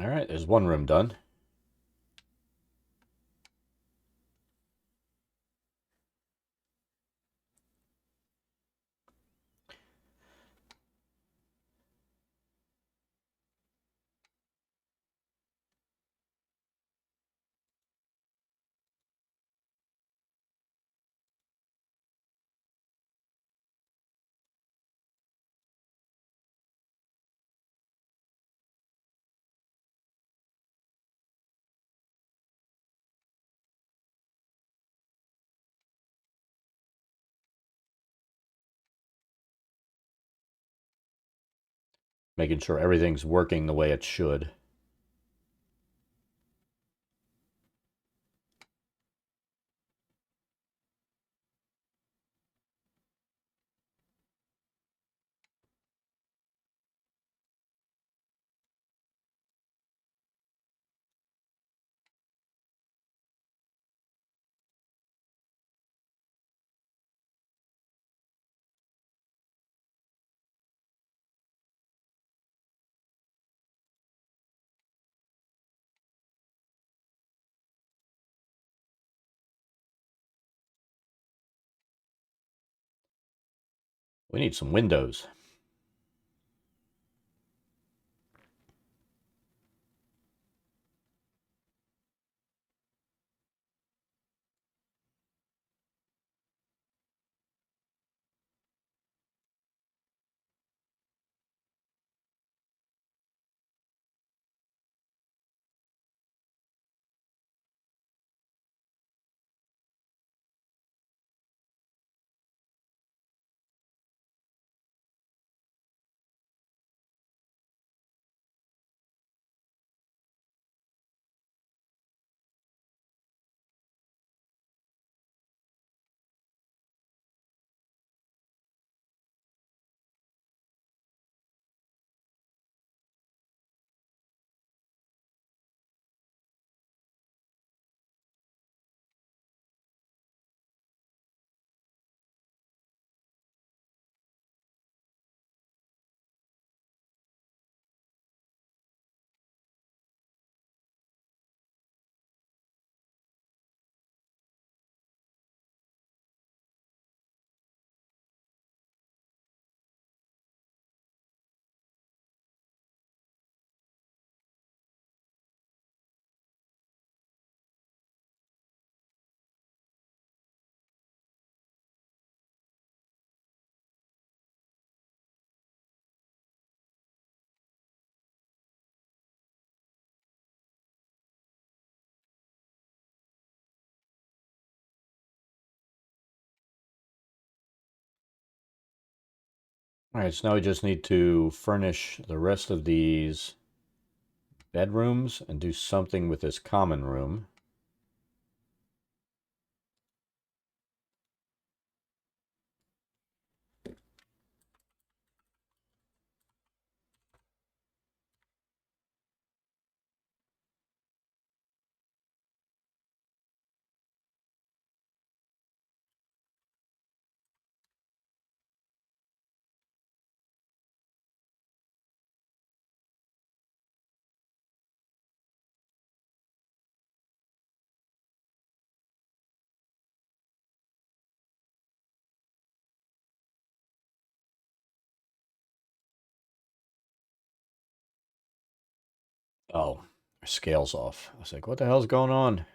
All right, there's one room done. Making sure everything's working the way it should. We need some windows. All right, so now we just need to furnish the rest of these bedrooms and do something with this common room. Oh, our scale's off. I was like, what the hell's going on?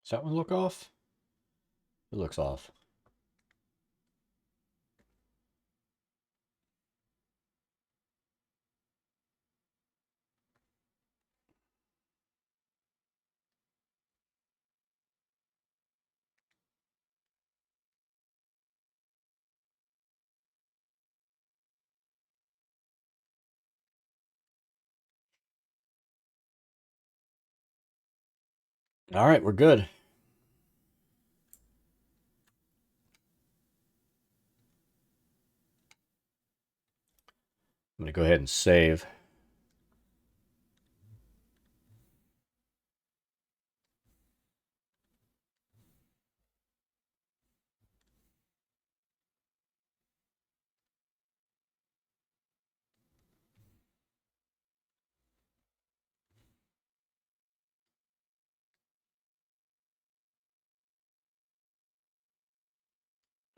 Does that one look off? It looks off. All right, we're good. I'm going to go ahead and save.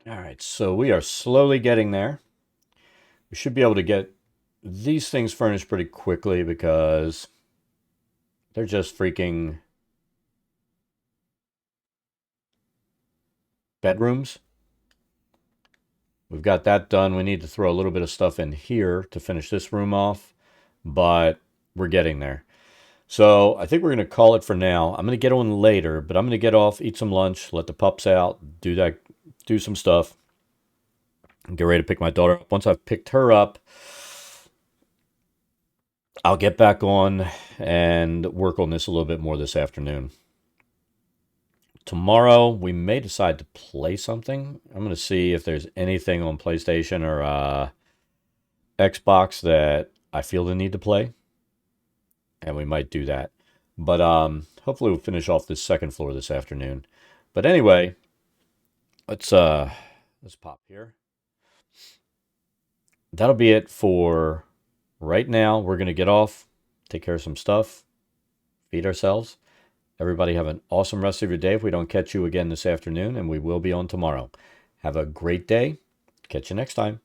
All right, so we are slowly getting there. We should be able to get these things furnished pretty quickly because they're just freaking bedrooms. We've got that done. We need to throw a little bit of stuff in here to finish this room off, but we're getting there. So I think we're going to call it for now. I'm going to get on later, but I'm going to get off, eat some lunch, let the pups out, do some stuff, and get ready to pick my daughter up. Once I've picked her up, I'll get back on and work on this a little bit more this afternoon. Tomorrow, we may decide to play something. I'm going to see if there's anything on PlayStation or Xbox that I feel the need to play, and we might do that. But hopefully we'll finish off this second floor this afternoon. But anyway, let's pop here. That'll be it for right now. We're going to get off, take care of some stuff, feed ourselves. Everybody have an awesome rest of your day if we don't catch you again this afternoon, and we will be on tomorrow. Have a great day. Catch you next time.